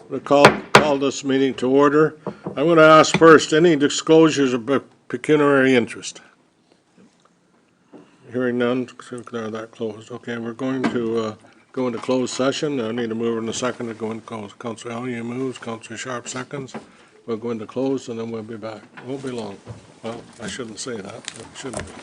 We call this meeting to order. I'm going to ask first, any disclosures of pecuniary interest? Hearing none, declare that closed. Okay, we're going to go into closed session. I need a mover in a second to go into closed. Councilor Elliott moves, Councilor Sharp seconds. We'll go into closed and then we'll be back. Won't be long. Well, I shouldn't say that, but it shouldn't be.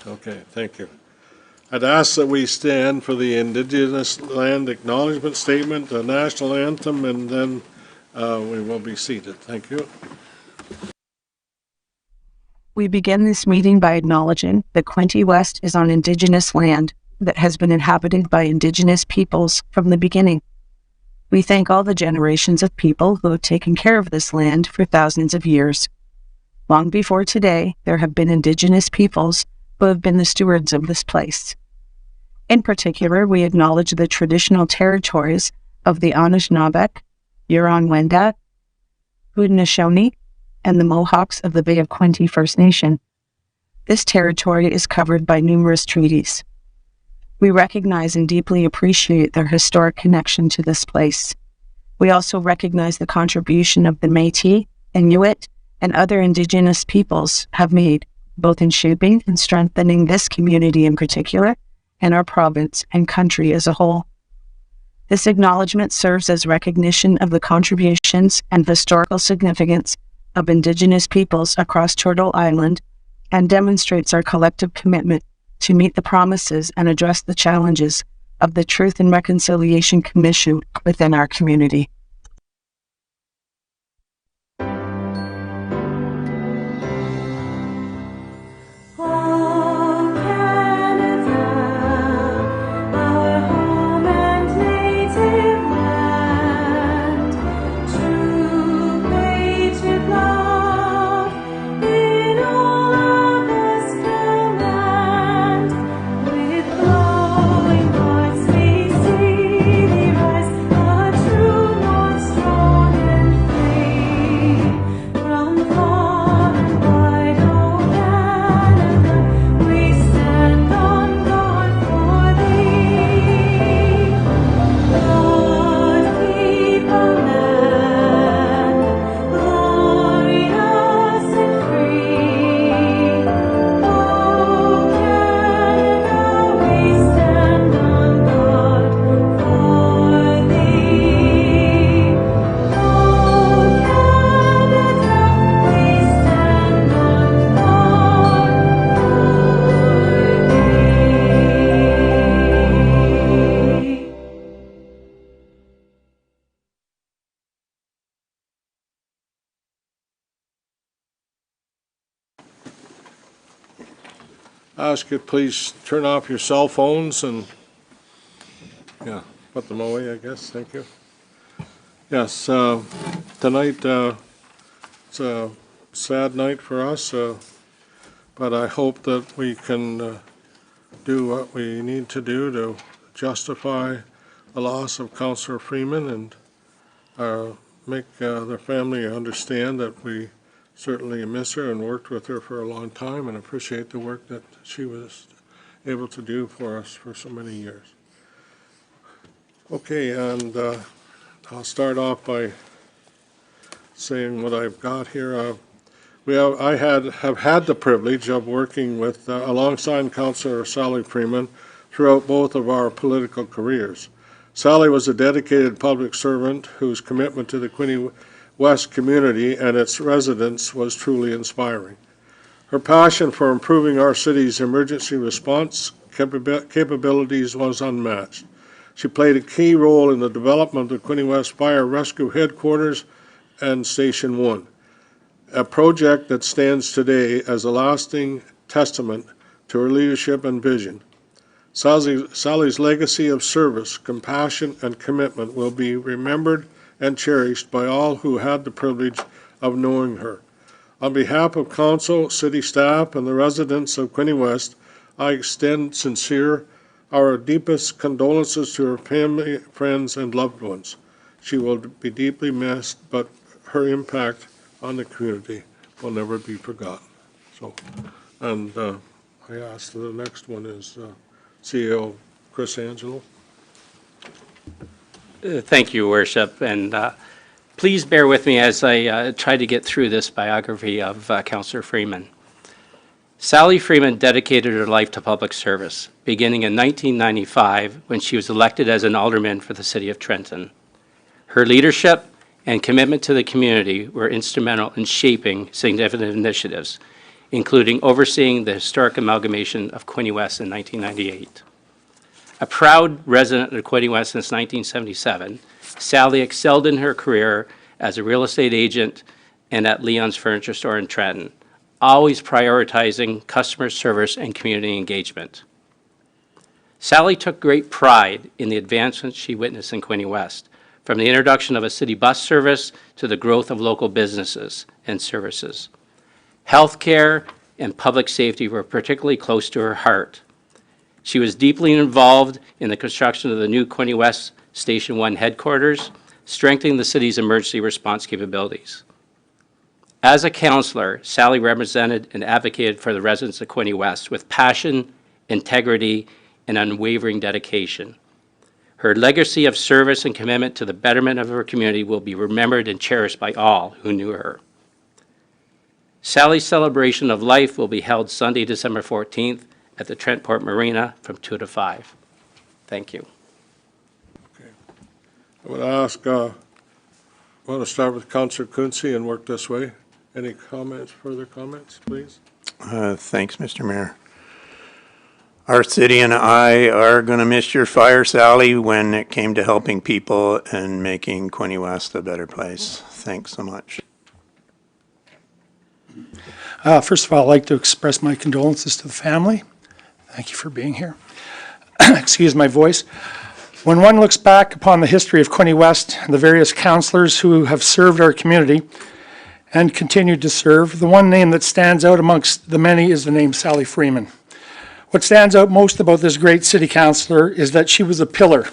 Okay, thank you. I'd ask that we stand for the Indigenous Land Acknowledgement Statement, the national anthem, and then we will be seated. Thank you. We begin this meeting by acknowledging that Quinte West is on Indigenous land that has been inhabited by Indigenous peoples from the beginning. We thank all the generations of people who have taken care of this land for thousands of years. Long before today, there have been Indigenous peoples who have been the stewards of this place. In particular, we acknowledge the traditional territories of the Anishinaabe, Huron-Wendat, Haudenosaunee, and the Mohawks of the Bay of Quinte First Nation. This territory is covered by numerous treaties. We recognize and deeply appreciate their historic connection to this place. We also recognize the contribution of the Métis, Inuit, and other Indigenous peoples have made, both in shaping and strengthening this community in particular, and our province and country as a whole. This acknowledgement serves as recognition of the contributions and historical significance of Indigenous peoples across Turtle Island and demonstrates our collective commitment to meet the promises and address the challenges of the Truth and Reconciliation Commission within our community. Ask you please turn off your cell phones and, put them away, I guess. Thank you. Yes, tonight it's a sad night for us, but I hope that we can do what we need to do to justify the loss of Councillor Freeman and make their family understand that we certainly miss her and worked with her for a long time and appreciate the work that she was able to do for us for so many years. Okay, and I'll start off by saying what I've got here. I have had the privilege of working with alongside Councillor Sally Freeman throughout both of our political careers. Sally was a dedicated public servant whose commitment to the Quinte West community and its residents was truly inspiring. Her passion for improving our city's emergency response capabilities was unmatched. She played a key role in the development of the Quinte West Fire Rescue Headquarters and Station 1, a project that stands today as a lasting testament to her leadership and vision. Sally's legacy of service, compassion, and commitment will be remembered and cherished by all who had the privilege of knowing her. On behalf of council, city staff, and the residents of Quinte West, I extend our deepest condolences to her family, friends, and loved ones. She will be deeply missed, but her impact on the community will never be forgotten. So, and I ask the next one is CEO Chris Angelo. Thank you, Worship, and please bear with me as I try to get through this biography of Councillor Freeman. Sally Freeman dedicated her life to public service, beginning in 1995 when she was elected as an alderman for the City of Trenton. Her leadership and commitment to the community were instrumental in shaping significant initiatives, including overseeing the historic amalgamation of Quinte West in 1998. A proud resident of Quinte West since 1977, Sally excelled in her career as a real estate agent and at Leon's Furniture Store in Trenton, always prioritizing customer service and community engagement. Sally took great pride in the advancements she witnessed in Quinte West, from the introduction of a city bus service to the growth of local businesses and services. Healthcare and public safety were particularly close to her heart. She was deeply involved in the construction of the new Quinte West Station 1 headquarters, strengthening the city's emergency response capabilities. As a councillor, Sally represented and advocated for the residents of Quinte West with passion, integrity, and unwavering dedication. Her legacy of service and commitment to the betterment of her community will be remembered and cherished by all who knew her. Sally's celebration of life will be held Sunday, December 14th at the Trentport Marina from 2 to 5. Thank you. Okay. I would ask, I want to start with Councillor Quinte and work this way. Any comments, further comments, please? Thanks, Mr. Mayor. Our city and I are going to miss your fire, Sally, when it came to helping people and making Quinte West a better place. Thanks so much. First of all, I'd like to express my condolences to the family. Thank you for being here. Excuse my voice. When one looks back upon the history of Quinte West and the various councillors who have served our community and continue to serve, the one name that stands out amongst the many is the name Sally Freeman. What stands out most about this great city councillor is that she was a pillar,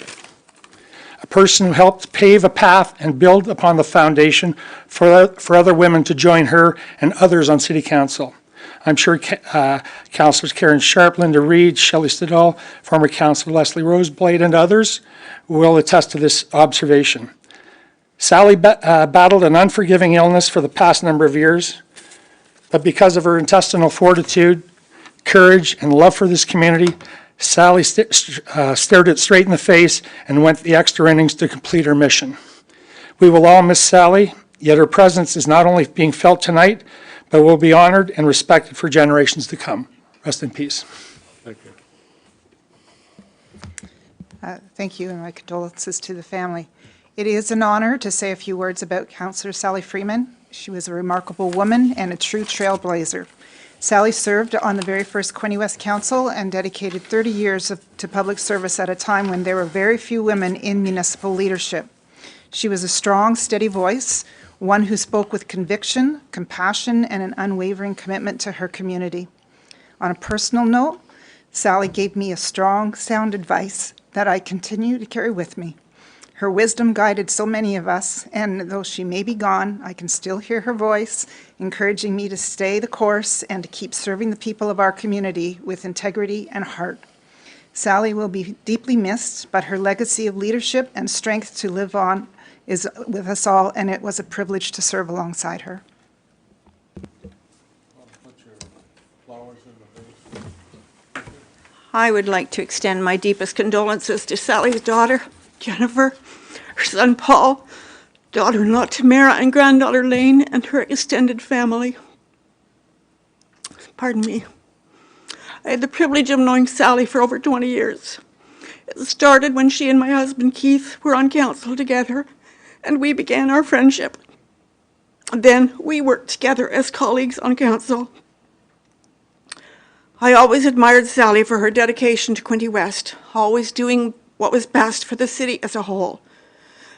a person who helped pave a path and build upon the foundation for other women to join her and others on city council. I'm sure councillors Karen Sharp, Linda Reed, Shelley Stadall, former councillor Leslie Roseblade, and others will attest to this observation. Sally battled an unforgiving illness for the past number of years, but because of her intestinal fortitude, courage, and love for this community, Sally stared it straight in the face and went the extra innings to complete her mission. We will all miss Sally, yet her presence is not only being felt tonight, but will be honored and respected for generations to come. Rest in peace. Thank you. Thank you, and my condolences to the family. It is an honor to say a few words about Councillor Sally Freeman. She was a remarkable woman and a true trailblazer. Sally served on the very first Quinte West Council and dedicated 30 years to public service at a time when there were very few women in municipal leadership. She was a strong, steady voice, one who spoke with conviction, compassion, and an unwavering commitment to her community. On a personal note, Sally gave me a strong, sound advice that I continue to carry with me. Her wisdom guided so many of us, and though she may be gone, I can still hear her voice, encouraging me to stay the course and to keep serving the people of our community with integrity and heart. Sally will be deeply missed, but her legacy of leadership and strength to live on is with us all, and it was a privilege to serve alongside her. I would like to extend my deepest condolences to Sally's daughter, Jennifer, her son Paul, daughter-in-law Tamara, and granddaughter Lane, and her extended family. Pardon me. I had the privilege of knowing Sally for over 20 years. It started when she and my husband Keith were on council together, and we began our friendship. Then we worked together as colleagues on council. I always admired Sally for her dedication to Quinte West, always doing what was best for the city as a whole.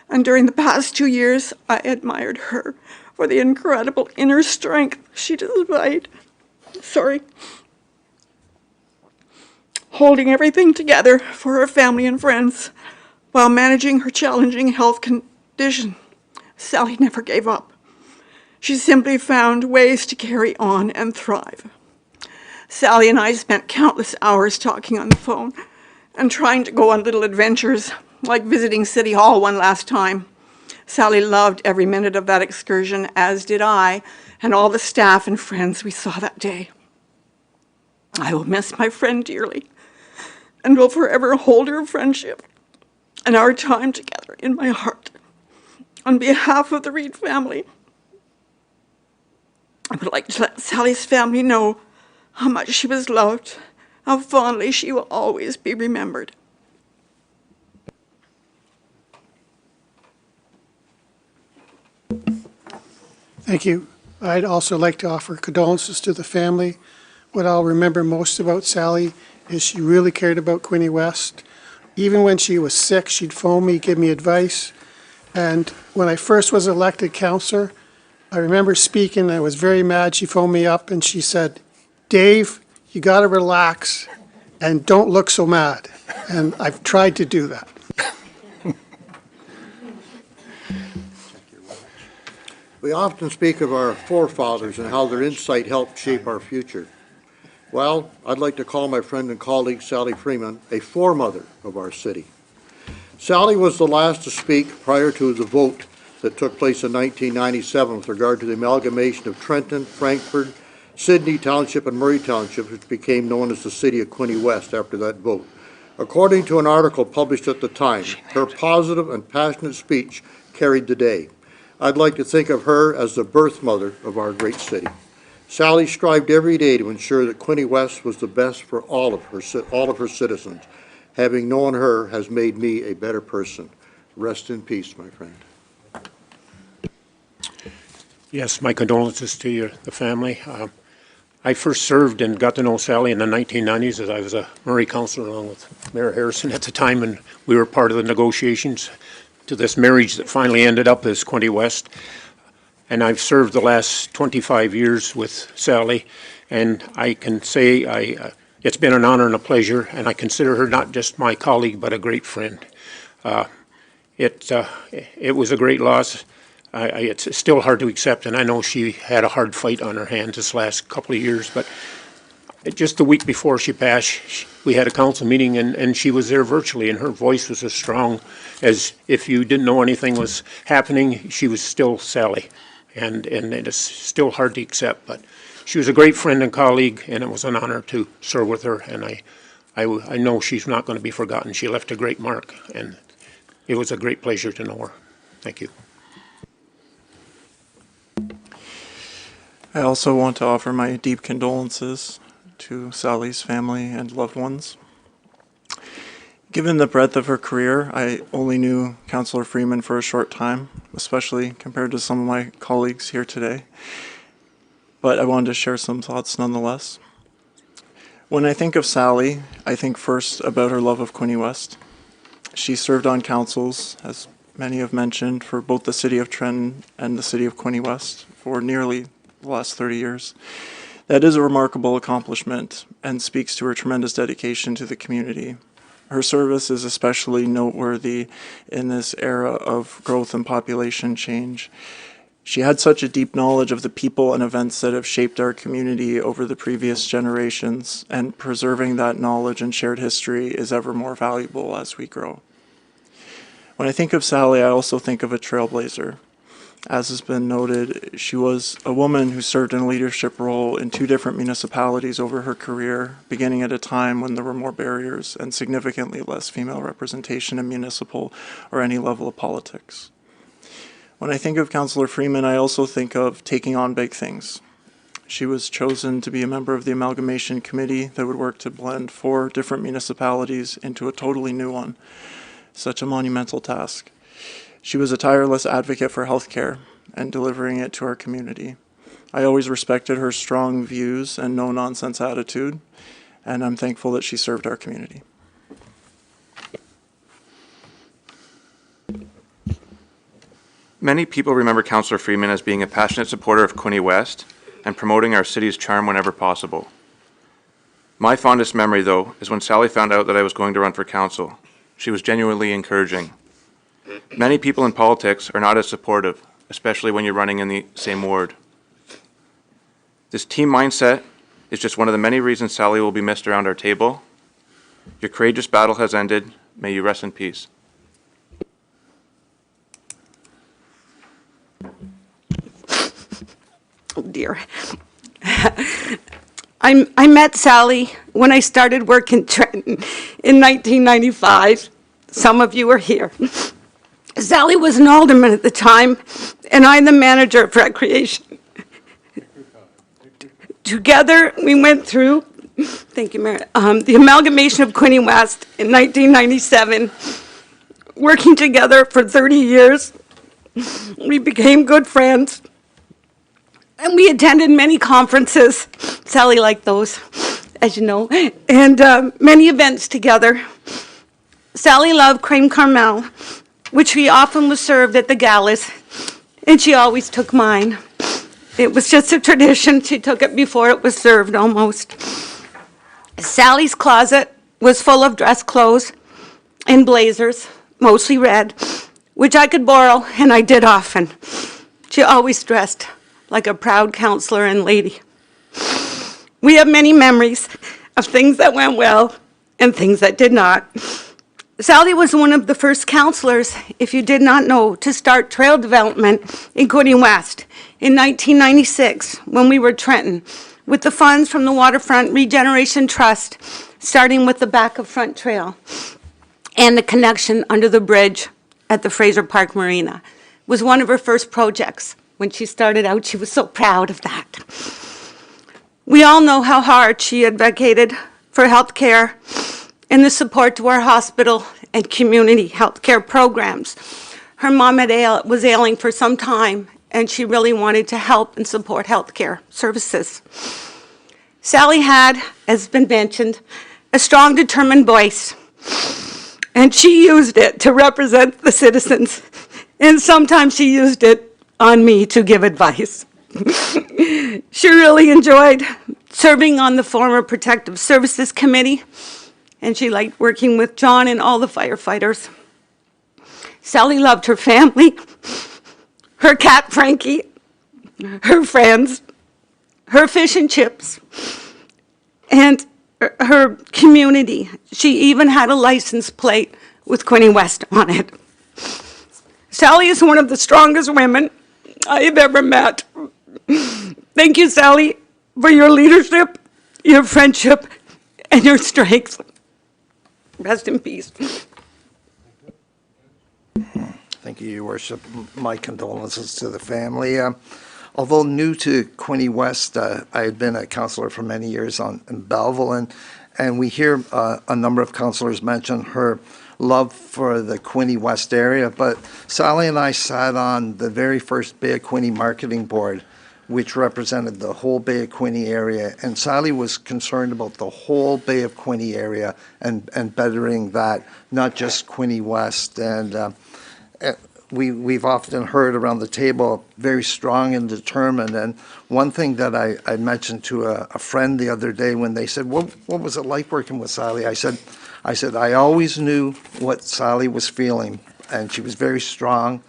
And during the past 2 years, I admired her for the incredible inner strength she displayed. Holding everything together for her family and friends while managing her challenging health condition. Sally never gave up. She simply found ways to carry on and thrive. Sally and I spent countless hours talking on the phone and trying to go on little adventures, like visiting City Hall one last time. Sally loved every minute of that excursion, as did I, and all the staff and friends we saw that day. I will miss my friend dearly, and will forever hold her friendship and our time together in my heart. On behalf of the Reed family, I would like to let Sally's family know how much she was loved, how fondly she will always be remembered. Thank you. I'd also like to offer condolences to the family. What I'll remember most about Sally is she really cared about Quinte West. Even when she was sick, she'd phone me, give me advice. And when I first was elected councillor, I remember speaking, I was very mad. She phoned me up and she said, "Dave, you got to relax and don't look so mad." And I've tried to do that. We often speak of our forefathers and how their insight helped shape our future. Well, I'd like to call my friend and colleague Sally Freeman a foremother of our city. Sally was the last to speak prior to the vote that took place in 1997 with regard to the amalgamation of Trenton, Frankfurt, Sydney Township, and Murray Township, which became known as the city of Quinte West after that vote. According to an article published at the time, her positive and passionate speech carried the day. I'd like to think of her as the birth mother of our great city. Sally strived every day to ensure that Quinte West was the best for all of her citizens. Having known her has made me a better person. Rest in peace, my friend. Yes, my condolences to you, the family. I first served and got to know Sally in the 1990s as I was a Murray councillor along with Mayor Harrison at the time, and we were part of the negotiations to this marriage that finally ended up as Quinte West. And I've served the last 25 years with Sally, and I can say it's been an honor and a pleasure, and I consider her not just my colleague, but a great friend. It was a great loss. It's still hard to accept, and I know she had a hard fight on her hands this last couple of years, but just the week before she passed, we had a council meeting, and she was there virtually, and her voice was as strong as if you didn't know anything was happening. She was still Sally, and it is still hard to accept, but she was a great friend and colleague, and it was an honor to serve with her, and I know she's not going to be forgotten. She left a great mark, and it was a great pleasure to know her. Thank you. I also want to offer my deep condolences to Sally's family and loved ones. Given the breadth of her career, I only knew Councillor Freeman for a short time, especially compared to some of my colleagues here today. But I wanted to share some thoughts nonetheless. When I think of Sally, I think first about her love of Quinte West. She served on councils, as many have mentioned, for both the city of Trenton and the city of Quinte West for nearly the last 30 years. That is a remarkable accomplishment and speaks to her tremendous dedication to the community. Her service is especially noteworthy in this era of growth and population change. She had such a deep knowledge of the people and events that have shaped our community over the previous generations, and preserving that knowledge and shared history is ever more valuable as we grow. When I think of Sally, I also think of a trailblazer. As has been noted, she was a woman who served in a leadership role in 2 different municipalities over her career, beginning at a time when there were more barriers and significantly less female representation in municipal or any level of politics. When I think of Councillor Freeman, I also think of taking on big things. She was chosen to be a member of the amalgamation committee that would work to blend 4 different municipalities into a totally new one. Such a monumental task. She was a tireless advocate for healthcare and delivering it to our community. I always respected her strong views and no-nonsense attitude, and I'm thankful that she served our community. Many people remember Councillor Freeman as being a passionate supporter of Quinte West and promoting our city's charm whenever possible. My fondest memory, though, is when Sally found out that I was going to run for council. She was genuinely encouraging. Many people in politics are not as supportive, especially when you're running in the same ward. This team mindset is just one of the many reasons Sally will be missed around our table. Your courageous battle has ended. May you rest in peace. Oh dear. I met Sally when I started work in Trenton in 1995. Some of you were here. Sally was an alderman at the time, and I'm the manager of recreation. Together, we went through, thank you, Mayor, the amalgamation of Quinte West in 1997. Working together for 30 years, we became good friends, and we attended many conferences, Sally liked those, as you know, and many events together. Sally loved creme caramel, which we often was served at the galas, and she always took mine. It was just a tradition. She took it before it was served, almost. Sally's closet was full of dress clothes and blazers, mostly red, which I could borrow, and I did often. She always dressed like a proud counselor and lady. We have many memories of things that went well and things that did not. Sally was one of the first counselors, if you did not know, to start trail development in Quinte West in 1996 when we were Trenton, with the funds from the Waterfront Regeneration Trust, starting with the back of Front Trail and the connection under the bridge at the Fraser Park Marina. Was one of her first projects. When she started out, she was so proud of that. We all know how hard she advocated for health care and the support to our hospital and community health care programs. Her mom was ailing for some time, and she really wanted to help and support health care services. Sally had, as has been mentioned, a strong, determined voice, and she used it to represent the citizens, and sometimes she used it on me to give advice. She really enjoyed serving on the former Protective Services Committee, and she liked working with John and all the firefighters. Sally loved her family, her cat Frankie, her friends, her fish and chips, and her community. She even had a license plate with Quinte West on it. Sally is one of the strongest women I have ever met. Thank you, Sally, for your leadership, your friendship, and your strength. Rest in peace. Thank you, Your Worship. My condolences to the family. Although new to Quinte West, I had been a councillor for many years in Belleville, and we hear a number of councillors mention her love for the Quinte West area, but Sally and I sat on the very first Bay of Quinte Marketing Board, which represented the whole Bay of Quinte area, and Sally was concerned about the whole Bay of Quinte area and bettering that, not just Quinte West. And we've often heard around the table, very strong and determined. And one thing that I mentioned to a friend the other day when they said, what was it like working with Sally? I said, I always knew what Sally was feeling, and she was very strong,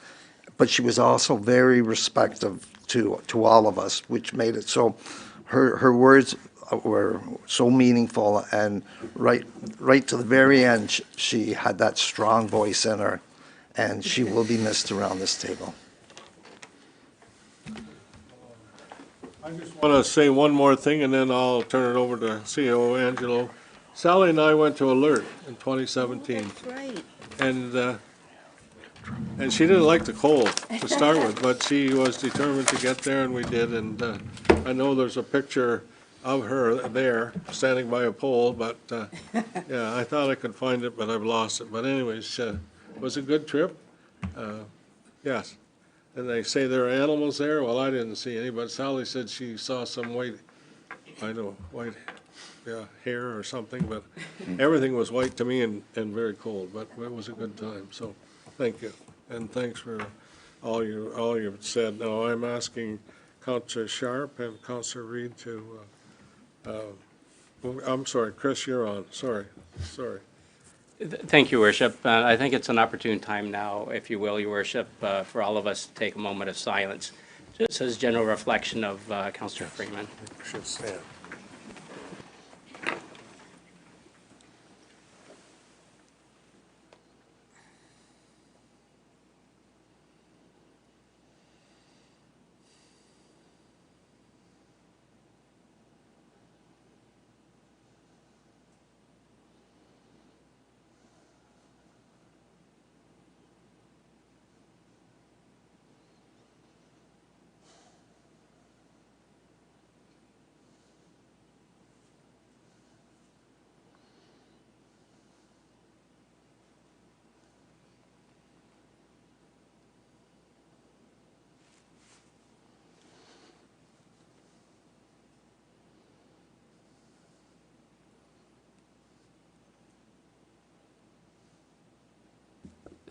but she was also very respectful to all of us, which made it so her words were so meaningful, and right to the very end, she had that strong voice in her, and she will be missed around this table. I just want to say one more thing, and then I'll turn it over to CEO Angelo. Sally and I went to Alert in 2017. That's right. And she didn't like the cold to start with, but she was determined to get there, and we did. And I know there's a picture of her there, standing by a pole, but yeah, I thought I could find it, but I've lost it. But anyways, it was a good trip. Yes. And they say there are animals there. Well, I didn't see any, but Sally said she saw some white hair or something, but everything was white to me and very cold, but it was a good time. So thank you. And thanks for all you've said. Now I'm asking Councillor Sharp and Councillor Reid to, I'm sorry, Chris, you're on. Sorry. Thank you, Worship. I think it's an opportune time now, if you will, Your Worship, for all of us to take a moment of silence, just as general reflection of Councillor Freeman. Should stand.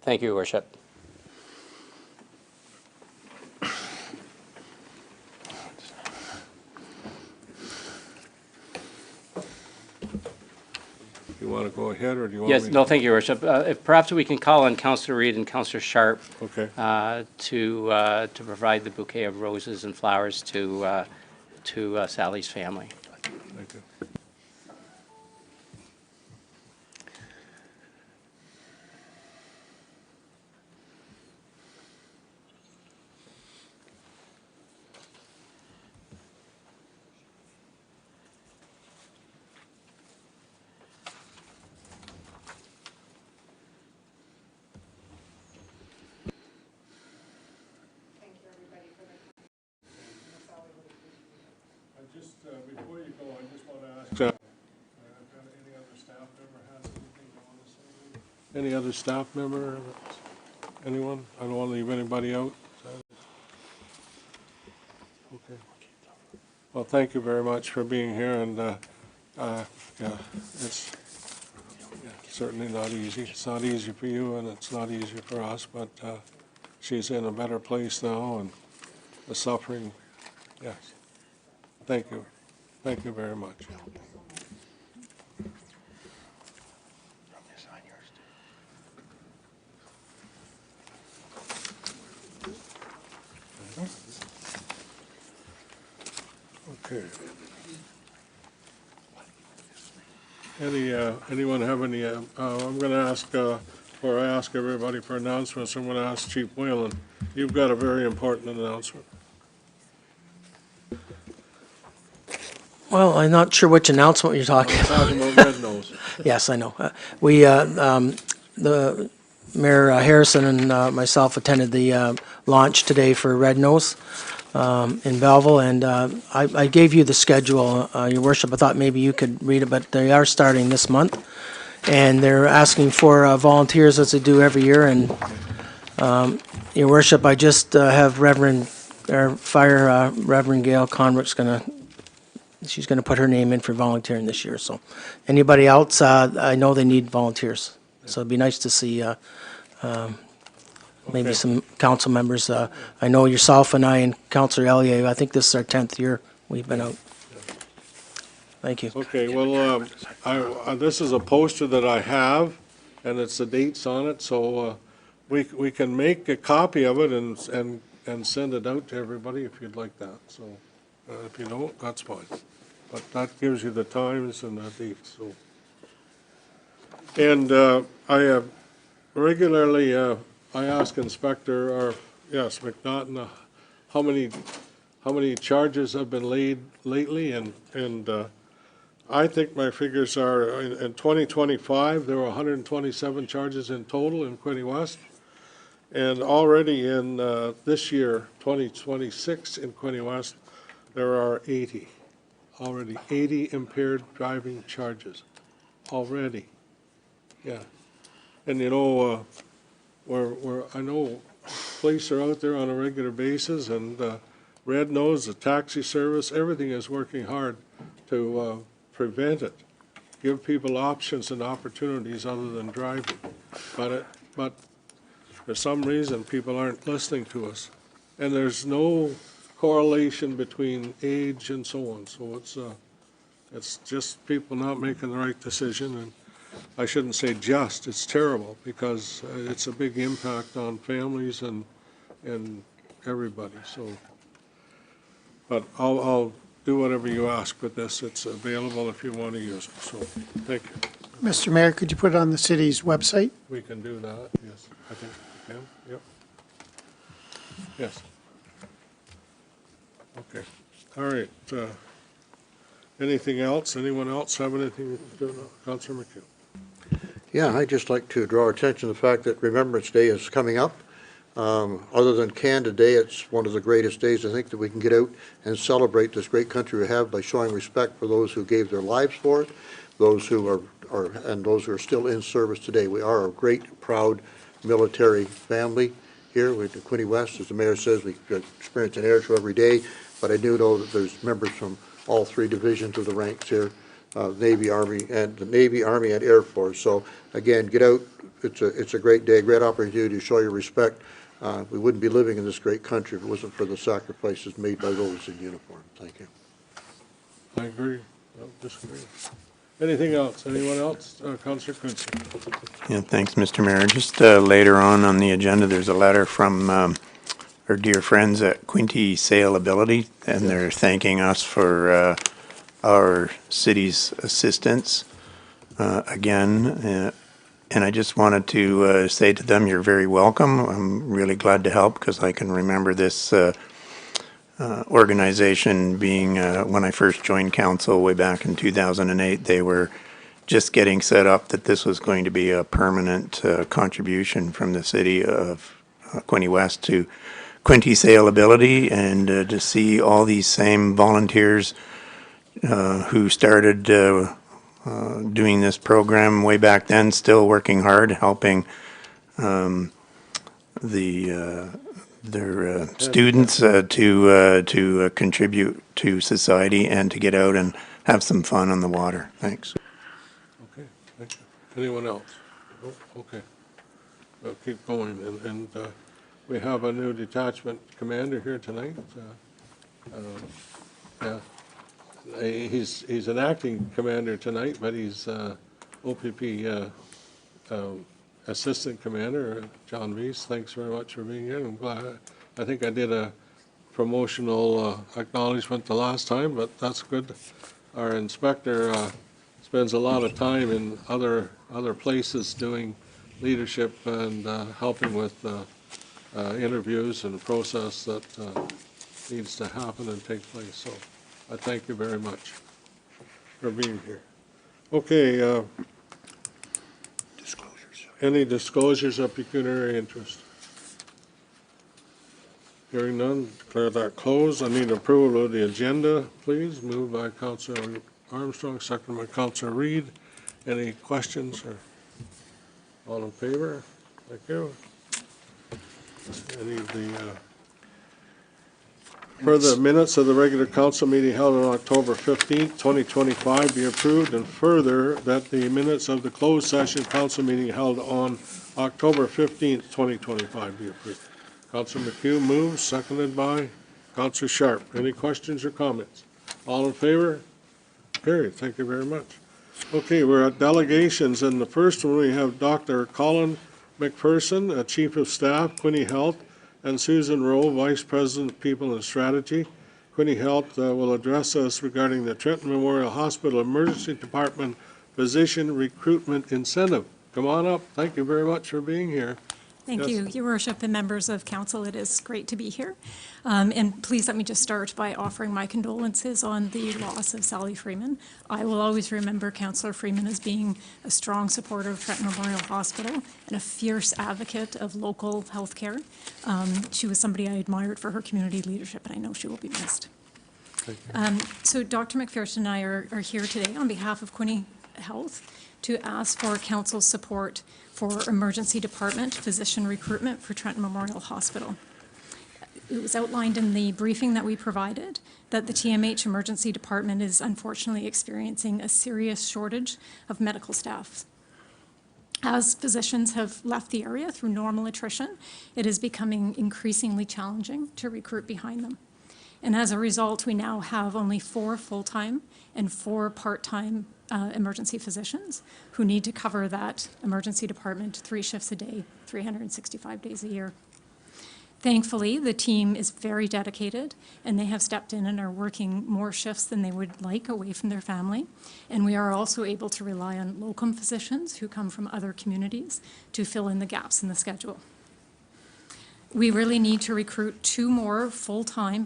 Thank you, Your Worship. You want to go ahead, or do you want Yes, me? no, thank you, Your Worship. If perhaps we can call on Councillor Reid and Councillor Sharp Okay. to provide the bouquet of roses and flowers to Sally's family. Thank you. Before you go, I just want to ask, any other staff member has anything they want to say? Any other staff member? Anyone? I don't want to leave anybody out. Okay. Well, thank you very much for being here, and yeah, it's certainly not easy. It's not easy for you, and it's not easy for us, but she's in a better place now, and the suffering, yes. Thank you. Thank you very much. Okay. Anyone have any, I'm going to ask, before I ask everybody for announcements, I'm going to ask Chief Whalen. You've got a very important announcement. Well, I'm not sure which announcement you're talking I'm about. talking about Red Nose. Yes, I know. The Mayor Harrison and myself attended the launch today for Red Nose in Belleville, and I gave you the schedule, Your Worship. I thought maybe you could read it, but they are starting this month, and they're asking for volunteers as they do every year. And Your Worship, I just have Reverend Gail Conrick's she's going to put her name in for volunteering this year. So anybody else, I know they need volunteers. So it'd be nice to see maybe some council members. I know yourself and I and Councillor Elliott, I think this is our 10th year we've been out. Thank you. Okay, well, this is a poster that I have, and it's the dates on it, so we can make a copy of it and send it out to everybody if you'd like that. So if you don't, that's fine. But that gives you the times and the dates, so. And I have regularly, I ask Inspector, or yes, McNaughton, how many charges have been laid lately, and I think my figures are, in 2025, there were 127 charges in total in Quinte West, and already in this year, 2026, in Quinte West, there are 80. Already 80 impaired driving charges, already, yeah. And you know, I know police are out there on a regular basis, and Red Nose, the taxi service, everything is working hard to prevent it, give people options and opportunities other than driving. But for some reason, people aren't listening to us, and there's no correlation between age and so on. So it's just people not making the right decision, and I shouldn't say just, it's terrible, because it's a big impact on families and everybody. So, but I'll do whatever you ask with this. It's available if you want to use it. So, thank you. Mr. Mayor, could you put it on the city's website? We can do that. Yes, I think we can. Yep. Yes. Okay. All right. Anything else? Anyone else have anything to do? Councillor McHugh. Yeah, I'd just like to draw attention to the fact that Remembrance Day is coming up. Other than Canada Day, it's one of the greatest days, I think, that we can get out and celebrate this great country we have by showing respect for those who gave their lives for it, those who and those who are still in service today. We are a great, proud military family here with the Quinte West. As the mayor says, we experience an air show every day, but I do know that there's members from all three divisions of the ranks here Navy, Army, and Air Force. So again, get out. It's a great day, great opportunity to show your respect. We wouldn't be living in this great country if it wasn't for the sacrifices made by those in uniform. Thank you. I agree. I don't disagree. Anything else? Anyone else? Councillor Quinte. Yeah, thanks, Mr. Mayor. Just later on the agenda, there's a letter from our dear friends at Quinte Saleability, and they're thanking us for our city's assistance again. And I just wanted to say to them, you're very welcome. I'm really glad to help because I can remember this organization being, when I first joined council way back in 2008, they were just getting set up that this was going to be a permanent contribution from the city of Quinte West to Quinte Saleability, and to see all these same volunteers who started doing this program way back then, still working hard, helping their students to contribute to society and to get out and have some fun on the water. Thanks. Okay, thank you. Anyone else? Oh, okay. We'll keep going. And we have a new detachment commander here tonight. Yeah. He's an acting commander tonight, but he's OPP assistant commander, John Weiss. Thanks very much for being here. I'm glad. I think I did a promotional acknowledgement the last time, but that's good. Our inspector spends a lot of time in other places doing leadership and helping with interviews and the process that needs to happen and take place. So I thank you very much for being here. Okay. Disclosures. Any disclosures of pecuniary interest? Hearing none, declare that closed. I need approval of the agenda, please. Moved by Councillor Armstrong, second by Councillor Reid. Any questions or all in favor? Thank you. Any of the further minutes of the regular council meeting held on October 15th, 2025 be approved, and further that the minutes of the closed session council meeting held on October 15th, 2025 be approved. Councillor McHugh moves, seconded by Councillor Sharp. Any questions or comments? All in favor? Carried. Thank you very much. Okay, we're at delegations, and the first one we have Dr. Colin McPherson, Chief of Staff, Quinte Health, and Susan Rowe, Vice President of People and Strategy. Quinte Health will address us regarding the Trenton Memorial Hospital Emergency Department Physician Recruitment Incentive. Come on up. Thank you very much for being here. Thank you, Your Worship and members of council. It is great to be here. And please let me just start by offering my condolences on the loss of Sally Freeman. I will always remember Councillor Freeman as being a strong supporter of Trenton Memorial Hospital and a fierce advocate of local health care. She was somebody I admired for her community leadership, and I know she will be missed. So Dr. McPherson and I are here today on behalf of Quinte Health to ask for council's support for emergency department physician recruitment for Trenton Memorial Hospital. It was outlined in the briefing that we provided that the TMH emergency department is unfortunately experiencing a serious shortage of medical staff. As physicians have left the area through normal attrition, it is becoming increasingly challenging to recruit behind them. And as a result, we now have only 4 full-time and 4 part-time emergency physicians who need to cover that emergency department 3 shifts a day, 365 days a year. Thankfully, the team is very dedicated, and they have stepped in and are working more shifts than they would like away from their family. And we are also able to rely on locum physicians who come from other communities to fill in the gaps in the schedule. We really need to recruit 2 more full-time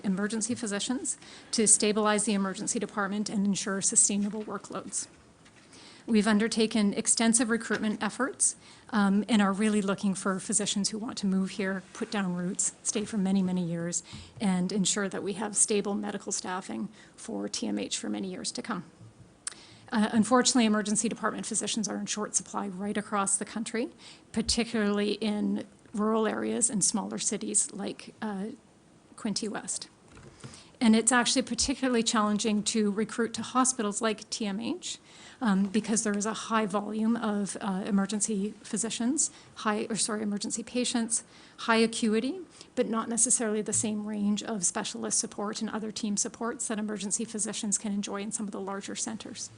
emergency physicians to stabilize the emergency department and ensure sustainable workloads. We've undertaken extensive recruitment efforts and are really looking for physicians who want to move here, put down roots, stay for many, many years, and ensure that we have stable medical staffing for TMH for many years to come. Unfortunately, emergency department physicians are in short supply right across the country, particularly in rural areas and smaller cities like Quinte West. And it's actually particularly challenging to recruit to hospitals like TMH because there is a high volume of emergency physicians, emergency patients, high acuity, but not necessarily the same range of specialist support and other team supports that emergency physicians can enjoy in some of the larger centers.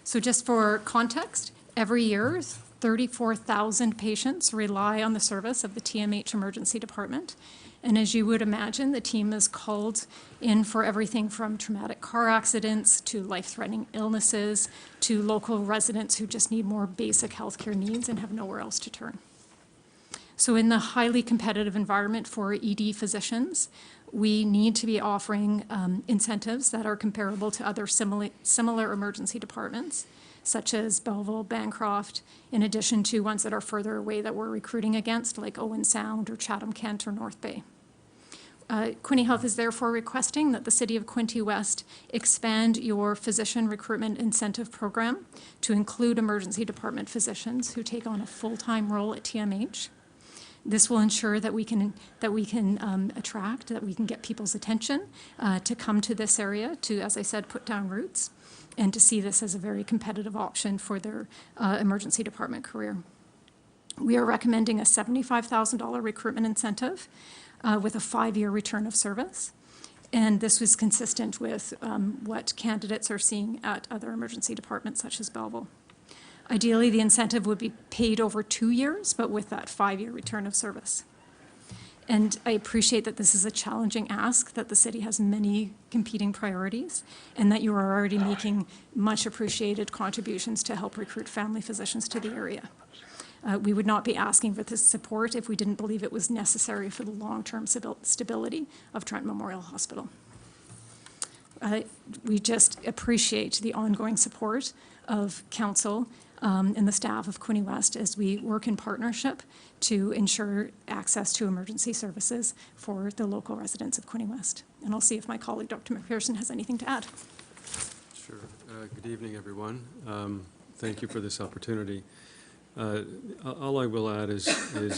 So just for context, every year, 34,000 patients rely on the service of the TMH Emergency Department. And as you would imagine, the team is called in for everything from traumatic car accidents to life-threatening illnesses to local residents who just need more basic healthcare needs and have nowhere else to turn. So in the highly competitive environment for ED physicians, we need to be offering incentives that are comparable to other similar emergency departments, such as Belleville, Bancroft, in addition to ones that are further away that we're recruiting against, like Owen Sound or Chatham-Kent or North Bay. Quinte Health is therefore requesting that the City of Quinte West expand your physician recruitment incentive program to include emergency department physicians who take on a full-time role at TMH. This will ensure that we can attract, that we can get people's attention to come to this area to, as I said, put down roots and to see this as a very competitive option for their emergency department career. We are recommending a $75,000 recruitment incentive with a 5-year return of service. And this was consistent with what candidates are seeing at other emergency departments such as Belleville. Ideally, the incentive would be paid over 2 years, but with that 5-year return of service. And I appreciate that this is a challenging ask, that the city has many competing priorities, and that you are already making much appreciated contributions to help recruit family physicians to the area. We would not be asking for this support if we didn't believe it was necessary for the long-term stability of Trent Memorial Hospital. We just appreciate the ongoing support of council and the staff of Quinte West as we work in partnership to ensure access to emergency services for the local residents of Quinte West. And I'll see if my colleague, Dr. McPherson, has anything to add. Sure. Good evening, everyone. Thank you for this opportunity. All I will add is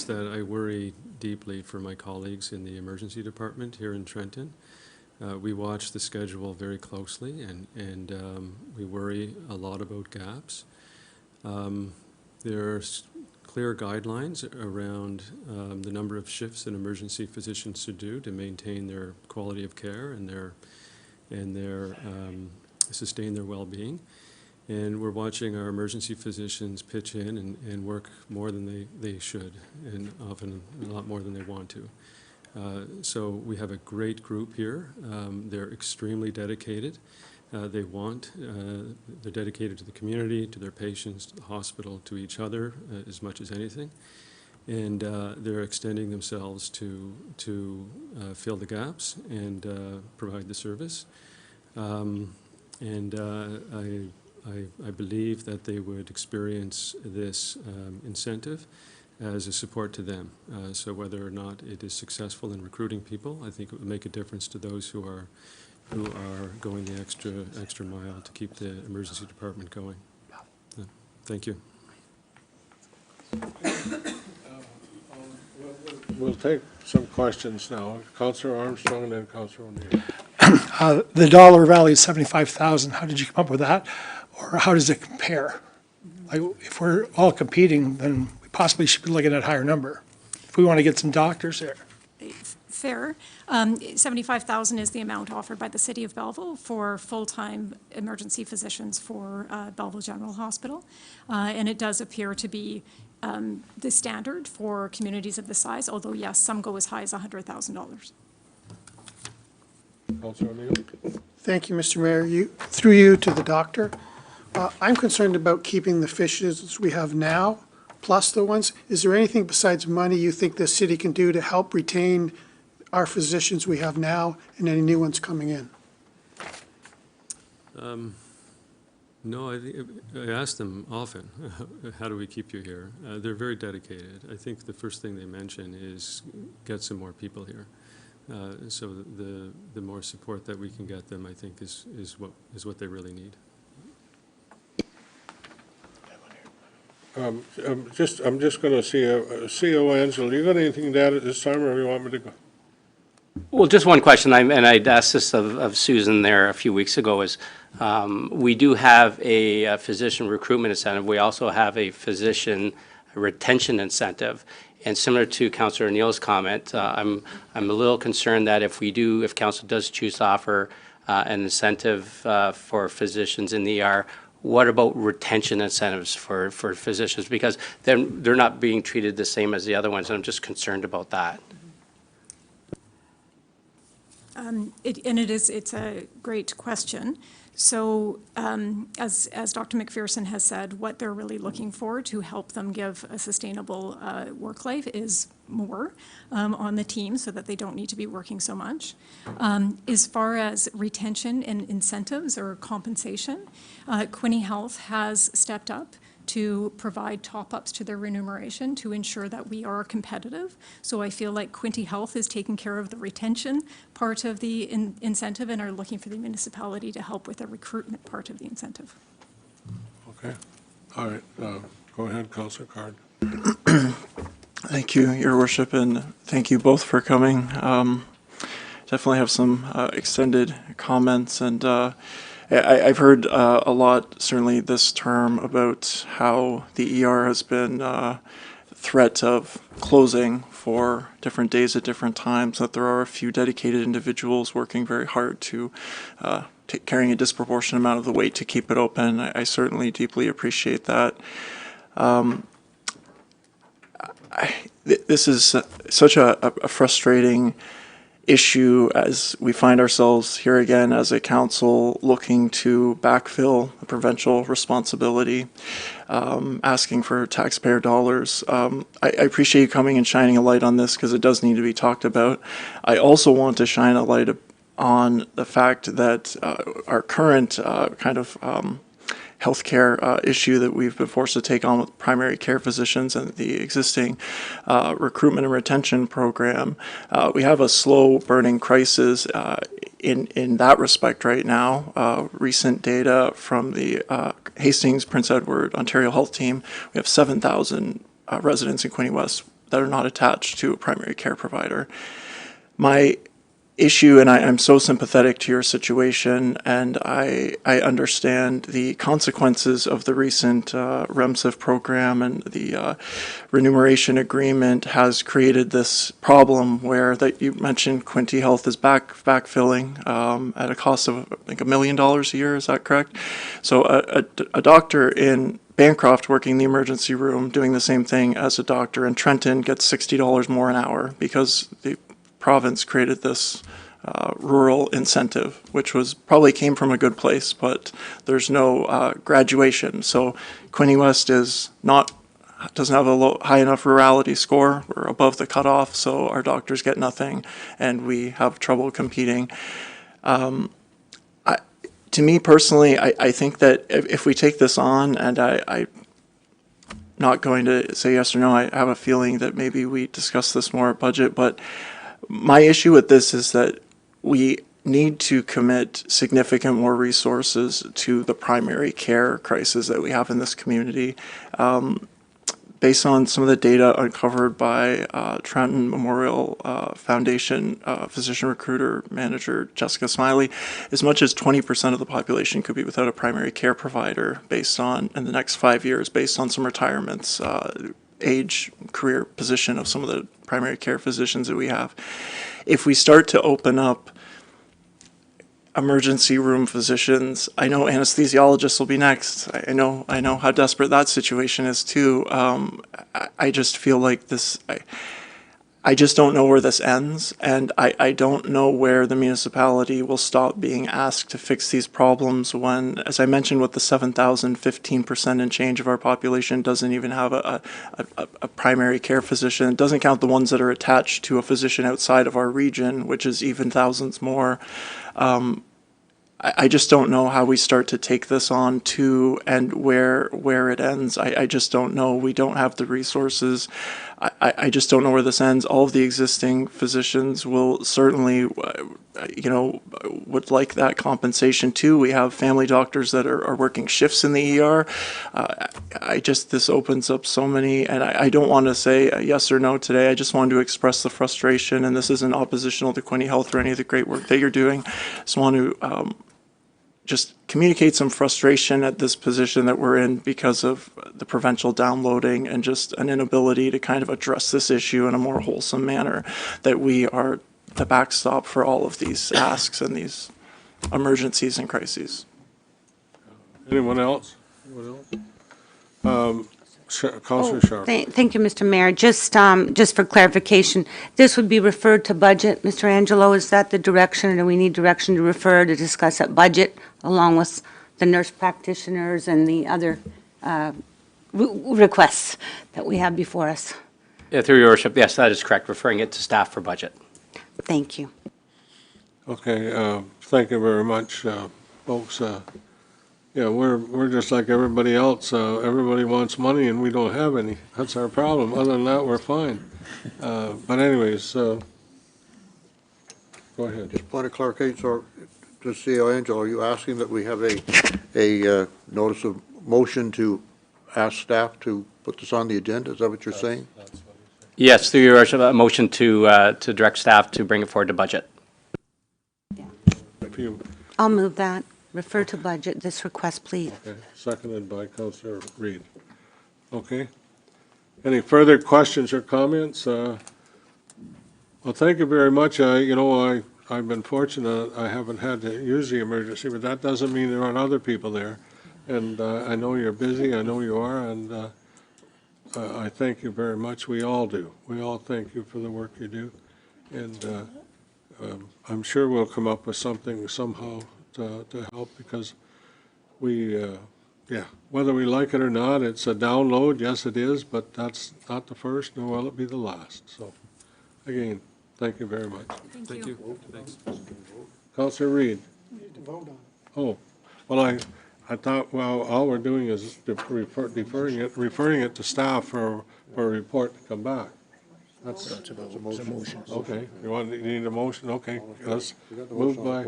that I worry deeply for my colleagues in the emergency department here in Trenton. We watch the schedule very closely, and we worry a lot about gaps. There are clear guidelines around the number of shifts that emergency physicians should do to maintain their quality of care and sustain their well-being. And we're watching our emergency physicians pitch in and work more than they should, and often a lot more than they want to. So we have a great group here. They're extremely dedicated. They're dedicated to the community, to their patients, to the hospital, to each other as much as anything. And they're extending themselves to fill the gaps and provide the service. I believe that they would experience this incentive as a support to them. So whether or not it is successful in recruiting people, I think it would make a difference to those who are going the extra mile to keep the emergency department going. Thank you. We'll take some questions now. Councillor Armstrong and then Councillor O'Neill. The dollar value is $75,000. How did you come up with that? Or how does it compare? Like, if we're all competing, then we possibly should be looking at a higher number if we want to get some doctors there. Fair. $75,000 is the amount offered by the City of Belleville for full-time emergency physicians for Belleville General Hospital. And it does appear to be the standard for communities of this size, although yes, some go as high as $100,000. Councillor O'Neill. Thank you, Mr. Mayor. Through you to the doctor. I'm concerned about keeping the fishes we have now, plus the ones. Is there anything besides money you think the city can do to help retain our physicians we have now and any new ones coming in? No, I ask them often, how do we keep you here? They're very dedicated. I think the first thing they mention is get some more people here. So the more support that we can get them, I think, is what they really need. I'm just going to see, CO Angela, you got anything to add at this time, or do you want me to go? Well, just one question, and I'd asked this of Susan there a few weeks ago, is we do have a physician recruitment incentive. We also have a physician retention incentive. And similar to Councillor Neal's comment, I'm a little concerned that if council does choose to offer an incentive for physicians in the ER, what about retention incentives for physicians? Because then they're not being treated the same as the other ones, and I'm just concerned about that. It's a great question. So as Dr. McPherson has said, what they're really looking for to help them give a sustainable work life is more on the team so that they don't need to be working so much. As far as retention and incentives or compensation, Quinte Health has stepped up to provide top-ups to their remuneration to ensure that we are competitive. So I feel like Quinte Health is taking care of the retention part of the incentive and are looking for the municipality to help with the recruitment part of the incentive. Okay. All right. Go ahead, Councillor Card. Thank you, Your Worship, and thank you both for coming. Definitely have some extended comments, and I've heard a lot, certainly this term, about how the ER has been threat of closing for different days at different times, that there are a few dedicated individuals working very hard to carrying a disproportionate amount of the weight to keep it open. I certainly deeply appreciate that. This is such a frustrating issue as we find ourselves here again as a council looking to backfill a provincial responsibility, asking for taxpayer dollars. I appreciate you coming and shining a light on this because it does need to be talked about. I also want to shine a light on the fact that our current healthcare issue that we've been forced to take on with primary care physicians and the existing recruitment and retention program. We have a slow burning crisis in that respect right now. Recent data from the Hastings Prince Edward Ontario Health Team, we have 7,000 residents in Quinte West that are not attached to a primary care provider. My issue, and I'm so sympathetic to your situation, and I understand the consequences of the recent REMSIF program, and the remuneration agreement has created this problem where, that you mentioned, Quinte Health is backfilling at a cost of, I think, $1 million a year. Is that correct? So a doctor in Bancroft working in the emergency room doing the same thing as a doctor in Trenton gets $60 more an hour because the province created this rural incentive, which probably came from a good place, but there's no graduation. So Quinte West doesn't have a high enough rurality score. We're above the cutoff, so our doctors get nothing, and we have trouble competing. To me personally, I think that if we take this on, and I'm not going to say yes or no, I have a feeling that maybe we discuss this more at budget, but my issue with this is that we need to commit significant more resources to the primary care crisis that we have in this community. Based on some of the data uncovered by Trenton Memorial Foundation physician recruiter manager Jessica Smiley, as much as 20% of the population could be without a primary care provider in the next 5 years, based on some retirements, age, career position of some of the primary care physicians that we have. If we start to open up emergency room physicians, I know anesthesiologists will be next. I know how desperate that situation is too. I just feel like this, I just don't know where this ends, and I don't know where the municipality will stop being asked to fix these problems when, as I mentioned, with the 7,000, 15% and change of our population doesn't even have a primary care physician. It doesn't count the ones that are attached to a physician outside of our region, which is even thousands more. I just don't know how we start to take this on and where it ends. I just don't know. We don't have the resources. I just don't know where this ends. All of the existing physicians will certainly, would like that compensation too. We have family doctors that are working shifts in the ER. This opens up so many, and I don't want to say a yes or no today. I just wanted to express the frustration, and this isn't oppositional to Quinte Health or any of the great work that you're doing. Just want to just communicate some frustration at this position that we're in because of the provincial downloading and just an inability to kind of address this issue in a more wholesome manner, that we are the backstop for all of these asks and these emergencies and crises. Anyone else? Councillor Sharp. Thank you, Mr. Mayor. Just for clarification, this would be referred to budget, Mr. Angelo. Is that the direction, or do we need direction to refer to discuss at budget along with the nurse practitioners and the other requests that we have before us? Yeah, through your worship, yes, that is correct, referring it to staff for budget. Thank you. Okay, thank you very much, folks. Yeah, we're just like everybody else. Everybody wants money and we don't have any. That's our problem. Other than that, we're fine. But anyways, go ahead. Just point of clarification, so to CEO Angelo, are you asking that we have a notice of motion to ask staff to put this on the agenda? Is that what you're saying? Yes, through your worship, a motion to direct staff to bring it forward to budget. I'll move that. Refer to budget, this request, please. Okay, seconded by Councillor Reid. Okay. Any further questions or comments? Well, thank you very much. I've been fortunate. I haven't had to use the emergency, but that doesn't mean there aren't other people there. And I know you're busy. I know you are. And I thank you very much. We all do. We all thank you for the work you do. And I'm sure we'll come up with something somehow to help, because whether we like it or not, it's a download. Yes, it is, but that's not the first, nor will it be the last. So, again, thank you very much. Thank you. Thanks. Councillor Reid. You need to vote on it. Oh, well, I thought, well, all we're doing is referring it to staff for a report to come back. That's a motion. Okay, you need a motion? Okay, let's move by.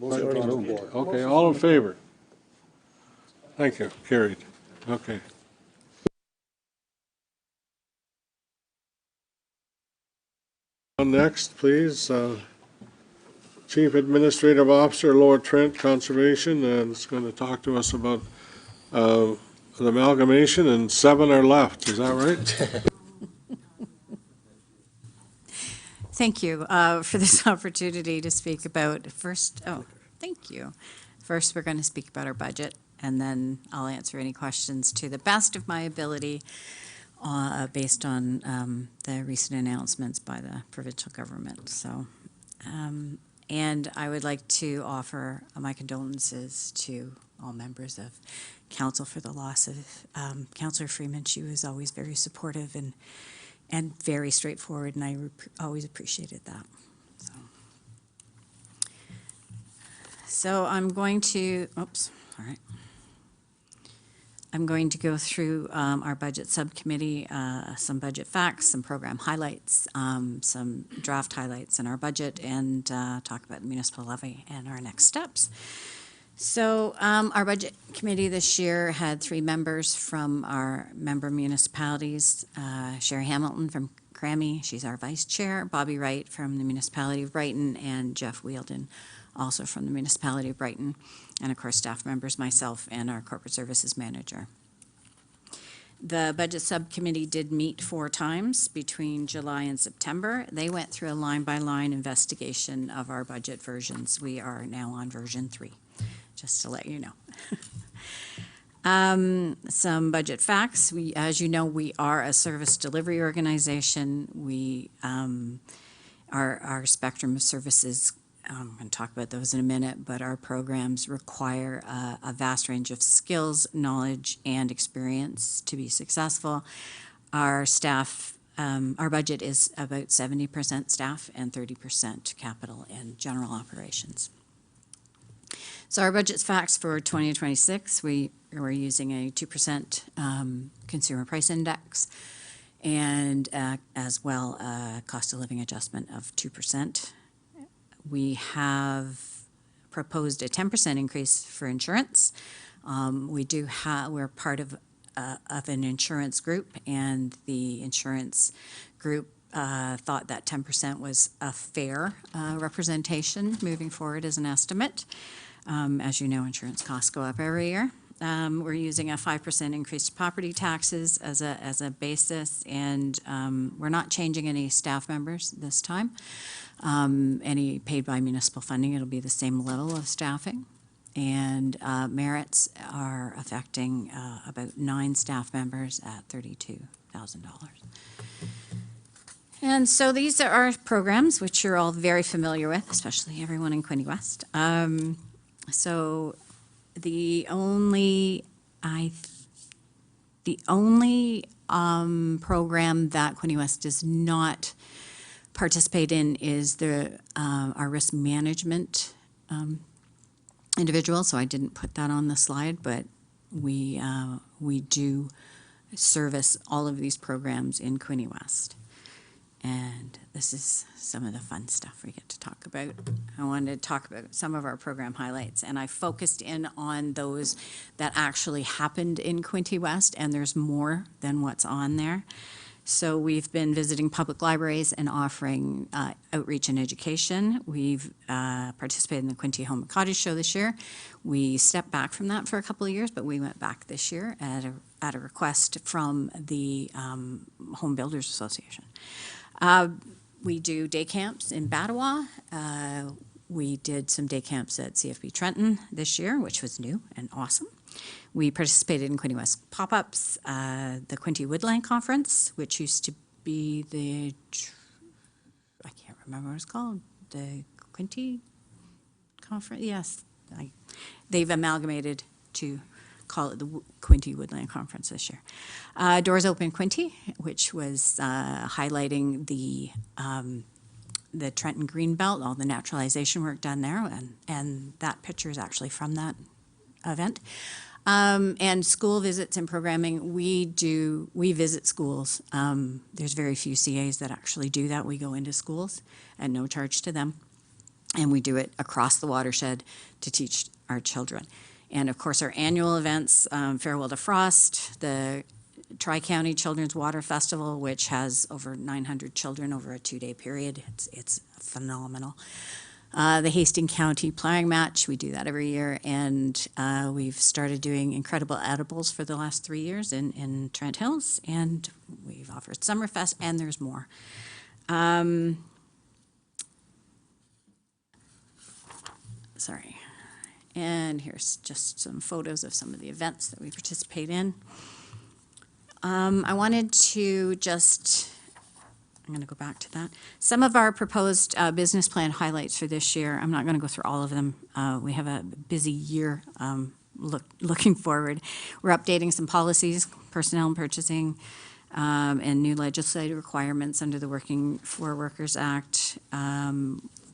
Okay, all in favor? Thank you, carried. Okay. Next, please, Chief Administrative Officer, Lower Trent Conservation, and is going to talk to us about the amalgamation, and 7 are left. Is that right? Thank you for this opportunity to speak about thank you. First, we're going to speak about our budget, and then I'll answer any questions to the best of my ability based on the recent announcements by the provincial government. So, and I would like to offer my condolences to all members of council for the loss of Councillor Freeman. She was always very supportive and very straightforward, and I always appreciated that. So I'm going to, I'm going to go through our budget subcommittee, some budget facts, some program highlights, some draft highlights in our budget, and talk about the municipal levy and our next steps. So our budget committee this year had 3 members from our member municipalities. Sherry Hamilton from Crammy, she's our vice chair. Bobby Wright from the municipality of Brighton, and Jeff Wheeldon, also from the municipality of Brighton. And of course, staff members, myself, and our corporate services manager. The budget subcommittee did meet 4 times between July and September. They went through a line-by-line investigation of our budget versions. We are now on version 3. Just to let you know. Some budget facts. As you know, we are a service delivery organization. We, our spectrum of services, I'm going to talk about those in a minute, but our programs require a vast range of skills, knowledge, and experience to be successful. Our staff, our budget is about 70% staff and 30% capital and general operations. So our budget facts for 2026, we're using a 2% consumer price index, and as well a cost of living adjustment of 2%. We have proposed a 10% increase for insurance. We're part of an insurance group, and the insurance group thought that 10% was a fair representation moving forward as an estimate. As you know, insurance costs go up every year. We're using a 5% increase to property taxes as a basis, and we're not changing any staff members this time. Any paid by municipal funding, it'll be the same level of staffing. And merits are affecting about 9 staff members at $32,000. And so these are our programs, which you're all very familiar with, especially everyone in Quinte West. So the only program that Quinte West does not participate in is our risk management individual. So I didn't put that on the slide, but we do service all of these programs in Quinte West. And this is some of the fun stuff we get to talk about. I wanted to talk about some of our program highlights, and I focused in on those that actually happened in Quinte West, and there's more than what's on there. So we've been visiting public libraries and offering outreach and education. We've participated in the Quinte Home and Cottage Show this year. We stepped back from that for a couple of years, but we went back this year at a request from the Home Builders Association. We do day camps in Battawa. We did some day camps at CFB Trenton this year, which was new and awesome. We participated in Quinte West pop-ups, the Quinte Woodland Conference, which used to be I can't remember what it's called, the Quinte Conference, yes. They've amalgamated to call it the Quinte Woodland Conference this year. Doors Open Quinte, which was highlighting the Trenton Greenbelt, all the naturalization work done there, and that picture is actually from that event. And school visits and programming, we visit schools. There's very few CAs that actually do that. We go into schools at no charge to them, and we do it across the watershed to teach our children. And of course, our annual events, Farewell to Frost, the Tri-County Children's Water Festival, which has over 900 children over a 2-day period. It's phenomenal. The Hastings County Ploughing Match, we do that every year, and we've started doing incredible edibles for the last 3 years in Trent Hills, and we've offered Summerfest, and there's more. Sorry. And here's just some photos of some of the events that we participate in. I wanted to I'm going to go back to that. Some of our proposed business plan highlights for this year, I'm not going to go through all of them. We have a busy year looking forward. We're updating some policies, personnel and purchasing, and new legislative requirements under the Working for Workers Act.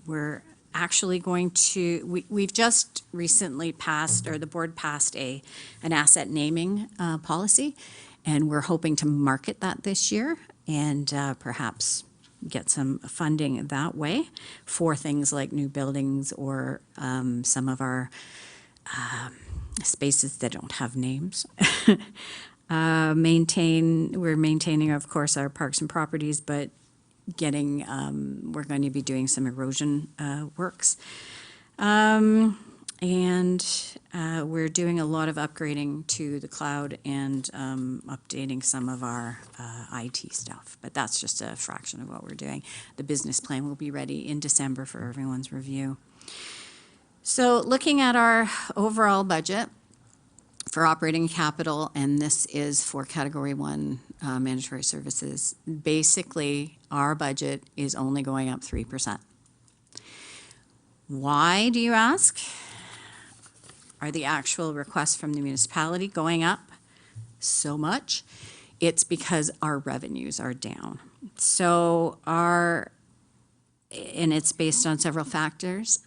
We're actually going to, we've just recently passed, or the board passed an asset naming policy, and we're hoping to market that this year and perhaps get some funding that way for things like new buildings or some of our spaces that don't have names. We're maintaining, of course, our parks and properties, but we're going to be doing some erosion works. And we're doing a lot of upgrading to the cloud and updating some of our IT stuff, but that's just a fraction of what we're doing. The business plan will be ready in December for everyone's review. So looking at our overall budget for operating capital, and this is for Category 1 mandatory services, basically our budget is only going up 3%. Why, do you ask? Are the actual requests from the municipality going up so much? It's because our revenues are down. So and it's based on several factors.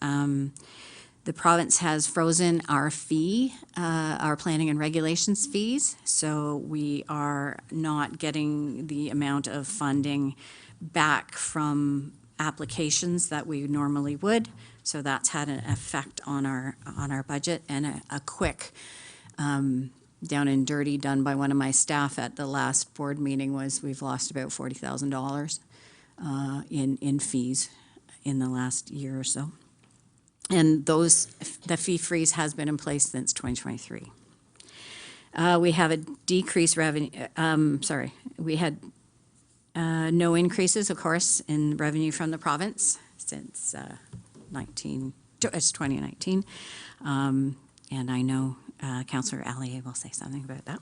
The province has frozen our fee, our planning and regulations fees, so we are not getting the amount of funding back from applications that we normally would. So that's had an effect on our budget, and a quick down and dirty done by one of my staff at the last board meeting was we've lost about $40,000 in fees in the last year or so. And the fee freeze has been in place since 2023. We have a decreased revenue, we had no increases, of course, in revenue from the province since 2019. And I know Councillor Allier will say something about that.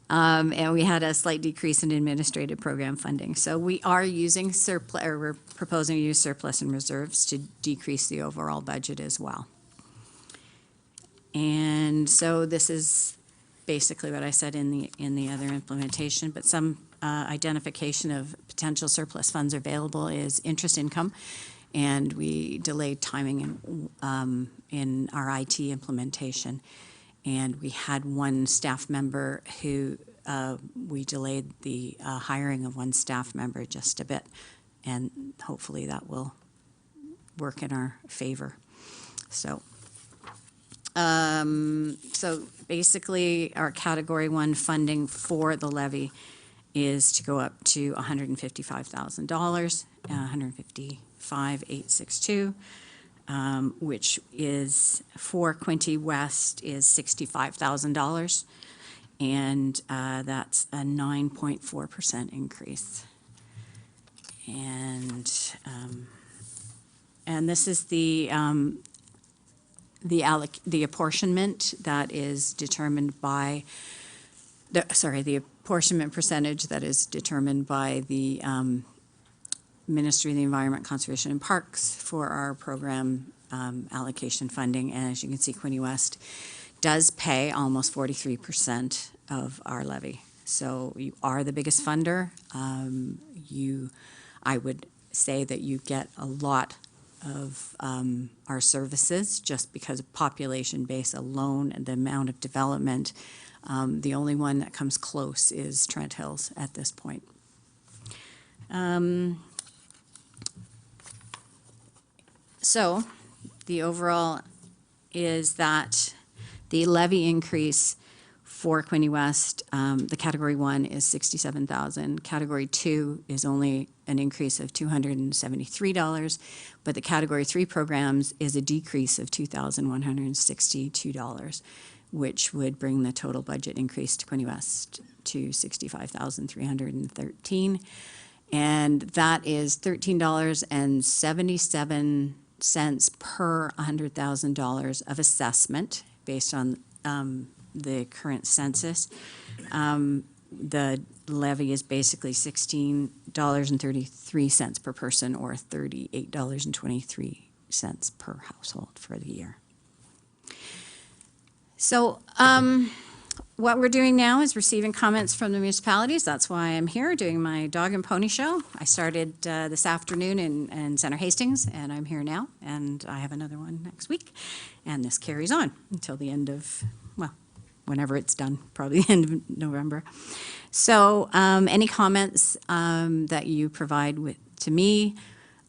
And we had a slight decrease in administrative program funding. So we are using surplus, or we're proposing to use surplus and reserves to decrease the overall budget as well. And so this is basically what I said in the other implementation, but some identification of potential surplus funds available is interest income, and we delayed timing in our IT implementation. And we had one staff member who we delayed the hiring of one staff member just a bit, and hopefully that will work in our favor. So, so basically, our Category 1 funding for the levy is to go up to $155,000, $155,862. Which is for Quinte West is $65,000, and that's a 9.4% increase. And this is the apportionment that is determined by the apportionment percentage that is determined by the Ministry of the Environment, Conservation and Parks for our program allocation funding. And as you can see, Quinte West does pay almost 43% of our levy. So you are the biggest funder. I would say that you get a lot of our services just because of population base alone and the amount of development. The only one that comes close is Trent Hills at this point. So the overall is that the levy increase for Quinte West, the Category 1 is $67,000. Category 2 is only an increase of $273, but the Category 3 programs is a decrease of $2,162, which would bring the total budget increase to Quinte West to $65,313. And that is $13.77 per $100,000 of assessment based on the current census. The levy is basically $16.33 per person, or $38.23 per household for the year. So what we're doing now is receiving comments from the municipalities. That's why I'm here doing my dog and pony show. I started this afternoon in Center Hastings, and I'm here now, and I have another one next week. And this carries on until the end of, well, whenever it's done, probably the end of November. So any comments that you provide to me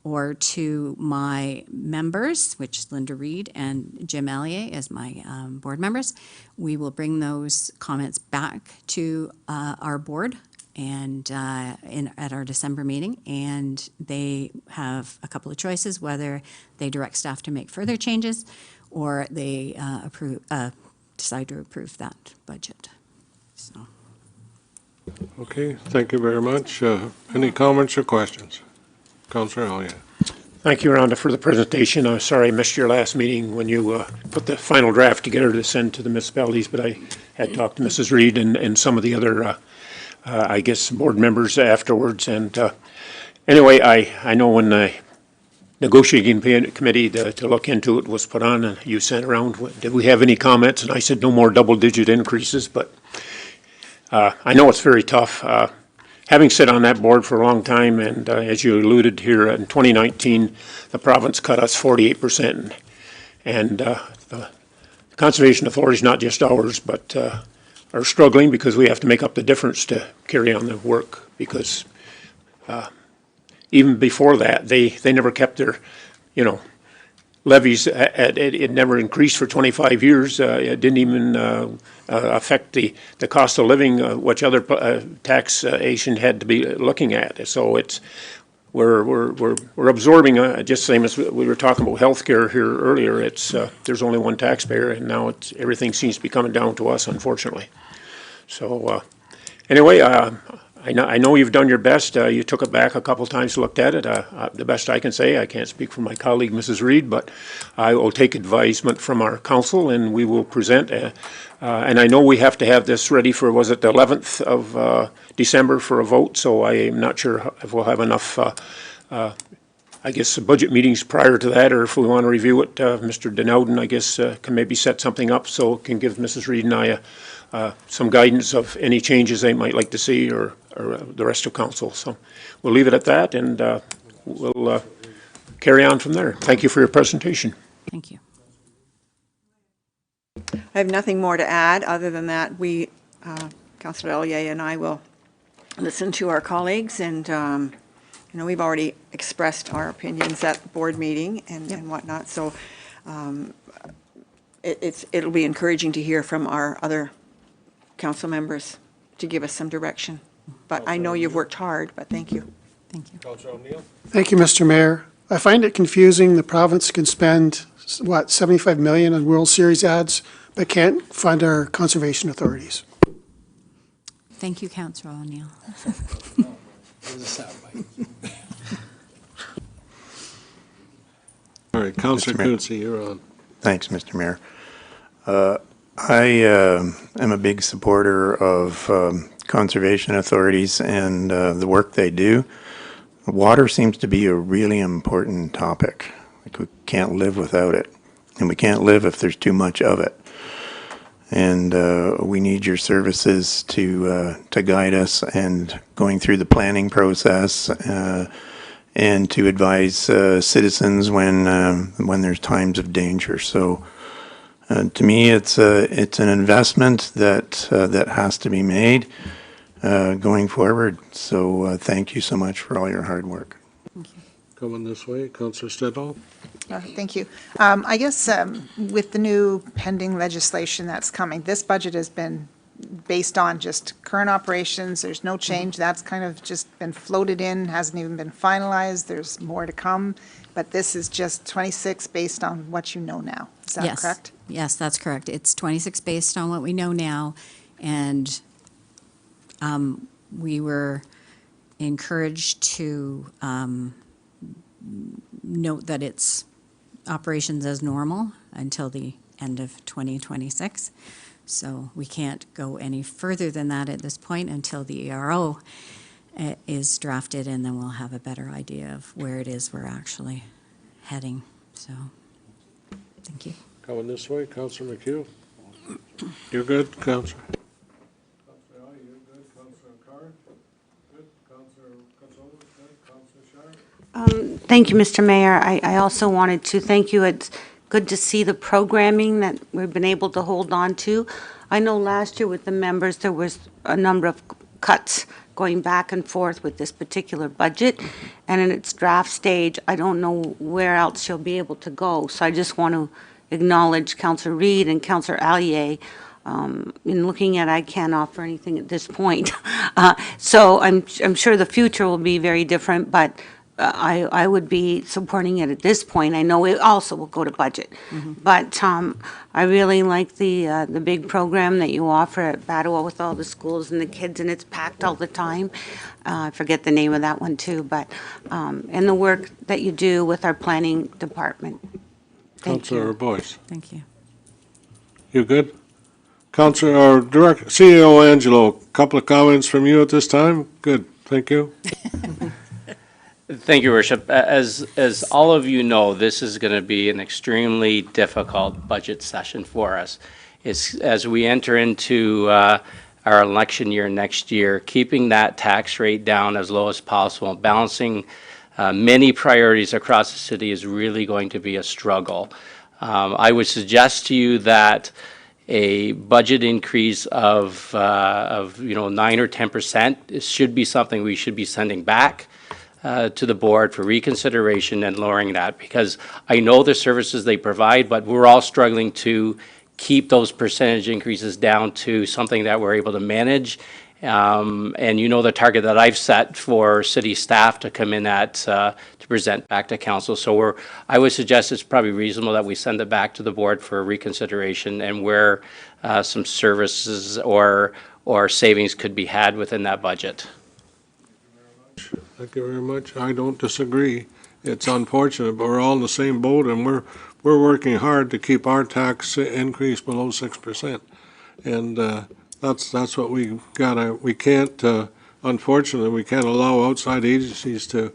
or to my members, which is Linda Reed and Jim Allier as my board members, we will bring those comments back to our board and at our December meeting, and they have a couple of choices, whether they direct staff to make further changes or they decide to approve that budget. So. Okay, thank you very much. Any comments or questions? Councillor Allier. Thank you, Rhonda, for the presentation. I'm sorry I missed your last meeting when you put the final draft together to send to the municipalities, but I had talked to Mrs. Reed and some of the other, I guess, board members afterwards. And anyway, I know when the negotiating committee to look into it was put on, and you sent around, did we have any comments? And I said no more double-digit increases, but I know it's very tough. Having sat on that board for a long time, and as you alluded here, in 2019, the province cut us 48%. And the Conservation Authority, not just ours, but are struggling because we have to make up the difference to carry on the work, because even before that, they never kept their, levies, it never increased for 25 years. It didn't even affect the cost of living, which other taxation had to be looking at. So we're absorbing, just same as we were talking about healthcare here earlier. There's only one taxpayer, and now everything seems to be coming down to us, unfortunately. So anyway, I know you've done your best. You took it back a couple times, looked at it. The best I can say, I can't speak for my colleague, Mrs. Reed, but I will take advisement from our council, and we will present. And I know we have to have this ready for, was it the 11th of December for a vote? So I am not sure if we'll have enough, I guess, budget meetings prior to that, or if we want to review it. Mr. Denowden, I guess, can maybe set something up so it can give Mrs. Reed and I some guidance of any changes they might like to see, or the rest of council. So we'll leave it at that, and we'll carry on from there. Thank you for your presentation. Thank you. I have nothing more to add, other than that we, Councillor Ellier and I, will listen to our colleagues, and we've already expressed our opinions at the board meeting and whatnot, so it'll be encouraging to hear from our other council members to give us some direction. But I know you've worked hard, but thank you. Thank you. Councillor O'Neill? Thank you, Mr. Mayor. I find it confusing. The province can spend, what, 75 million on World Series ads, but can't fund our conservation authorities. Thank you, Councillor O'Neill. All right, Councillor Quinte, you're on. Thanks, Mr. Mayor. I am a big supporter of conservation authorities and the work they do. Water seems to be a really important topic. Like, we can't live without it, and we can't live if there's too much of it. And we need your services to guide us and going through the planning process, and to advise citizens when there's times of danger. So to me, it's an investment that has to be made going forward. So thank you so much for all your hard work. Coming this way, Councillor Stedall. Thank you. I guess with the new pending legislation that's coming, this budget has been based on just current operations. There's no change. That's kind of just been floated in, hasn't even been finalized. There's more to come. But this is just 26 based on what you know now. Is that correct? Yes, that's correct. It's 26 based on what we know now. And we were encouraged to note that it's operations as normal until the end of 2026. So we can't go any further than that at this point until the ERO is drafted, and then we'll have a better idea of where it is we're actually heading. So, thank you. Coming this way, Councillor McHugh. You're good, Councillor? Councillor Ali, you're good. Councillor Carr? Good. Councillor Gonzalez? Good. Councillor Sharp? Thank you, Mr. Mayor. I also wanted to thank you. It's good to see the programming that we've been able to hold on to. I know last year with the members, there was a number of cuts going back and forth with this particular budget, and in its draft stage, I don't know where else she'll be able to go. So I just want to acknowledge Councillor Reed and Councillor Allier. In looking at, I can't offer anything at this point. So I'm sure the future will be very different, but I would be supporting it at this point. I know it also will go to budget. But I really like the big program that you offer at Battawa with all the schools and the kids, and it's packed all the time. I forget the name of that one too, but and the work that you do with our planning department. Councillor Boyce. Thank you. You good? Councillor, or Director, CEO Angelo, couple of comments from you at this time? Good, thank you. Thank you, Worship. As all of you know, this is going to be an extremely difficult budget session for us. As we enter into our election year next year, keeping that tax rate down as low as possible, balancing many priorities across the city is really going to be a struggle. I would suggest to you that a budget increase of 9 or 10% should be something we should be sending back to the board for reconsideration and lowering that, because I know the services they provide, but we're all struggling to keep those percentage increases down to something that we're able to manage. And you know the target that I've set for city staff to come in at to present back to council. So I would suggest it's probably reasonable that we send it back to the board for reconsideration and where some services or savings could be had within that budget. Thank you very much. I don't disagree. It's unfortunate, but we're all in the same boat, and we're working hard to keep our tax increase below 6%. And that's what we gotta. We can't. Unfortunately, we can't allow outside agencies to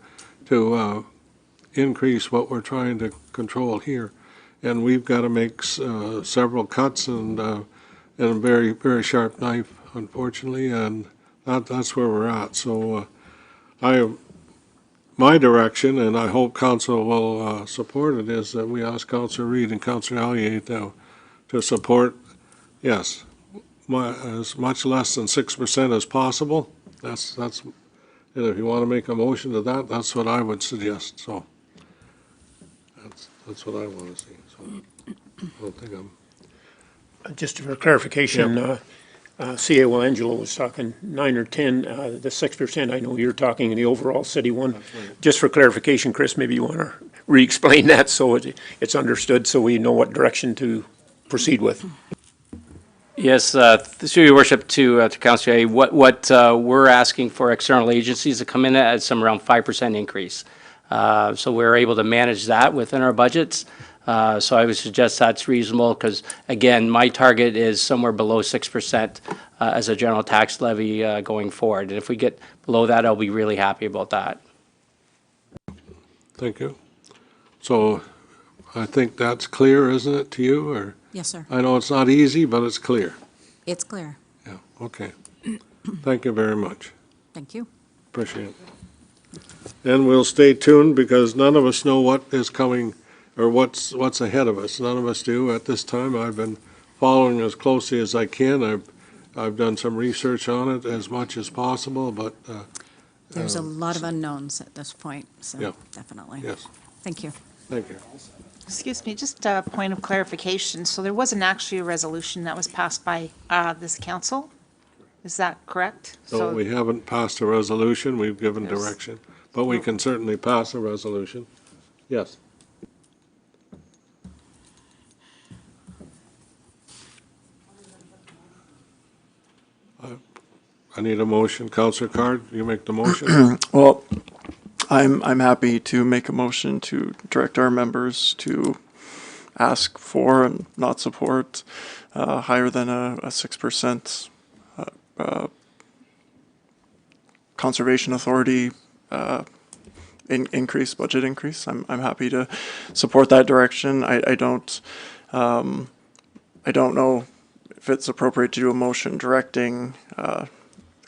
increase what we're trying to control here, and we've got to make several cuts and a very, very sharp knife, unfortunately, and that's where we're at. So my direction, and I hope council will support it, is that we ask Councillor Reid and Councillor Allier to support, yes, as much less than 6% as possible. That's, and if you want to make a motion to that, that's what I would suggest. So that's what I want to see. So I don't think I'm. Just for clarification, C.A. Angelo was talking 9 or 10. The 6%, I know you're talking the overall city one. Right. Just for clarification, Chris, maybe you want to re-explain that so it's understood, so we know what direction to proceed with. Yes, through your worship to Councillor A, what we're asking for external agencies to come in at some around 5% increase. So we're able to manage that within our budgets. So I would suggest that's reasonable because, again, my target is somewhere below 6% as a general tax levy going forward. And if we get below that, I'll be really happy about that. Thank you. So I think that's clear, isn't it, to you? Or Yes, sir. I know it's not easy, but it's clear. It's clear. Yeah, okay. Thank you very much. Thank you. Appreciate it. And we'll stay tuned because none of us know what is coming or what's ahead of us. None of us do at this time. I've been following as closely as I can. I've done some research on it as much as possible, but there's a lot of unknowns at this point, so yeah. Definitely. Yes. Thank you. Thank you. Excuse me, just a point of clarification. So there wasn't actually a resolution that was passed by this council? Is that correct? So we haven't passed a resolution. We've given Yes. direction, but we can certainly pass a resolution. Yes. I need a motion. Councillor Card, you make the motion. Well, I'm happy to make a motion to direct our members to ask for and not support higher than a 6% Conservation Authority budget increase. I'm happy to support that direction. I don't know if it's appropriate to do a motion directing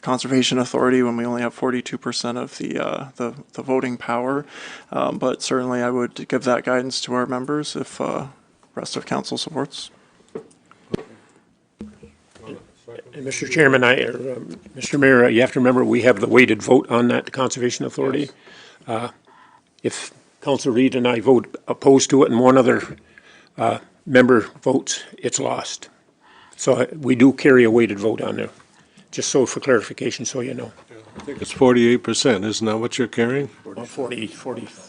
Conservation Authority when we only have 42% of the voting power, but certainly I would give that guidance to our members if rest of council supports. And Mr. Chairman, Mr. Mayor, you have to remember we have the weighted vote on that Conservation Authority. Yes. If Councillor Reid and I vote opposed to it and one other member votes, it's lost. So we do carry a weighted vote on there. Just so for clarification, so you know. Yeah, I think it's 48%, isn't that what you're carrying? 40,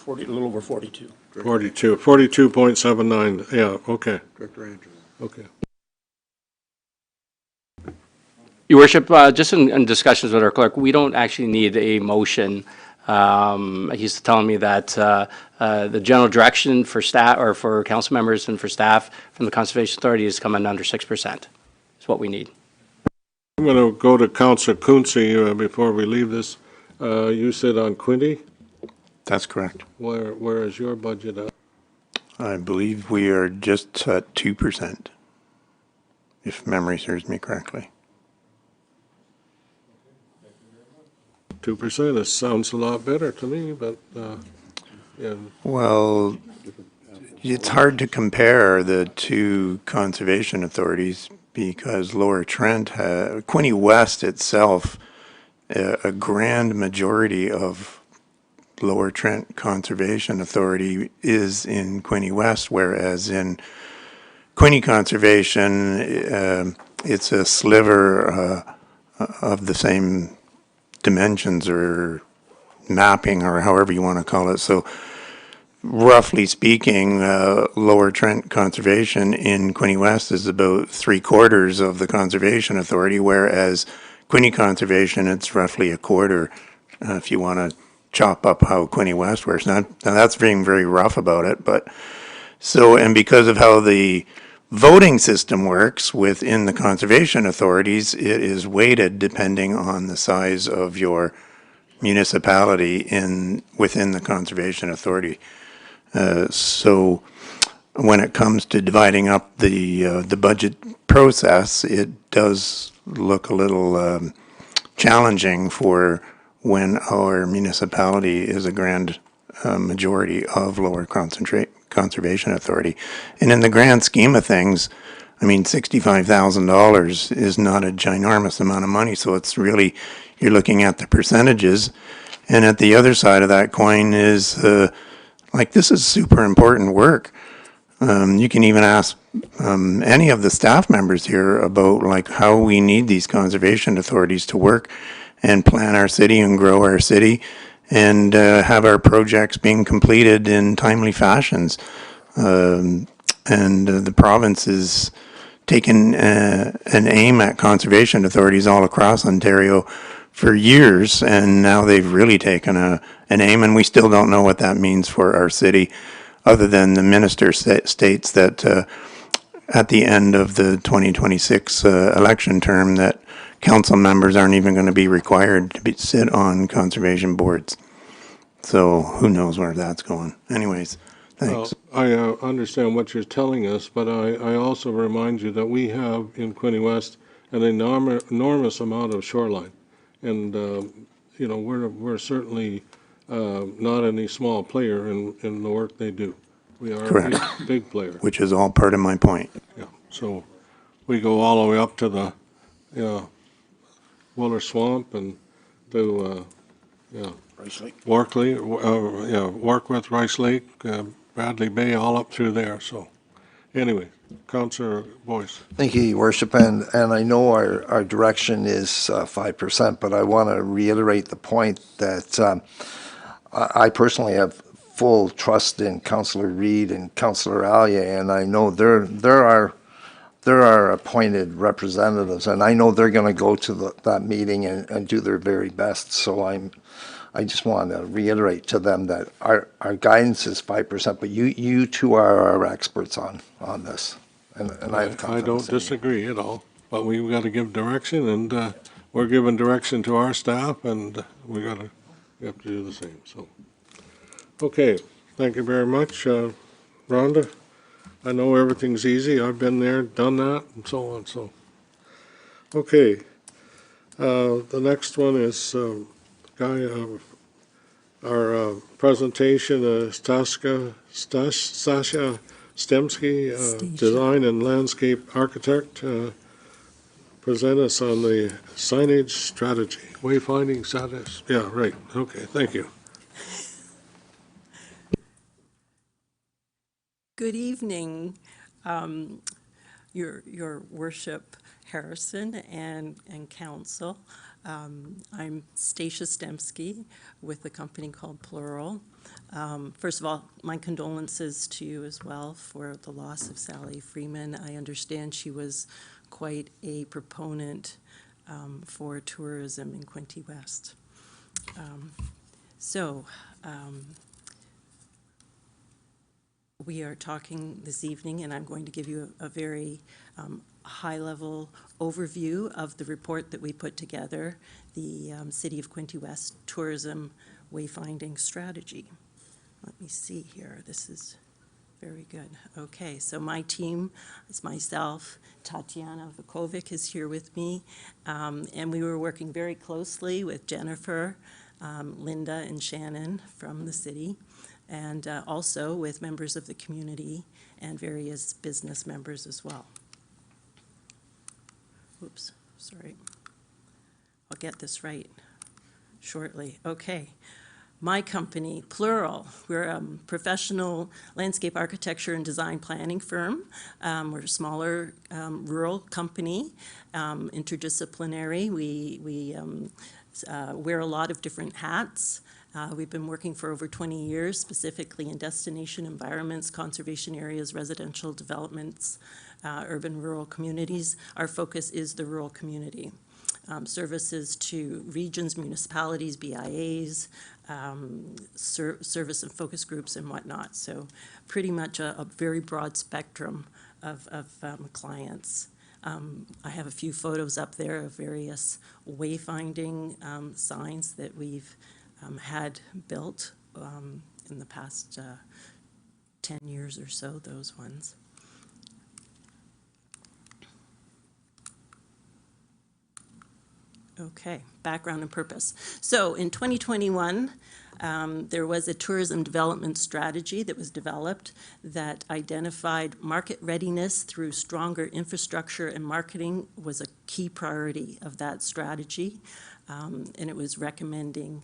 a little over 42. 42.79, yeah, okay. Director Andrew. Okay. Your Worship, just in discussions with our clerk, we don't actually need a motion. He's telling me that the general direction for staff or for council members and for staff from the Conservation Authority is coming under 6%. Is what we need. I'm going to go to Councillor Quinte before we leave this. You said on Quinte? That's correct. Where is your budget at? I believe we are just at 2%, if memory serves me correctly. 2%. It sounds a lot better to me, but yeah. Well, It's hard to compare the two conservation authorities because Lower Trent, Quinte West itself, a grand majority of Lower Trent Conservation Authority is in Quinte West, whereas in Quinte Conservation, it's a sliver of the same dimensions or mapping or however you want to call it. So roughly speaking, Lower Trent Conservation in Quinte West is about 3/4 of the Conservation Authority, whereas Quinte Conservation, it's roughly a quarter, if you want to chop up how Quinte West works. Now that's being very rough about it, but so, and because of how the voting system works within the conservation authorities, it is weighted depending on the size of your municipality within the conservation authority. So when it comes to dividing up the budget process, it does look a little challenging for when our municipality is a grand majority of Lower Conservation Authority. And in the grand scheme of things, I mean, $65,000 is not a ginormous amount of money, so it's really, you're looking at the percentages. And at the other side of that coin is, this is super important work. You can even ask any of the staff members here about how we need these conservation authorities to work and plan our city and grow our city and have our projects being completed in timely fashions. And the province is taken an aim at conservation authorities all across Ontario for years, and now they've really taken an aim, and we still don't know what that means for our city, other than the minister states that at the end of the 2026 election term that council members aren't even going to be required to sit on conservation boards. So who knows where that's going. Anyways, thanks. Well, I understand what you're telling us, but I also remind you that we have in Quinte West an enormous amount of shoreline. And, we're certainly not any small player in the work they do. We are Correct. a big player. Which is all part of my point. Yeah, so we go all the way up to the, Willer Swamp and to, Rice Lake. Warkley, Warkworth, Rice Lake, Bradley Bay, all up through there, so. Anyway, Councillor Boyce. Thank you, Your Worship, and I know our direction is 5%, but I want to reiterate the point that I personally have full trust in Councillor Reid and Councillor Alia, and I know there are appointed representatives, and I know they're going to go to that meeting and do their very best. So I just want to reiterate to them that our guidance is 5%, but you two are our experts on this, and I have confidence I don't disagree at all, but we've got to give direction, and we're giving direction to our staff, and we have to do the same. So, okay, thank you very much, Rhonda. I know everything's easy. I've been there, done that, and so on. So, okay, the next one is our presentation is Sasha Stemsky, Design and Landscape Architect, present us on the signage strategy, wayfinding status. Yeah, right. Okay, thank you. Good evening, Your Worship Harrison and Council. I'm Stacia Stemsky with a company called Plural. First of all, my condolences to you as well for the loss of Sally Freeman. I understand she was quite a proponent for tourism in Quinte West. We are talking this evening, and I'm going to give you a very high-level overview of the report that we put together, the City of Quinte West Tourism Wayfinding Strategy. Let me see here. This is very good. Okay, so my team is myself. Tatiana Vukovic is here with me, and we were working very closely with Jennifer, Linda, and Shannon from the city. and also with members of the community and various business members as well. Oops, sorry. I'll get this right shortly. Okay. My company, Plural, we're a professional landscape architecture and design planning firm. We're a smaller rural company, interdisciplinary. We wear a lot of different hats. We've been working for over 20 years, specifically in destination environments, conservation areas, residential developments, urban rural communities. Our focus is the rural community. Services to regions, municipalities, BIAs, service and focus groups and whatnot. So pretty much a very broad spectrum of clients. I have a few photos up there of various wayfinding signs that we've had built in the past 10 years or so, those ones. Okay, background and purpose. So in 2021, there was a tourism development strategy that was developed that identified market readiness through stronger infrastructure, and marketing was a key priority of that strategy. And it was recommending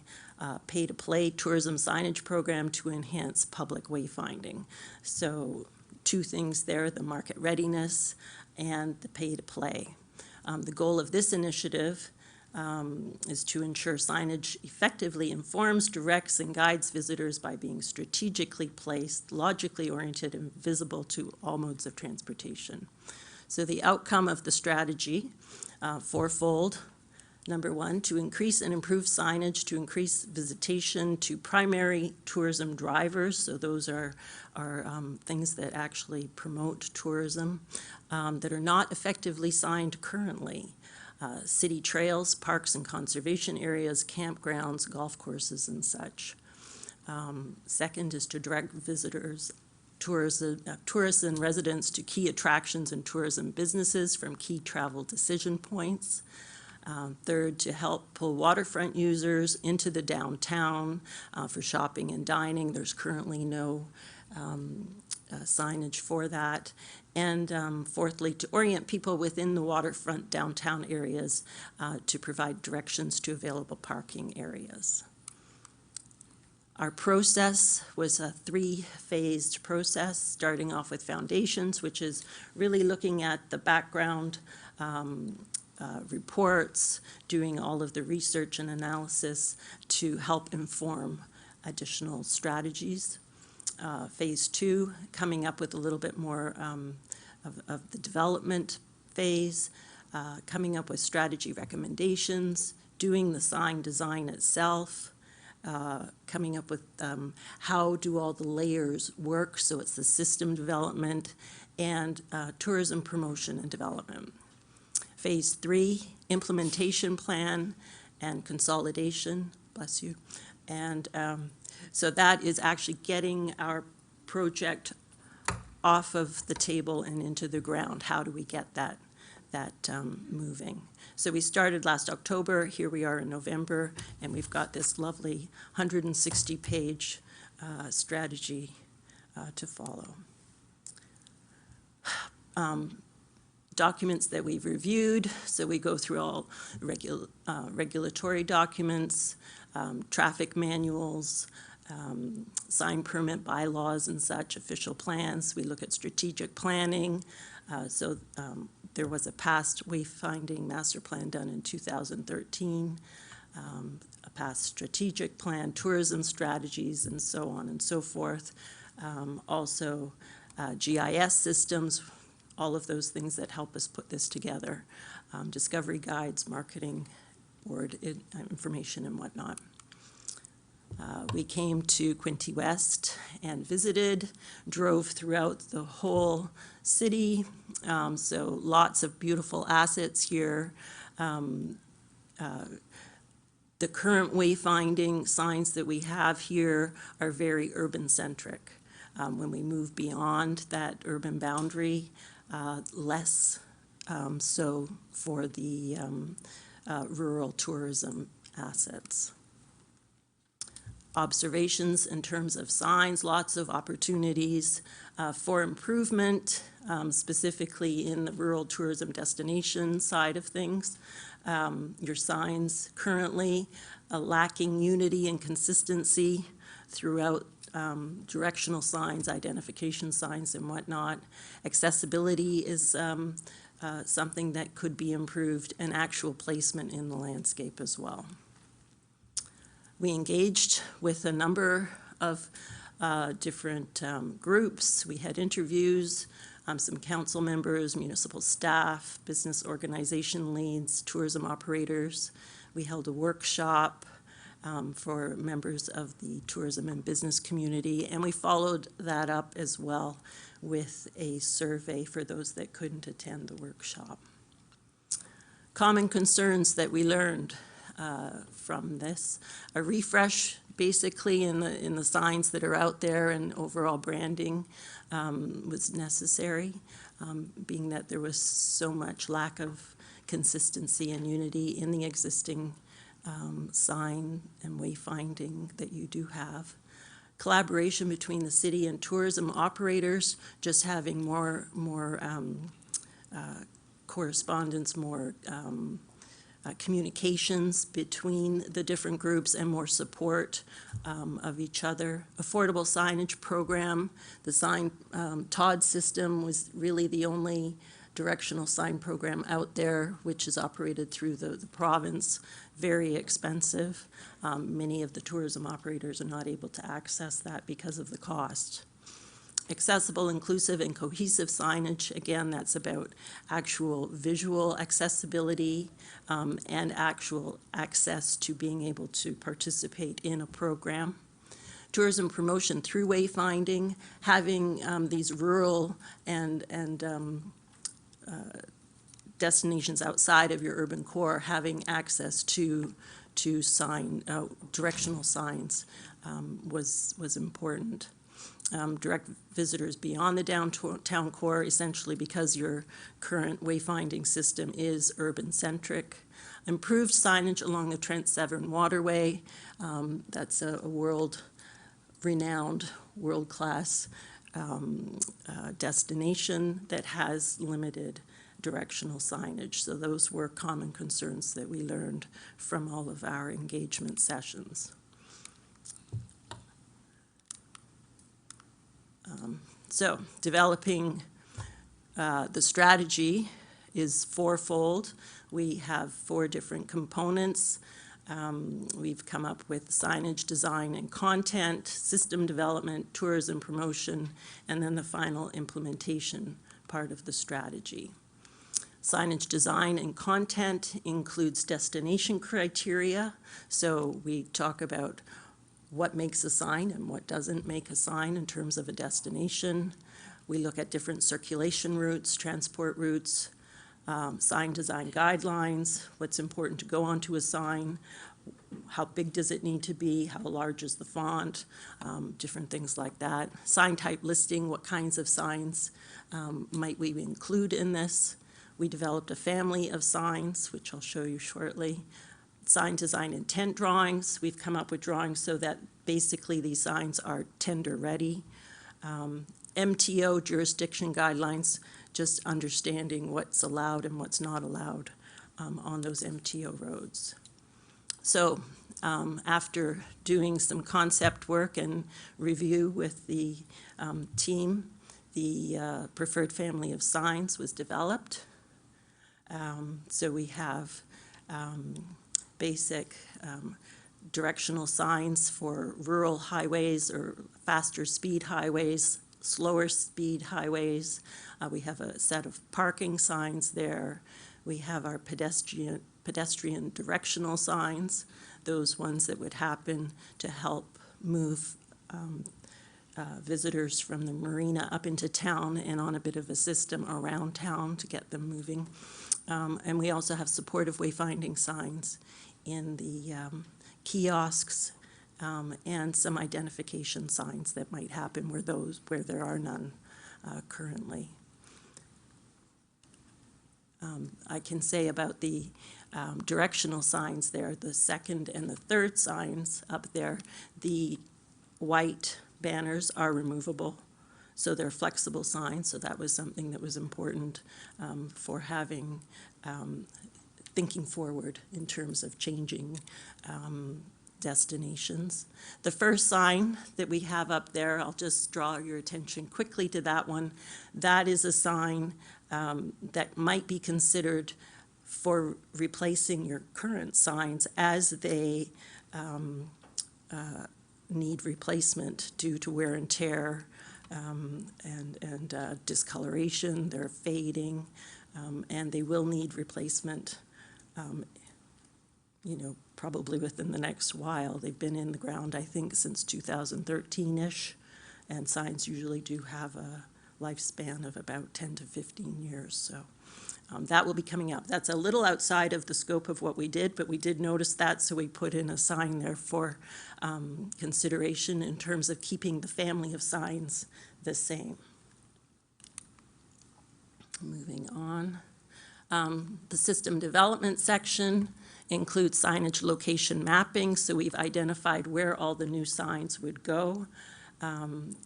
pay-to-play tourism signage program to enhance public wayfinding. So 2 things there, the market readiness and the pay-to-play. The goal of this initiative is to ensure signage effectively informs, directs, and guides visitors by being strategically placed, logically oriented, and visible to all modes of transportation. So the outcome of the strategy, fourfold. Number 1, to increase and improve signage, to increase visitation to primary tourism drivers. So those are things that actually promote tourism that are not effectively signed currently. City trails, parks and conservation areas, campgrounds, golf courses, and such. Second is to direct visitors, tourists and residents to key attractions and tourism businesses from key travel decision points. Third, to help pull waterfront users into the downtown for shopping and dining. There's currently no signage for that. And fourthly, to orient people within the waterfront downtown areas to provide directions to available parking areas. Our process was a 3-phased process, starting off with foundations, which is really looking at the background reports, doing all of the research and analysis to help inform additional strategies. Phase 2, coming up with a little bit more of the development phase, coming up with strategy recommendations, doing the sign design itself, coming up with how do all the layers work, so it's the system development, and tourism promotion and development. Phase 3, implementation plan and consolidation, bless you, and so that is actually getting our project off of the table and into the ground. How do we get that moving? So we started last October, here we are in November, and we've got this lovely 160-page strategy to follow. Documents that we've reviewed, so we go through all regulatory documents, traffic manuals, sign permit bylaws and such, official plans. We look at strategic planning. There was a past wayfinding master plan done in 2013, a past strategic plan, tourism strategies, and so on and so forth. Also, GIS systems, all of those things that help us put this together. Discovery guides, marketing, board information, and whatnot. We came to Quinte West and visited, drove throughout the whole city, so lots of beautiful assets here. The current wayfinding signs that we have here are very urban-centric. When we move beyond that urban boundary, less so for the rural tourism assets. observations in terms of signs, lots of opportunities for improvement, specifically in the rural tourism destination side of things. Your signs currently lacking unity and consistency throughout directional signs, identification signs, and whatnot. Accessibility is something that could be improved, and actual placement in the landscape as well. We engaged with a number of different groups. We had interviews, some council members, municipal staff, business organization leads, tourism operators. We held a workshop for members of the tourism and business community, and we followed that up as well with a survey for those that couldn't attend the workshop. Common concerns that we learned from this: a refresh basically in the signs that are out there, and overall branding was necessary, being that there was so much lack of consistency and unity in the existing sign and wayfinding that you do have. Collaboration between the city and tourism operators, just having more correspondence, more communications between the different groups, and more support of each other. Affordable signage program. The sign TOD system was really the only directional sign program out there, which is operated through the province. Very expensive. Many of the tourism operators are not able to access that because of the cost. Accessible, inclusive, and cohesive signage. Again, that's about actual visual accessibility and actual access to being able to participate in a program. Tourism promotion through wayfinding, having these rural and destinations outside of your urban core having access to directional signs was important. Direct visitors beyond the downtown core, essentially because your current wayfinding system is urban-centric. Improved signage along the Trent Severn Waterway. That's a world-renowned, world-class destination that has limited directional signage. So those were common concerns that we learned from all of our engagement sessions. So developing the strategy is fourfold. We have 4 different components. We've come up with signage design and content, system development, tourism promotion, and then the final implementation part of the strategy. Signage design and content includes destination criteria. So we talk about what makes a sign and what doesn't make a sign in terms of a destination. We look at different circulation routes, transport routes, sign design guidelines, what's important to go onto a sign, how big does it need to be, how large is the font, different things like that. Sign type listing, what kinds of signs might we include in this. We developed a family of signs, which I'll show you shortly. Sign design intent drawings. We've come up with drawings so that basically these signs are tender ready. MTO jurisdiction guidelines, just understanding what's allowed and what's not allowed on those MTO roads. So after doing some concept work and review with the team, the preferred family of signs was developed. So we have basic directional signs for rural highways or faster speed highways, slower speed highways. We have a set of parking signs there. We have our pedestrian directional signs, those ones that would happen to help move visitors from the marina up into town and on a bit of a system around town to get them moving. And we also have supportive wayfinding signs in the kiosks and some identification signs that might happen where there are none currently. I can say about the directional signs there, the second and the third signs up there, the white banners are removable. So they're flexible signs, so that was something that was important for having, thinking forward in terms of changing destinations. The first sign that we have up there, I'll just draw your attention quickly to that one. That is a sign that might be considered for replacing your current signs as they need replacement due to wear and tear and discoloration. They're fading, and they will need replacement, probably within the next while. They've been in the ground, I think, since 2013-ish, and signs usually do have a lifespan of about 10 to 15 years. So that will be coming up. That's a little outside of the scope of what we did, but we did notice that, so we put in a sign there for consideration in terms of keeping the family of signs the same. Moving on. The system development section includes signage location mapping, so we've identified where all the new signs would go, and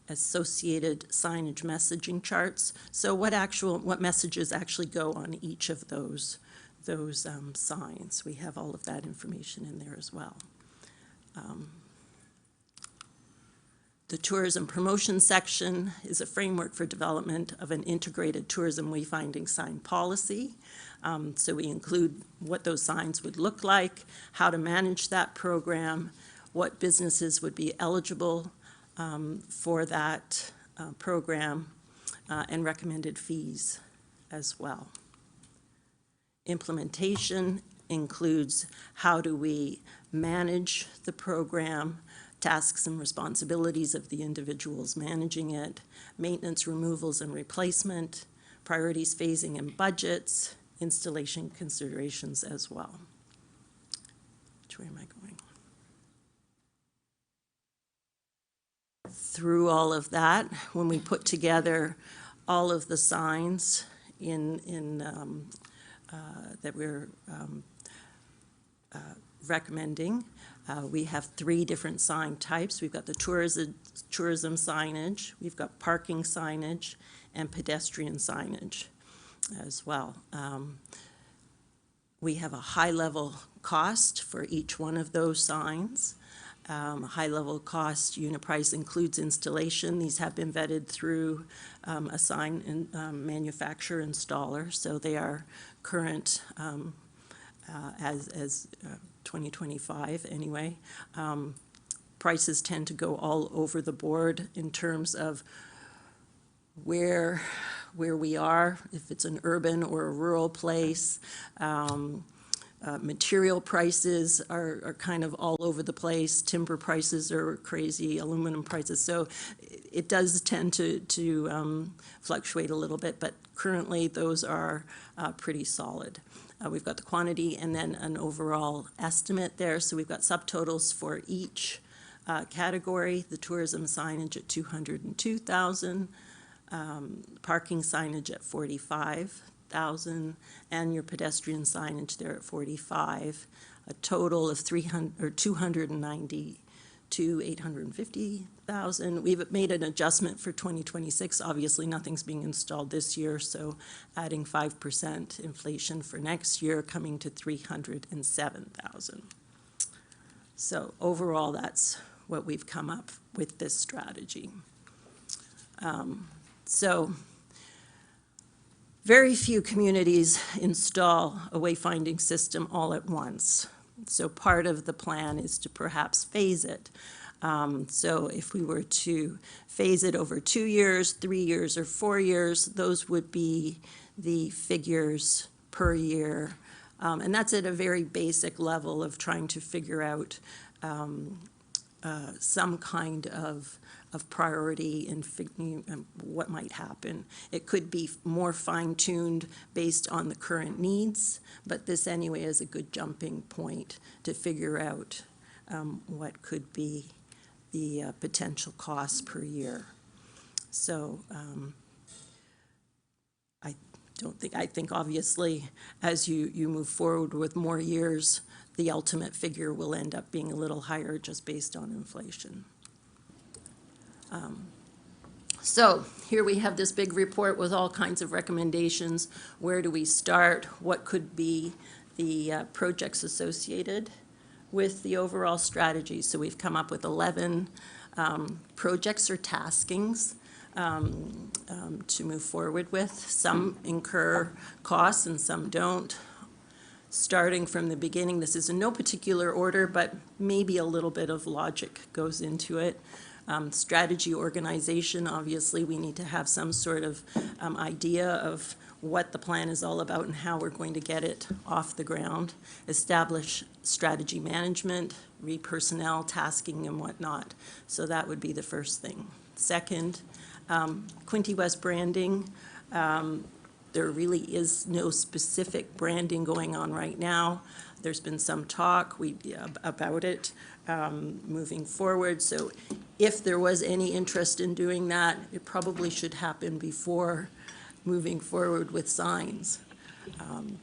associated signage messaging charts. So what messages actually go on each of those signs. We have all of that information in there as well. The tourism promotion section is a framework for development of an integrated tourism wayfinding sign policy. So we include what those signs would look like, how to manage that program, what businesses would be eligible for that program, and recommended fees as well. Implementation includes how do we manage the program, tasks and responsibilities of the individuals managing it, maintenance, removals, and replacement, priorities, phasing, and budgets, installation considerations as well. Which way am I going? Through all of that, when we put together all of the signs that we're recommending, we have 3 different sign types. We've got the tourism signage, we've got parking signage, and pedestrian signage as well. We have a high-level cost for each one of those signs. High-level cost unit price includes installation. These have been vetted through a sign manufacturer installer, so they are current as 2025 anyway. Prices tend to go all over the board in terms of where we are, if it's an urban or a rural place. Material prices are kind of all over the place. Timber prices are crazy, aluminum prices. So it does tend to fluctuate a little bit, but currently those are pretty solid. We've got the quantity and then an overall estimate there. So we've got subtotals for each category. The tourism signage at $202,000, parking signage at $45,000, and your pedestrian signage there at $45,000. A total of $290,000 to $850,000. We've made an adjustment for 2026. Obviously, nothing's being installed this year, so adding 5% inflation for next year, coming to $307,000. So overall, that's what we've come up with this strategy. So very few communities install a wayfinding system all at once. So part of the plan is to perhaps phase it. So if we were to phase it over 2 years, 3 years, or 4 years, those would be the figures per year. And that's at a very basic level of trying to figure out some kind of priority and what might happen. It could be more fine-tuned based on the current needs, but this anyway is a good jumping point to figure out what could be the potential costs per year. So I I think obviously as you move forward with more years, the ultimate figure will end up being a little higher just based on inflation. So here we have this big report with all kinds of recommendations. Where do we start? What could be the projects associated with the overall strategy? So we've come up with 11 projects or taskings to move forward with. Some incur costs and some don't. Starting from the beginning, this is in no particular order, but maybe a little bit of logic goes into it. Strategy organization, obviously, we need to have some sort of idea of what the plan is all about and how we're going to get it off the ground. Establish strategy management, re-personnel, tasking, and whatnot. So that would be the first thing. Second, Quinte West branding. There really is no specific branding going on right now. There's been some talk about it moving forward. So if there was any interest in doing that, it probably should happen before moving forward with signs.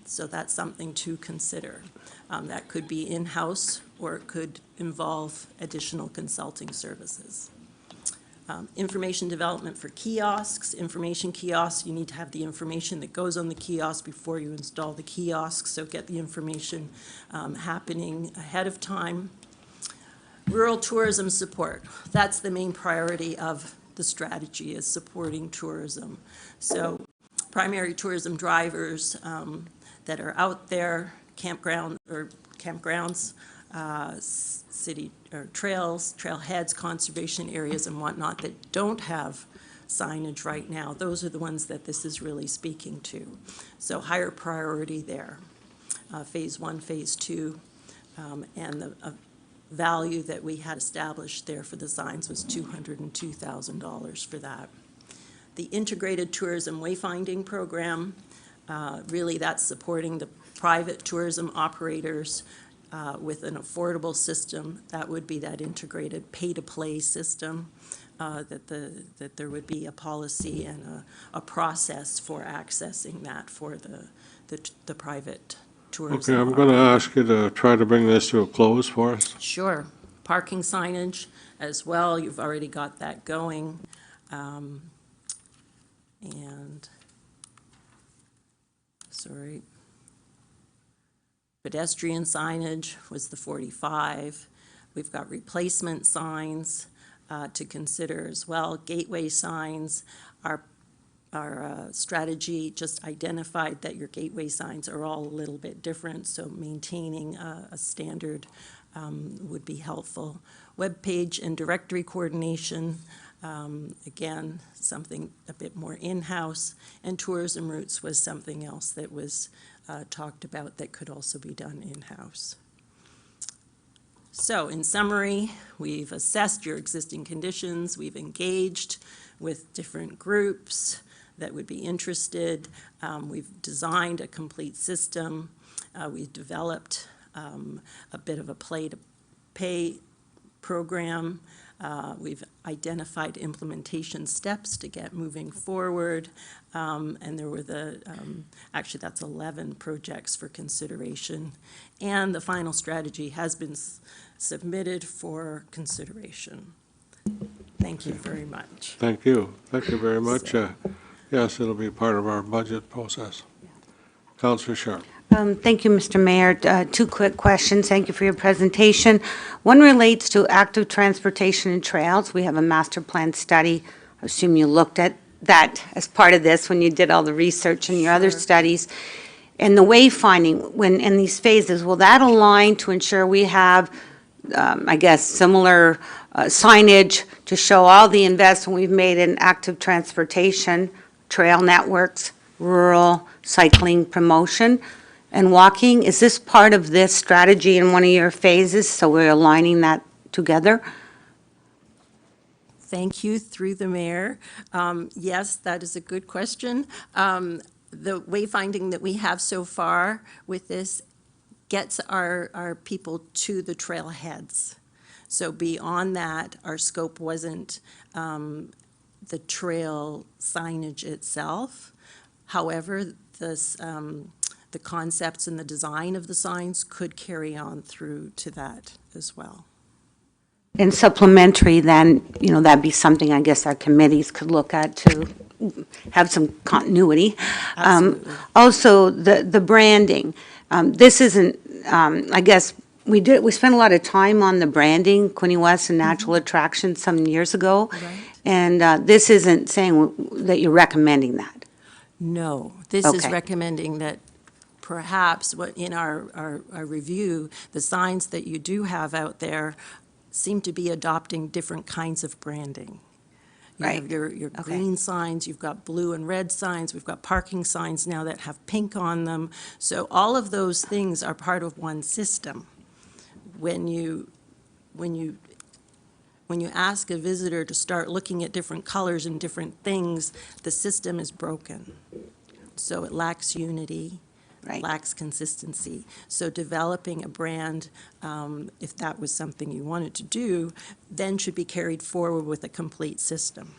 So that's something to consider. That could be in-house or it could involve additional consulting services. Information development for kiosks. Information kiosks, you need to have the information that goes on the kiosk before you install the kiosk, so get the information happening ahead of time. Rural tourism support. That's the main priority of the strategy, is supporting tourism. So primary tourism drivers that are out there, campgrounds, city or trails, trailheads, conservation areas and whatnot that don't have signage right now. Those are the ones that this is really speaking to. So higher priority there. Phase 1, Phase 2, and the value that we had established there for the signs was $202,000 for that. The integrated tourism wayfinding program, really that's supporting the private tourism operators with an affordable system. That would be that integrated pay-to-play system, that there would be a policy and a process for accessing that for the private tourism. Okay, I'm going to ask you to try to bring this to a close for us. Sure. Parking signage as well, you've already got that going. Pedestrian signage was the 45. We've got replacement signs to consider as well. Gateway signs, our strategy just identified that your gateway signs are all a little bit different, so maintaining a standard would be helpful. Web page and directory coordination, again, something a bit more in-house, and tourism routes was something else that was talked about that could also be done in-house. So in summary, we've assessed your existing conditions, we've engaged with different groups that would be interested, we've designed a complete system, we've developed a bit of a play-to-pay program, we've identified implementation steps to get moving forward, and there were actually that's 11 projects for consideration, and the final strategy has been submitted for consideration. Thank you very much. Thank you. Thank you very much. Yes, it'll be part of our budget process. Councillor Sharp. Thank you, Mr. Mayor. Two quick questions. Thank you for your presentation. One relates to active transportation and trails. We have a master plan study. I assume you looked at that as part of this when you did all the research and your other studies. And the wayfinding, when in these phases, will that align to ensure we have, I guess, similar signage to show all the investment we've made in active transportation, trail networks, rural cycling promotion, and walking? Is this part of this strategy in one of your phases, so we're aligning that together? Thank you, through the mayor. Yes, that is a good question. The wayfinding that we have so far with this gets our people to the trailheads. So beyond that, our scope wasn't the trail signage itself. However, the concepts and the design of the signs could carry on through to that as well. And supplementary, then, that'd be something I guess our committees could look at to have some continuity. Absolutely. Also, the branding. This isn't, I guess, we spent a lot of time on the branding, Quinte West and natural attractions some years ago. Right. And this isn't saying that you're recommending that. No, this is Okay. recommending that perhaps in our review, the signs that you do have out there seem to be adopting different kinds of branding. You Right. have your Okay. green signs, you've got blue and red signs, we've got parking signs now that have pink on them. So all of those things are part of one system. When you ask a visitor to start looking at different colors and different things, the system is broken. So it lacks unity. Right. Lacks consistency. So developing a brand, if that was something you wanted to do, then should be carried forward with a complete system.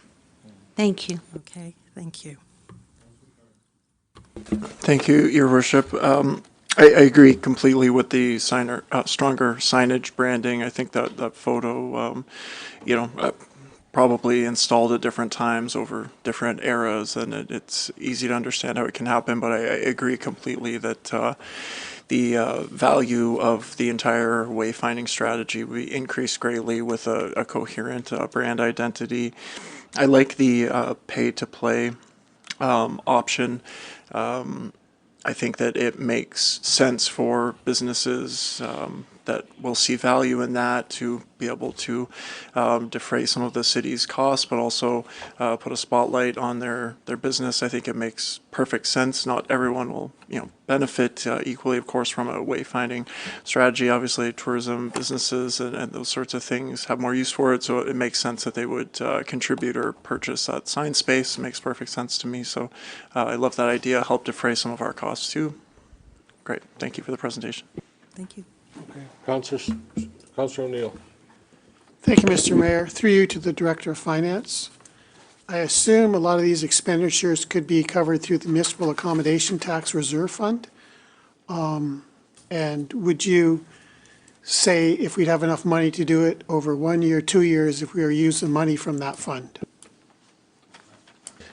Thank you. Okay, thank you. Thank you, Your Worship. I agree completely with the stronger signage branding. I think that photo, probably installed at different times over different eras, and it's easy to understand how it can happen, but I agree completely that the value of the entire wayfinding strategy will be increased greatly with a coherent brand identity. I like the pay-to-play option. I think that it makes sense for businesses that will see value in that to be able to defray some of the city's costs, but also put a spotlight on their business. I think it makes perfect sense. Not everyone will, benefit equally, of course, from a wayfinding strategy. Obviously, tourism businesses and those sorts of things have more use for it, so it makes sense that they would contribute or purchase that sign space. It makes perfect sense to me. So I love that idea. Help defray some of our costs too. Great. Thank you for the presentation. Thank you. Okay. Councillor O'Neill. Thank you, Mr. Mayor. Through you to the Director of Finance. I assume a lot of these expenditures could be covered through the Municipal Accommodation Tax Reserve Fund. And would you say if we'd have enough money to do it over 1 year, 2 years, if we were using money from that fund?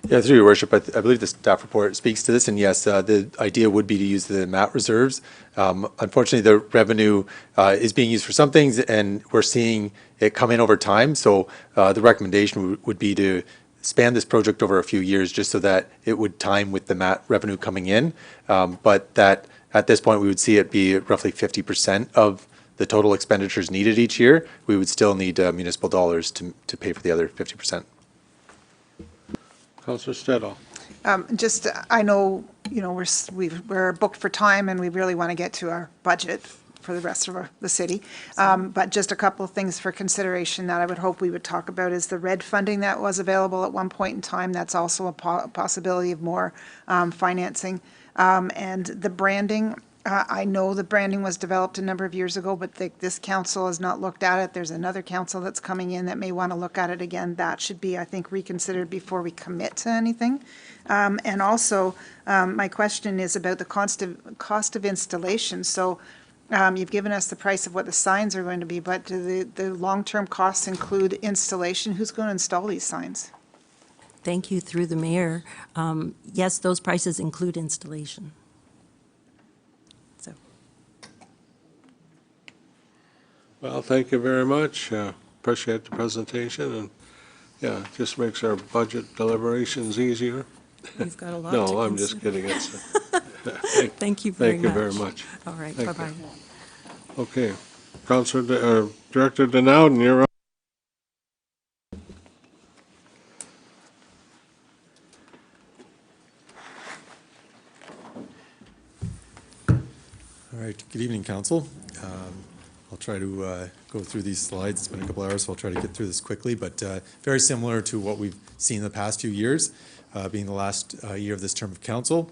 Yeah, through your worship, I believe the staff report speaks to this, and yes, the idea would be to use the MAT reserves. Unfortunately, the revenue is being used for some things, and we're seeing it come in over time. So the recommendation would be to span this project over a few years, just so that it would time with the MAT revenue coming in. But that at this point, we would see it be roughly 50% of the total expenditures needed each year. We would still need municipal dollars to pay for the other 50%. Councillor Stedall. I know, we're booked for time and we really want to get to our budget for the rest of the city. But just a couple of things for consideration that I would hope we would talk about is the RED funding that was available at one point in time. That's also a possibility of more financing. And the branding, I know the branding was developed a number of years ago, but this council has not looked at it. There's another council that's coming in that may want to look at it again. That should be, I think, reconsidered before we commit to anything. And also, my question is about the cost of installation. So you've given us the price of what the signs are going to be, but do the long-term costs include installation? Who's going to install these signs? Thank you, through the mayor. Yes, those prices include installation. Well, thank you very much. Appreciate the presentation, and yeah, it just makes our budget deliberations easier. You've got a lot No, to I'm just consider. kidding. Thank you very much. Thank you very much. All right, Thank you. bye-bye. Okay, Director Denouden, you're up. All right, good evening, Council. I'll try to go through these slides. It's been a couple hours, so I'll try to get through this quickly, but very similar to what we've seen in the past few years, being the last year of this term of council.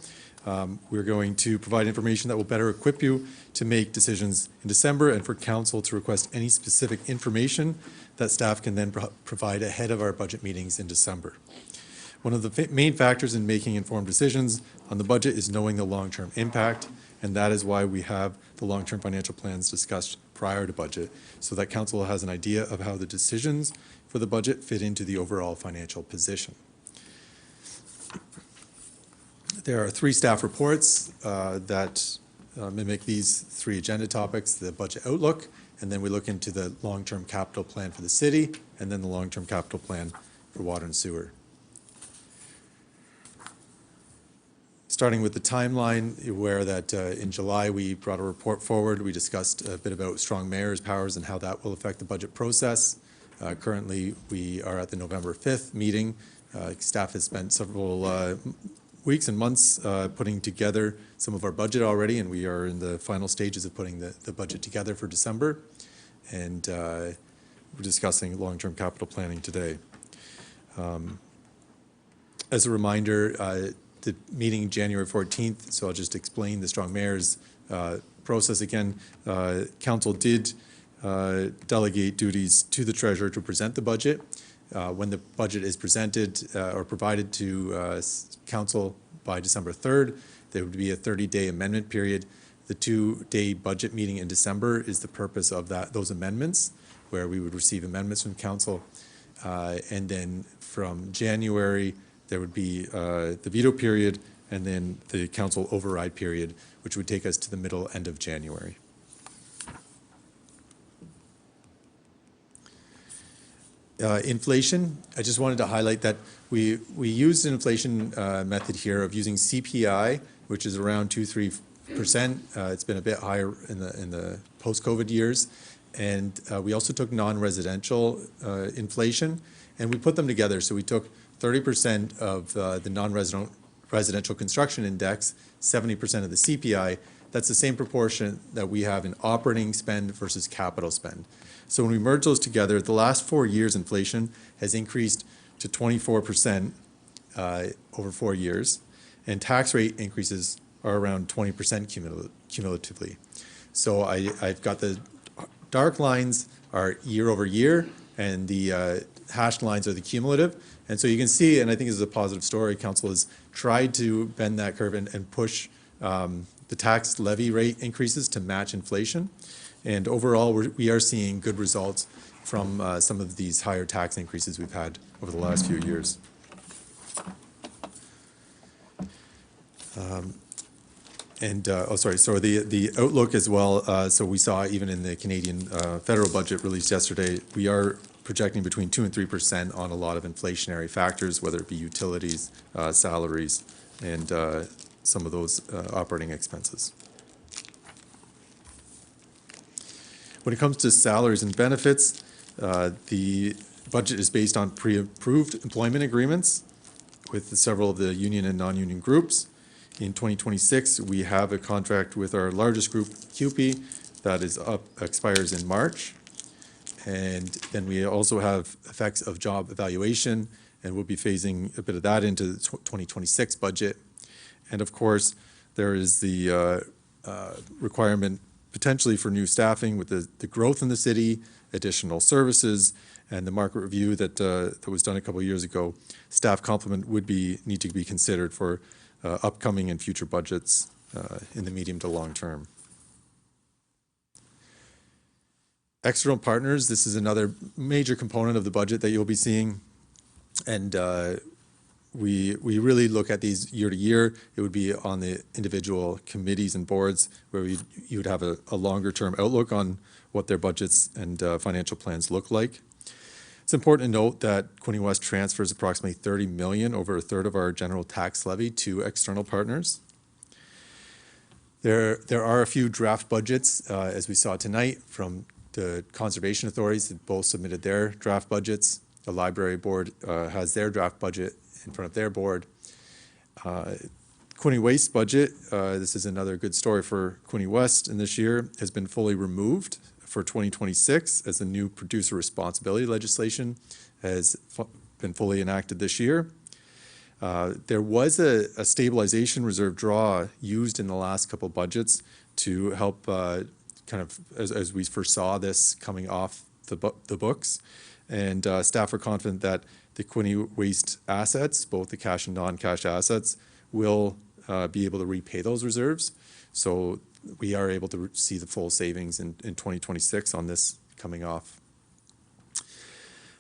We're going to provide information that will better equip you to make decisions in December, and for council to request any specific information that staff can then provide ahead of our budget meetings in December. One of the main factors in making informed decisions on the budget is knowing the long-term impact, and that is why we have the long-term financial plans discussed prior to budget, so that council has an idea of how the decisions for the budget fit into the overall financial position. There are 3 staff reports that mimic these 3 agenda topics: the budget outlook, and then we look into the long-term capital plan for the city, and then the long-term capital plan for water and sewer. Starting with the timeline, you're aware that in July we brought a report forward. We discussed a bit about strong mayor's powers and how that will affect the budget process. Currently, we are at the November 5th meeting. Staff has spent several weeks and months putting together some of our budget already, and we are in the final stages of putting the budget together for December. And we're discussing long-term capital planning today. As a reminder, the meeting January 14th, so I'll just explain the strong mayor's process again. Council did delegate duties to the treasurer to present the budget. When the budget is presented or provided to council by December 3rd, there would be a 30-day amendment period. The 2-day budget meeting in December is the purpose of those amendments, where we would receive amendments from council. And then from January, there would be the veto period and then the council override period, which would take us to the end of January. Inflation, I just wanted to highlight that we used an inflation method here of using CPI, which is around 2-3%. It's been a bit higher in the post-COVID years. And we also took non-residential inflation, and we put them together. So we took 30% of the non-residential construction index, 70% of the CPI. That's the same proportion that we have in operating spend versus capital spend. So when we merge those together, the last 4 years inflation has increased to 24% over 4 years, and tax rate increases are around 20% cumulatively. So I've got the dark lines are year over year, and the hashed lines are the cumulative. And so you can see, and I think this is a positive story, council has tried to bend that curve and push the tax levy rate increases to match inflation. And overall, we are seeing good results from some of these higher tax increases we've had over the last few years. So the outlook as well, so we saw even in the Canadian federal budget released yesterday, we are projecting between 2% and 3% on a lot of inflationary factors, whether it be utilities, salaries, and some of those operating expenses. When it comes to salaries and benefits, the budget is based on pre-approved employment agreements with several of the union and non-union groups. In 2026, we have a contract with our largest group, Quinte, that expires in March. And then we also have effects of job evaluation, and we'll be phasing a bit of that into the 2026 budget. And of course, there is the requirement potentially for new staffing with the growth in the city, additional services, and the market review that was done a couple of years ago. Staff complement would need to be considered for upcoming and future budgets in the medium to long term. External partners, this is another major component of the budget that you'll be seeing. And we really look at these year to year. It would be on the individual committees and boards where you would have a longer term outlook on what their budgets and financial plans look like. It's important to note that Quinte West transfers approximately $30 million, over a third of our general tax levy, to external partners. There are a few draft budgets, as we saw tonight, from the conservation authorities that both submitted their draft budgets. The library board has their draft budget in front of their board. Quinte Waste budget, this is another good story for Quinte West in this year, has been fully removed for 2026 as the new producer responsibility legislation has been fully enacted this year. There was a stabilization reserve draw used in the last couple of budgets to help as we foresaw this coming off the books. And staff are confident that the Quinte Waste assets, both the cash and non-cash assets, will be able to repay those reserves. So we are able to see the full savings in 2026 on this coming off.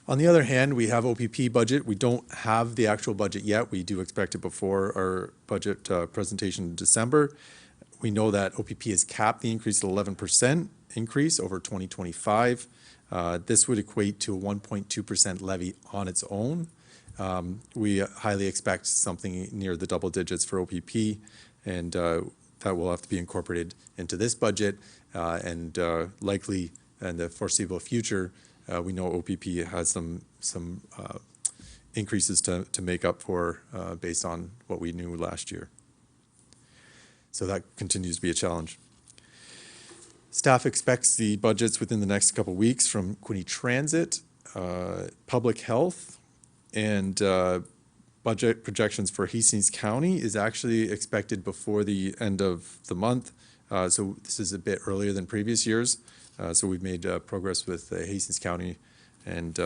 On the other hand, we have OPP budget. We don't have the actual budget yet. We do expect it before our budget presentation in December. We know that OPP has capped the increase at 11% increase over 2025. This would equate to a 1.2% levy on its own. We highly expect something near the double digits for OPP, and that will have to be incorporated into this budget, and likely in the foreseeable future. We know OPP has some increases to make up for based on what we knew last year. So that continues to be a challenge. Staff expects the budgets within the next couple of weeks from Quinte Transit, Public Health, and budget projections for Hastings County is actually expected before the end of the month. So this is a bit earlier than previous years. So we've made progress with Hastings County, and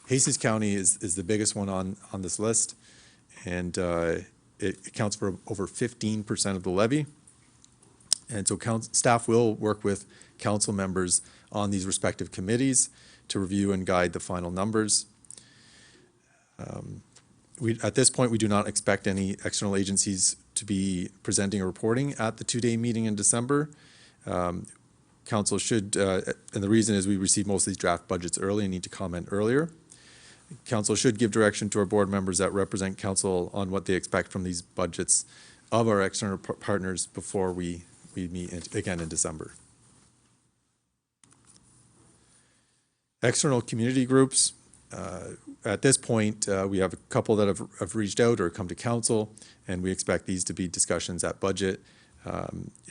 Hastings County is the biggest one on this list, and it accounts for over 15% of the levy. And so staff will work with council members on these respective committees to review and guide the final numbers. At this point, we do not expect any external agencies to be presenting or reporting at the two-day meeting in December. Council should, and the reason is we receive most of these draft budgets early and need to comment earlier. Council should give direction to our board members that represent council on what they expect from these budgets of our external partners before we meet again in December. External community groups. At this point, we have a couple that have reached out or come to council, and we expect these to be discussions at budget.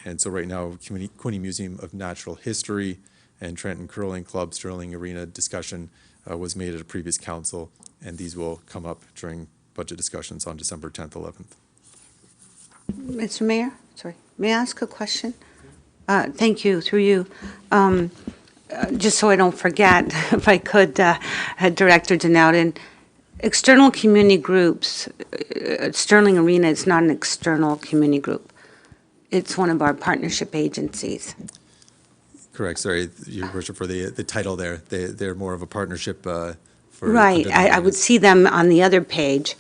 And so right now, Quinte Museum of Natural History and Trenton Curling Club Sterling Arena discussion was made at a previous council, and these will come up during budget discussions on December 10th, 11th. Mr. Mayor, sorry, may I ask a question? Thank you, through you. Just so I don't forget, if I could, Director Denowden, external community groups, Sterling Arena is not an external community group. It's one of our partnership agencies. Correct. Sorry, Your Worship, for the title there. They're more of a partnership for... Right. I would see them on the other page,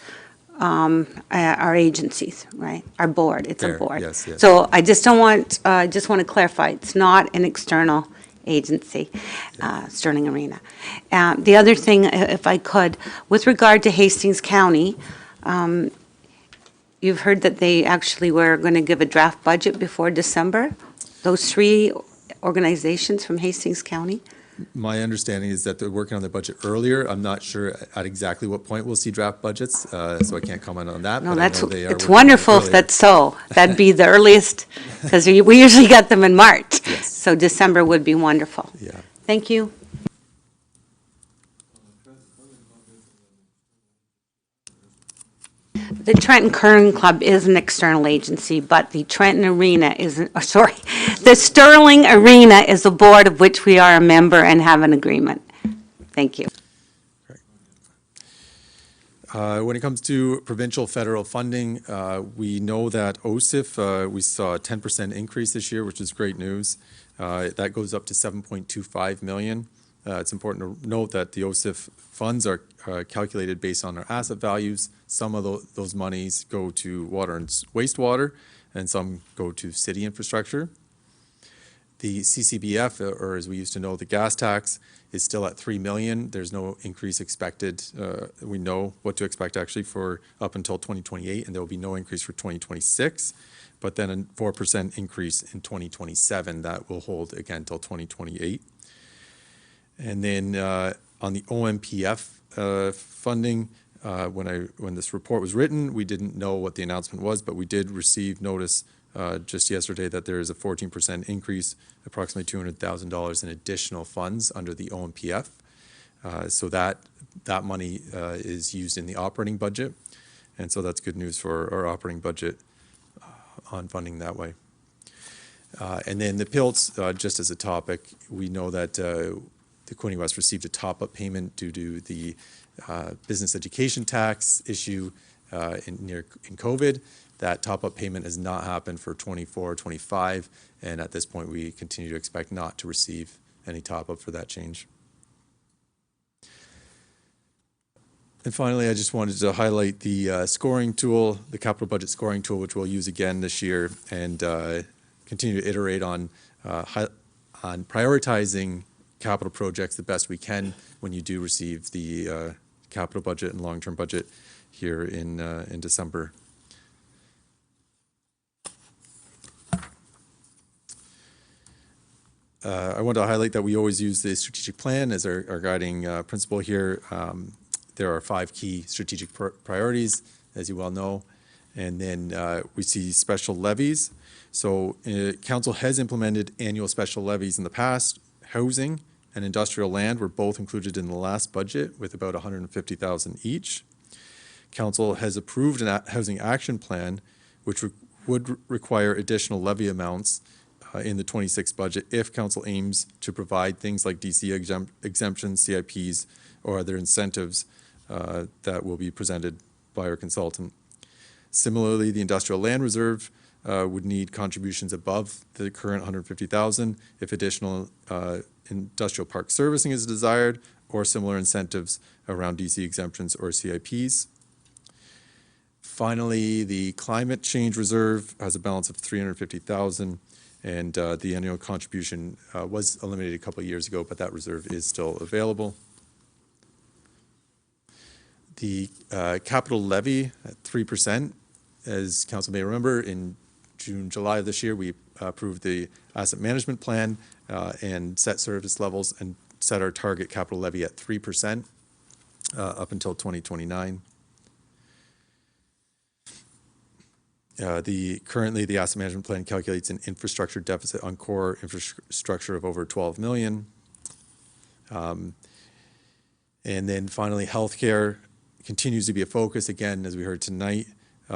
our agencies, right? Our board. It's a board. Yes, yes. So I just don't want, just want to clarify, it's not an external agency, Sterling Arena. The other thing, if I could, with regard to Hastings County, you've heard that they actually were going to give a draft budget before December? Those three organizations from Hastings County? My understanding is that they're working on the budget earlier. I'm not sure at exactly what point we'll see draft budgets, so I can't comment on that. No, but that's, I know they are it's working wonderful if earlier. that's so. That'd be the earliest, because we usually get them in March. Yes. So December would be wonderful. Yeah. Thank you. The Trenton Curling Club is an external agency, but the Trenton Arena isn't, the Sterling Arena is a board of which we are a member and have an agreement. Thank you. When it comes to provincial federal funding, we know that OSIF, we saw a 10% increase this year, which is great news. That goes up to $7.25 million. It's important to note that the OSIF funds are calculated based on our asset values. Some of those monies go to water and wastewater, and some go to city infrastructure. The CCBF, or as we used to know, the gas tax, is still at $3 million. There's no increase expected. We know what to expect actually for up until 2028, and there will be no increase for 2026. But then a 4% increase in 2027 that will hold again till 2028. And then on the OMPF funding, when this report was written, we didn't know what the announcement was, but we did receive notice just yesterday that there is a 14% increase, approximately $200,000 in additional funds under the OMPF. So that money is used in the operating budget, and so that's good news for our operating budget on funding that way. And then the PILTs, just as a topic, we know that the Quinte West received a top-up payment due to the business education tax issue in COVID. That top-up payment has not happened for 24, 25, and at this point we continue to expect not to receive any top-up for that change. And finally, I just wanted to highlight the scoring tool, the capital budget scoring tool, which we'll use again this year, and continue to iterate on prioritizing capital projects the best we can when you do receive the capital budget and long-term budget here in December. I want to highlight that we always use the strategic plan as our guiding principle here. There are 5 key strategic priorities, as you well know, and then we see special levies. So Council has implemented annual special levies in the past. Housing and industrial land were both included in the last budget with about $150,000 each. Council has approved a housing action plan, which would require additional levy amounts in the 26 budget if Council aims to provide things like DC exemptions, CIPs, or other incentives that will be presented by our consultant. Similarly, the industrial land reserve would need contributions above the current $150,000 if additional industrial park servicing is desired, or similar incentives around DC exemptions or CIPs. Finally, the climate change reserve has a balance of $350,000, and the annual contribution was eliminated a couple of years ago, but that reserve is still available. The capital levy at 3%, as Council may remember, in June, July of this year, we approved the asset management plan and set service levels and set our target capital levy at 3% up until 2029. Currently, the asset management plan calculates an infrastructure deficit on core infrastructure of over $12 million. And then finally, healthcare continues to be a focus. Again, as we heard tonight,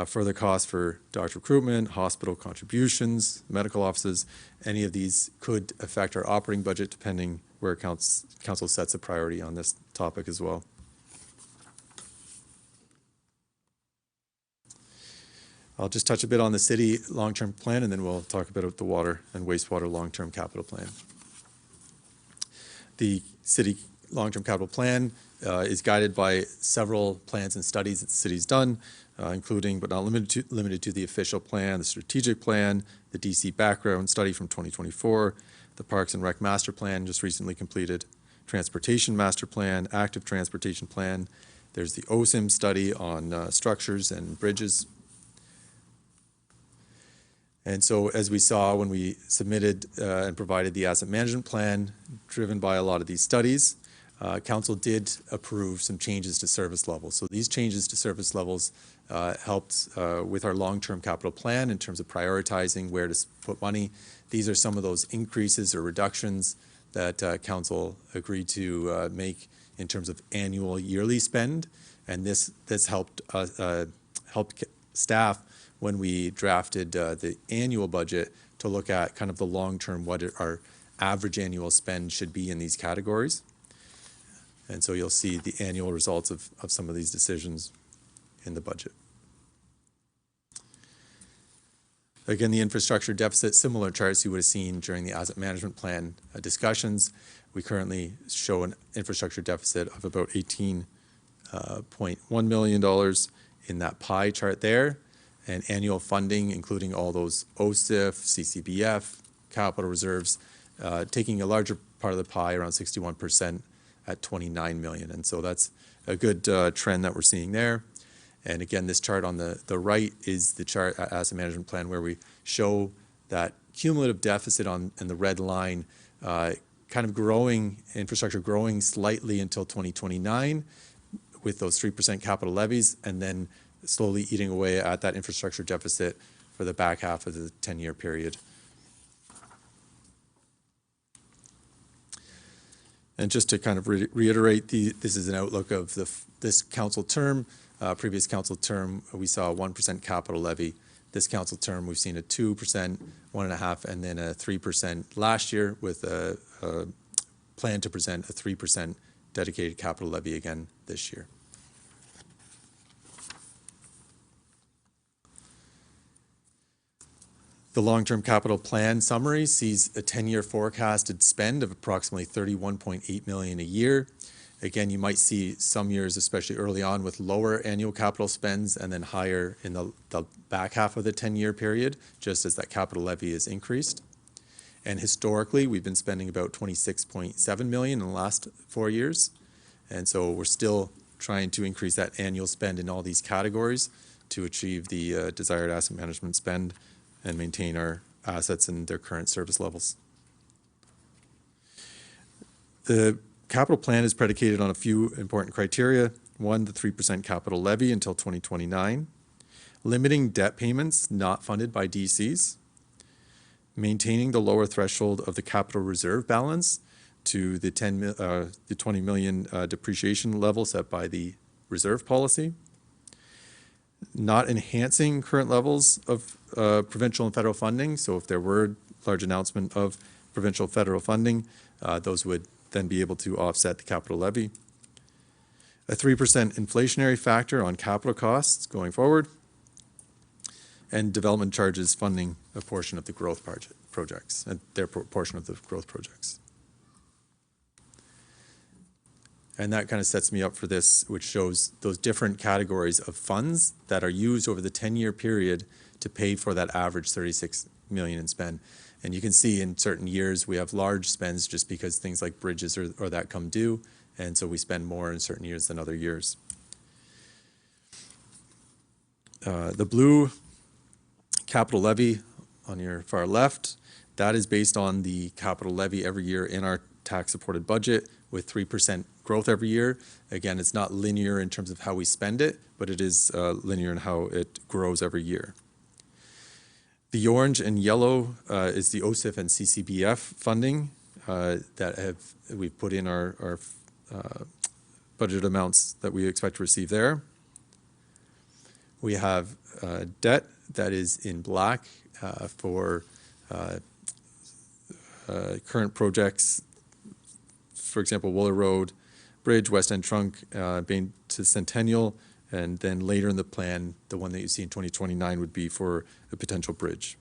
further costs for doctor recruitment, hospital contributions, medical offices. Any of these could affect our operating budget depending where council sets a priority on this topic as well. I'll just touch a bit on the city long-term plan, and then we'll talk about the water and wastewater long-term capital plan. The city long-term capital plan is guided by several plans and studies that the city's done, including but not limited to the official plan, the strategic plan, the DC background study from 2024, the Parks and Rec master plan just recently completed, transportation master plan, active transportation plan. There's the OSIM study on structures and bridges. And so as we saw when we submitted and provided the asset management plan, driven by a lot of these studies, Council did approve some changes to service levels. So these changes to service levels helped with our long-term capital plan in terms of prioritizing where to put money. These are some of those increases or reductions that Council agreed to make in terms of annual yearly spend. And this helped staff when we drafted the annual budget to look at kind of the long-term, what our average annual spend should be in these categories. And so you'll see the annual results of some of these decisions in the budget. Again, the infrastructure deficit, similar charts you would have seen during the asset management plan discussions. We currently show an infrastructure deficit of about $18.1 million in that pie chart there. And annual funding, including all those OSIF, CCBF, capital reserves, taking a larger part of the pie, around 61%, at $29 million. And so that's a good trend that we're seeing there. And again, this chart on the right is the chart asset management plan where we show that cumulative deficit in the red line, kind of growing, infrastructure growing slightly until 2029 with those 3% capital levies, and then slowly eating away at that infrastructure deficit for the back half of the 10-year period. And just to kind of reiterate, this is an outlook of this council term. Previous council term, we saw a 1% capital levy. This council term, we've seen a 2%, 1.5%, and then a 3% last year with a plan to present a 3% dedicated capital levy again this year. The long-term capital plan summary sees a 10-year forecasted spend of approximately $31.8 million a year. Again, you might see some years, especially early on, with lower annual capital spends and then higher in the back half of the 10-year period, just as that capital levy is increased. And historically, we've been spending about $26.7 million in the last 4 years. And so we're still trying to increase that annual spend in all these categories to achieve the desired asset management spend and maintain our assets and their current service levels. The capital plan is predicated on a few important criteria. One, the 3% capital levy until 2029, limiting debt payments not funded by DCs, maintaining the lower threshold of the capital reserve balance to the 20 million depreciation level set by the reserve policy, not enhancing current levels of provincial and federal funding. So if there were large announcement of provincial federal funding, those would then be able to offset the capital levy. A 3% inflationary factor on capital costs going forward, and development charges funding a portion of the growth projects and their portion of the growth projects. And that kind of sets me up for this, which shows those different categories of funds that are used over the 10-year period to pay for that average $36 million in spend. And you can see in certain years we have large spends just because things like bridges or that come due, and so we spend more in certain years than other years. The blue capital levy on your far left, that is based on the capital levy every year in our tax-supported budget with 3% growth every year. Again, it's not linear in terms of how we spend it, but it is linear in how it grows every year. The orange and yellow is the OSIF and CCBF funding that we've put in our budget amounts that we expect to receive there. We have debt that is in black for current projects, for example, Wooler Road Bridge, West End Trunk, Bain to Centennial, and then later in the plan, the one that you see in 2029 would be for a potential bridge.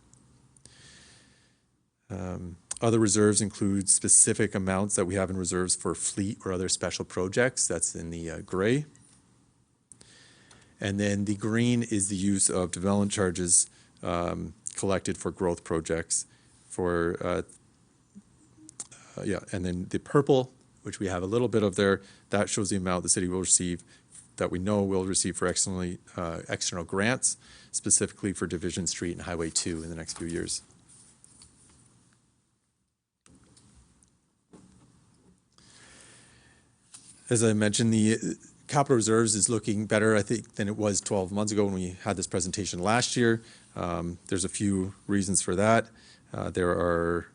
Other reserves include specific amounts that we have in reserves for fleet or other special projects. That's in the gray. And then the green is the use of development charges collected for growth projects. And then the purple, which we have a little bit of there, that shows the amount the city will receive, that we know will receive for external grants, specifically for Division Street and Highway 2 in the next few years. As I mentioned, the capital reserves is looking better, I think, than it was 12 months ago when we had this presentation last year. There's a few reasons for that. There are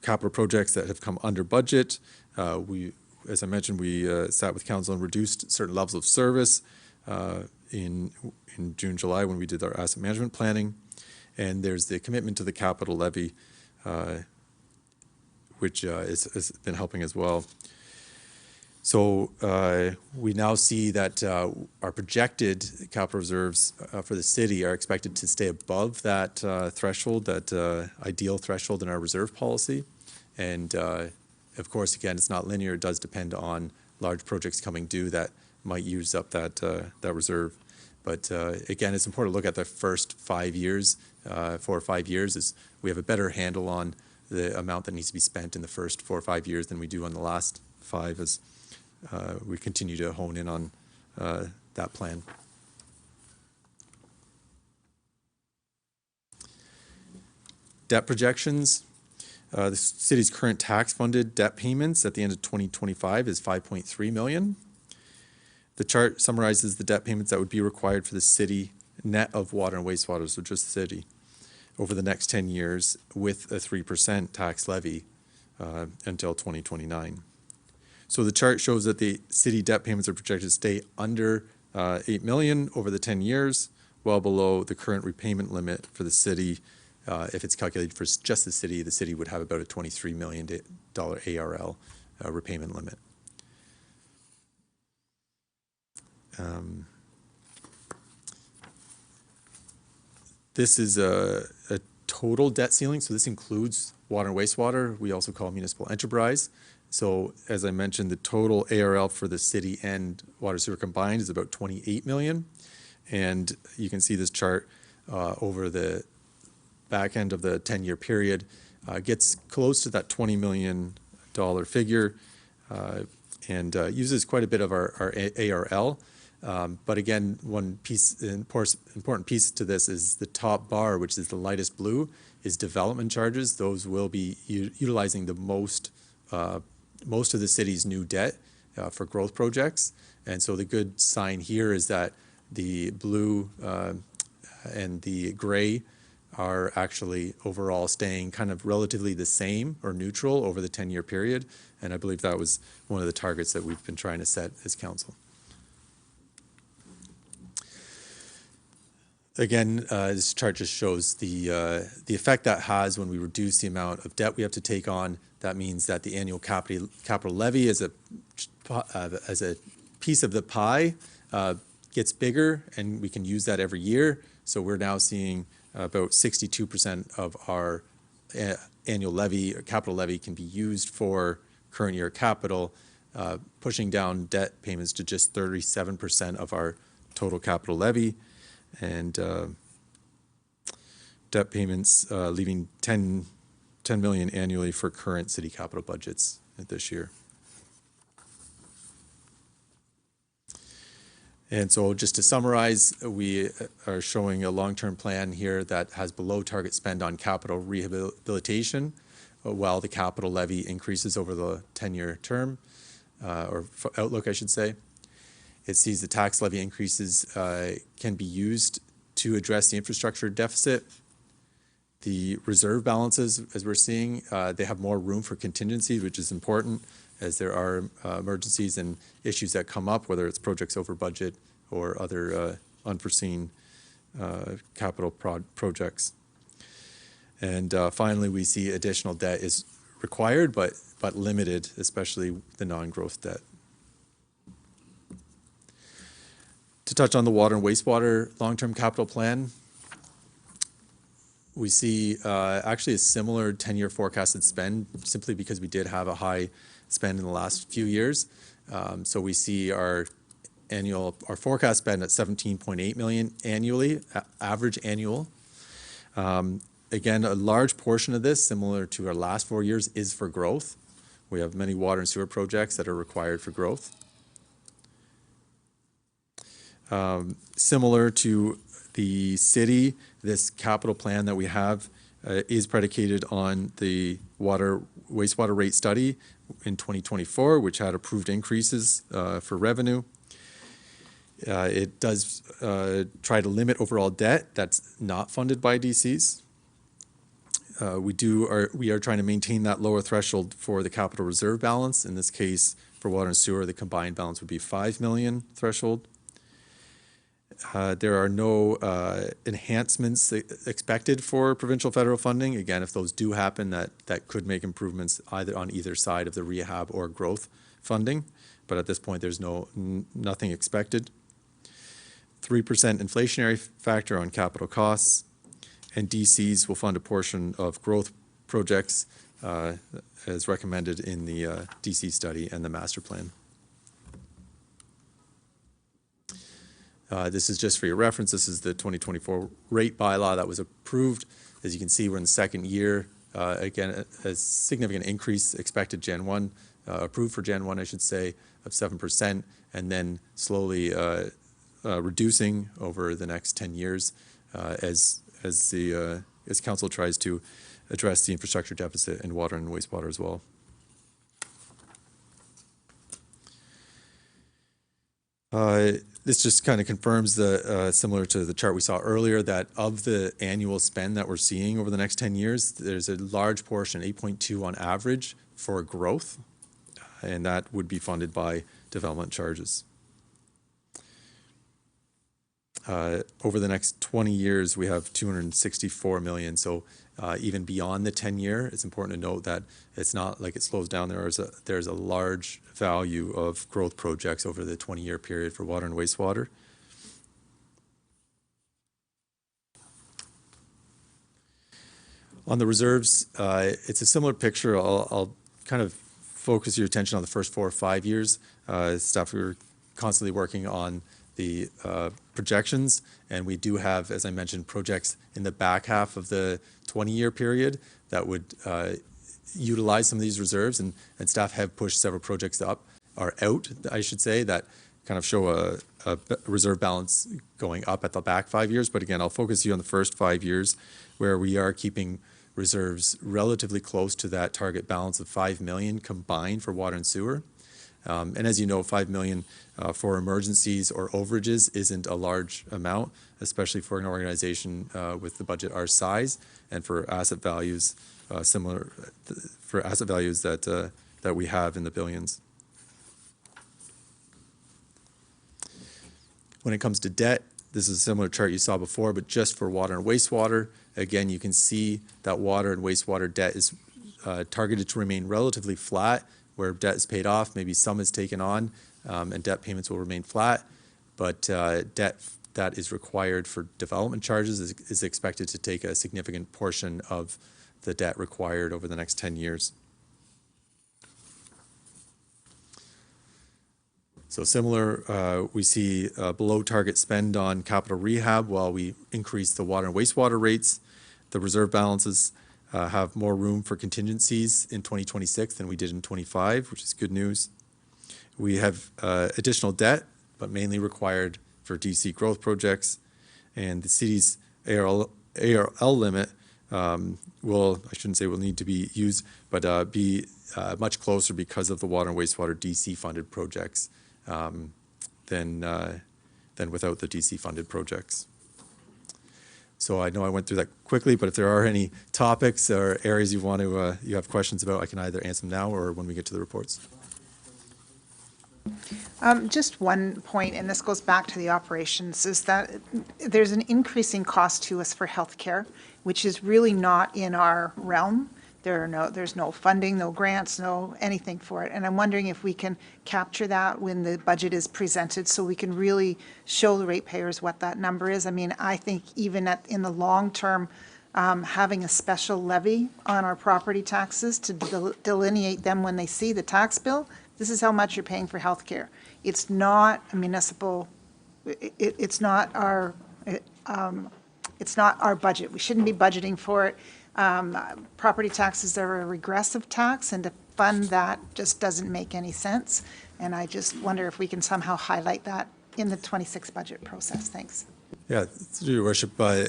capital projects that have come under budget. As I mentioned, we sat with council and reduced certain levels of service in June, July when we did our asset management planning. And there's the commitment to the capital levy, which has been helping as well. So we now see that our projected capital reserves for the city are expected to stay above that threshold, that ideal threshold in our reserve policy. And of course, again, it's not linear. It does depend on large projects coming due that might use up that reserve. But again, it's important to look at the first 5 years, 4 or 5 years, is we have a better handle on the amount that needs to be spent in the first 4 or 5 years than we do on the last 5 as we continue to hone in on that plan. Debt projections. The city's current tax-funded debt payments at the end of 2025 is $5.3 million. The chart summarizes the debt payments that would be required for the city net of water and wastewater, so just the city, over the next 10 years with a 3% tax levy until 2029. So the chart shows that the city debt payments are projected to stay under $8 million over the 10 years, well below the current repayment limit for the city. If it's calculated for just the city would have about a $23 million ARL repayment limit. This is a total debt ceiling, so this includes water and wastewater. We also call municipal enterprise. So as I mentioned, the total ARL for the city and water sewer combined is about 28 million. And you can see this chart over the back end of the 10-year period gets close to that $20 million figure and uses quite a bit of our ARL. But again, one piece, important piece to this is the top bar, which is the lightest blue, is development charges. Those will be utilizing the most of the city's new debt for growth projects. And so the good sign here is that the blue and the gray are actually overall staying kind of relatively the same or neutral over the 10-year period. And I believe that was one of the targets that we've been trying to set as council. Again, this chart just shows the effect that has when we reduce the amount of debt we have to take on. That means that the annual capital levy as a piece of the pie gets bigger, and we can use that every year. So we're now seeing about 62% of our annual levy, capital levy, can be used for current year capital, pushing down debt payments to just 37% of our total capital levy. And debt payments leaving 10 million annually for current city capital budgets this year. And so just to summarize, we are showing a long-term plan here that has below target spend on capital rehabilitation, while the capital levy increases over the 10-year term, or outlook, I should say. It sees the tax levy increases can be used to address the infrastructure deficit. The reserve balances, as we're seeing, they have more room for contingency, which is important as there are emergencies and issues that come up, whether it's projects over budget or other unforeseen capital projects. And finally, we see additional debt is required, but limited, especially the non-growth debt. To touch on the water and wastewater long-term capital plan, we see actually a similar 10-year forecasted spend, simply because we did have a high spend in the last few years. So we see our forecast spend at 17.8 million annually, average annual. Again, a large portion of this, similar to our last 4 years, is for growth. We have many water and sewer projects that are required for growth. Similar to the city, this capital plan that we have is predicated on the wastewater rate study in 2024, which had approved increases for revenue. It does try to limit overall debt that's not funded by DCs. We are trying to maintain that lower threshold for the capital reserve balance. In this case, for water and sewer, the combined balance would be 5 million threshold. There are no enhancements expected for provincial federal funding. Again, if those do happen, that could make improvements either on either side of the rehab or growth funding. But at this point, there's nothing expected. 3% inflationary factor on capital costs, and DCs will fund a portion of growth projects as recommended in the DC study and the master plan. This is just for your reference. This is the 2024 rate bylaw that was approved. As you can see, we're in the second year. Again, a significant increase expected Jan 1, approved for Jan 1, I should say, of 7%, and then slowly reducing over the next 10 years as council tries to address the infrastructure deficit in water and wastewater as well. This just kind of confirms similar to the chart we saw earlier, that of the annual spend that we're seeing over the next 10 years, there's a large portion, 8.2 on average, for growth, and that would be funded by development charges. over the next 20 years, we have 264 million. So even beyond the 10-year, it's important to note that it's not like it slows down. There's a large value of growth projects over the 20-year period for water and wastewater. On the reserves, it's a similar picture. I'll kind of focus your attention on the first 4 or 5 years. Staff, we were constantly working on the projections, and we do have, as I mentioned, projects in the back half of the 20-year period that would utilize some of these reserves, and staff have pushed several projects out, I should say, that kind of show a reserve balance going up at the back 5 years. But again, I'll focus you on the first 5 years, where we are keeping reserves relatively close to that target balance of 5 million combined for water and sewer. And as you know, 5 million for emergencies or overages isn't a large amount, especially for an organization with the budget our size, and for asset values similar, for asset values that we have in the billions. When it comes to debt, this is a similar chart you saw before, but just for water and wastewater. Again, you can see that water and wastewater debt is targeted to remain relatively flat, where debt is paid off, maybe some is taken on, and debt payments will remain flat. But debt that is required for development charges is expected to take a significant portion of the debt required over the next 10 years. So similar, we see below target spend on capital rehab while we increase the water and wastewater rates. The reserve balances have more room for contingencies in 2026 than we did in 25, which is good news. We have additional debt, but mainly required for DC growth projects. And the city's ARL limit will, I shouldn't say will need to be used, but be much closer because of the water and wastewater DC funded projects than without the DC funded projects. So I know I went through that quickly, but if there are any topics or areas you want to you have questions about, I can either answer them now or when we get to the reports. Just one point, and this goes back to the operations, is that there's an increasing cost to us for healthcare, which is really not in our realm. There's no funding, no grants, no anything for it. And I'm wondering if we can capture that when the budget is presented so we can really show the ratepayers what that number is. I mean, I think even in the long term, having a special levy on our property taxes to delineate them when they see the tax bill, this is how much you're paying for healthcare. It's not a municipal, it's not our budget. We shouldn't be budgeting for it. Property taxes are a regressive tax, and to fund that just doesn't make any sense. And I just wonder if we can somehow highlight that in the 26 budget process. Thanks. Yeah, through your worship, I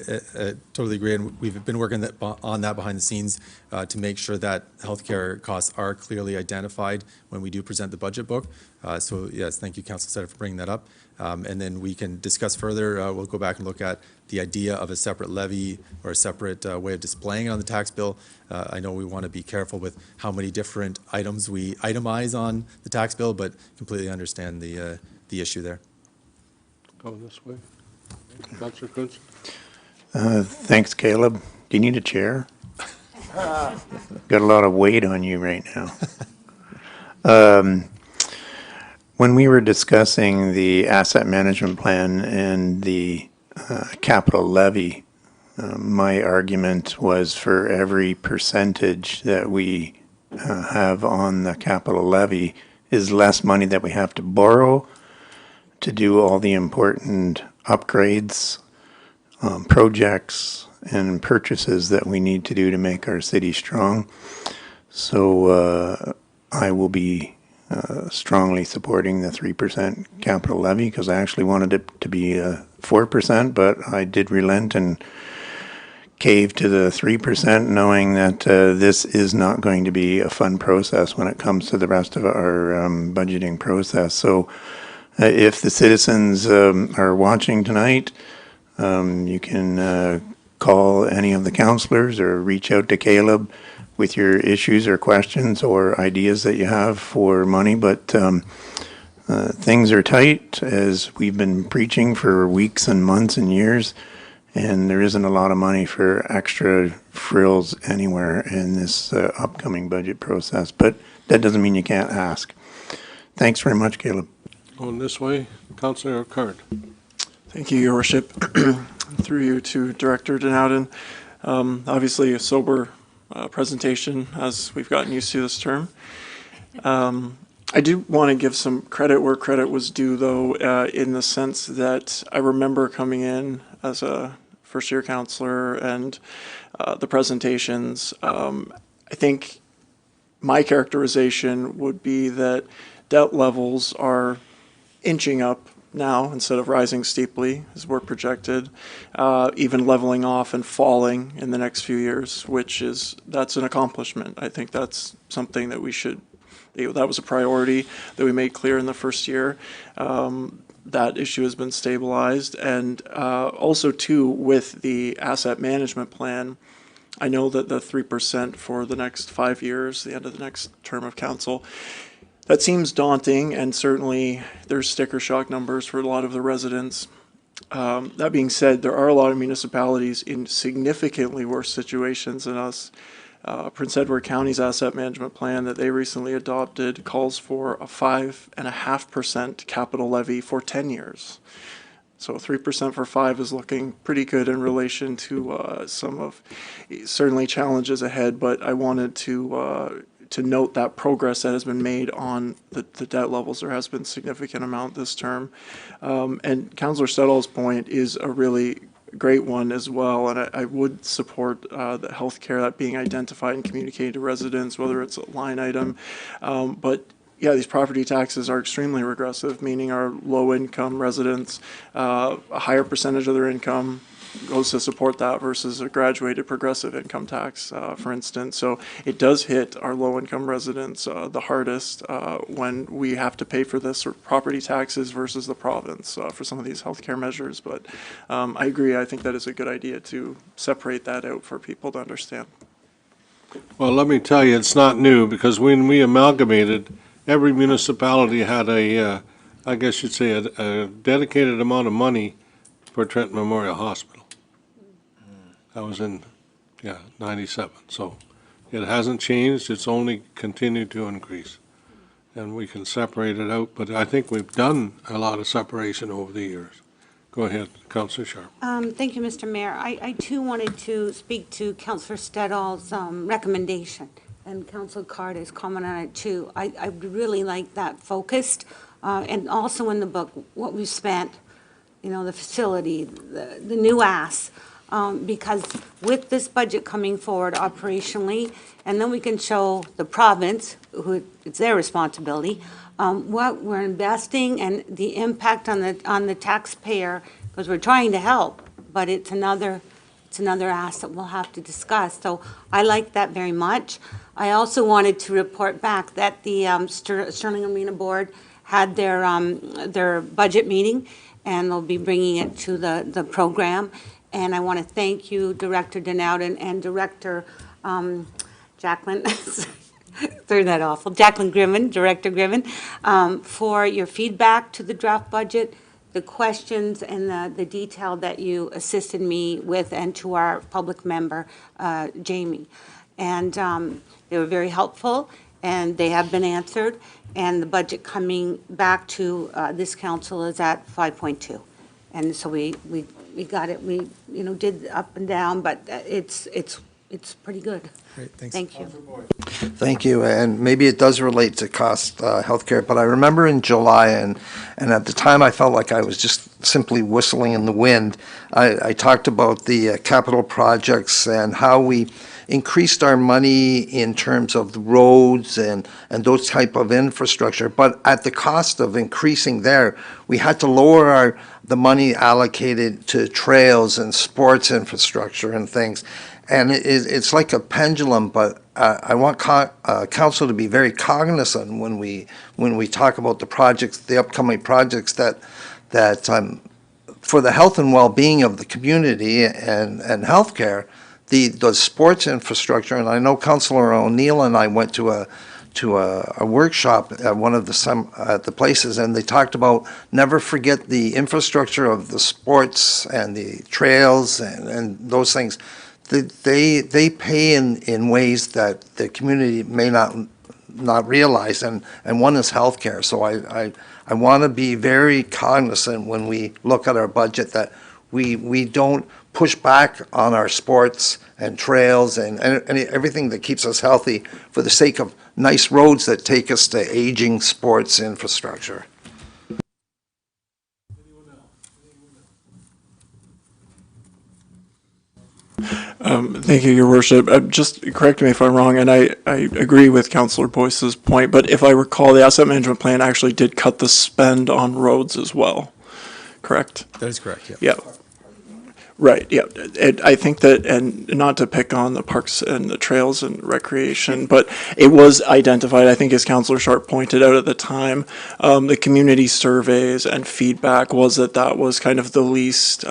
totally agree, and we've been working on that behind the scenes to make sure that healthcare costs are clearly identified when we do present the budget book. So yes, thank you, Councillor Sutter, for bringing that up. And then we can discuss further. We'll go back and look at the idea of a separate levy or a separate way of displaying it on the tax bill. I know we want to be careful with how many different items we itemize on the tax bill, but completely understand the issue there. Go this way. Councillor Quinte. Thanks, Caleb. Do you need a chair? Got a lot of weight on you right now. When we were discussing the asset management plan and the capital levy, my argument was for every percentage that we have on the capital levy is less money that we have to borrow to do all the important upgrades, projects, and purchases that we need to do to make our city strong. So I will be strongly supporting the 3% capital levy, because I actually wanted it to be 4%, but I did relent and cave to the 3%, knowing that this is not going to be a fun process when it comes to the rest of our budgeting process. So if the citizens are watching tonight, you can call any of the councillors or reach out to Caleb with your issues or questions or ideas that you have for money. But Things are tight, as we've been preaching for weeks and months and years, and there isn't a lot of money for extra frills anywhere in this upcoming budget process, but that doesn't mean you can't ask. Thanks very much, Caleb. Going this way, Councillor Card. Thank you, Your Worship. Through you to Director Denowden. Obviously a sober presentation as we've gotten used to this term. I do want to give some credit where credit was due, though, in the sense that I remember coming in as a first-year counselor and the presentations. I think my characterization would be that debt levels are inching up now instead of rising steeply, as we're projected, even leveling off and falling in the next few years, that's an accomplishment. I think that's something that we should. That was a priority that we made clear in the first year. That issue has been stabilized. And also, too, with the asset management plan, I know that the 3% for the next 5 years, the end of the next term of council, that seems daunting, and certainly there's sticker shock numbers for a lot of the residents. That being said, there are a lot of municipalities in significantly worse situations than us. Prince Edward County's asset management plan that they recently adopted calls for a 5.5% capital levy for 10 years. So 3% for 5 is looking pretty good in relation to some of certainly challenges ahead, but I wanted to note that progress that has been made on the debt levels. There has been a significant amount this term. And Councillor Stettall's point is a really great one as well, and I would support the healthcare that being identified and communicated to residents, whether it's a line item. But yeah, these property taxes are extremely regressive, meaning our low-income residents, a higher percentage of their income goes to support that versus a graduated progressive income tax, for instance. So it does hit our low-income residents the hardest when we have to pay for this or property taxes versus the province for some of these healthcare measures. But I agree. I think that is a good idea to separate that out for people to understand. Well, let me tell you, it's not new, because when we amalgamated, every municipality had I guess you'd say, a dedicated amount of money for Trenton Memorial Hospital. That was in, 97. So it hasn't changed. It's only continued to increase. And we can separate it out, but I think we've done a lot of separation over the years. Go ahead, Councillor Sharp. Thank you, Mr. Mayor. I too wanted to speak to Councillor Stettall's recommendation, and Councillor Card has commented on it too. I would really like that focused, and also in the book, what we've spent, the facility, the new ass. Because with this budget coming forward operationally, and then we can show the province, who it's their responsibility, what we're investing and the impact on the taxpayer, because we're trying to help, but it's another ask that we'll have to discuss. So I like that very much. I also wanted to report back that the Sterling Arena Board had their budget meeting, and they'll be bringing it to the program. And I want to thank you, Director Denowden and Director Jacqueline, through that awful, Jacqueline Grimmon, Director Grimmon, for your feedback to the draft budget, the questions and the detail that you assisted me with, and to our public member, Jamie. And they were very helpful, and they have been answered. And the budget coming back to this council is at 5.2. And so we got it. We did up and down, but it's pretty good. Great, thanks. Thank you. Thank you. And maybe it does relate to cost healthcare, but I remember in July, and at the time I felt like I was just simply whistling in the wind. I talked about the capital projects and how we increased our money in terms of the roads and those type of infrastructure, but at the cost of increasing there, we had to lower the money allocated to trails and sports infrastructure and things. And it's like a pendulum, but I want council to be very cognizant when we talk about the projects, the upcoming projects that for the health and well-being of the community and healthcare, the sports infrastructure. And I know Councillor O'Neill and I went to to a workshop at one of the places, and they talked about never forget the infrastructure of the sports and the trails and those things. They pay in ways that the community may not realize, and one is healthcare. So I want to be very cognizant when we look at our budget that we don't push back on our sports and trails and everything that keeps us healthy for the sake of nice roads that take us to aging sports infrastructure. Thank you, Your Worship. Just correct me if I'm wrong, and I agree with Councillor Boyce's point, but if I recall, the asset management plan actually did cut the spend on roads as well, correct? That is correct, yeah. Yeah. Right, yeah. I think that, and not to pick on the parks and the trails and recreation, but it was identified, I think as Councillor Sharp pointed out at the time, the community surveys and feedback was that was kind of the least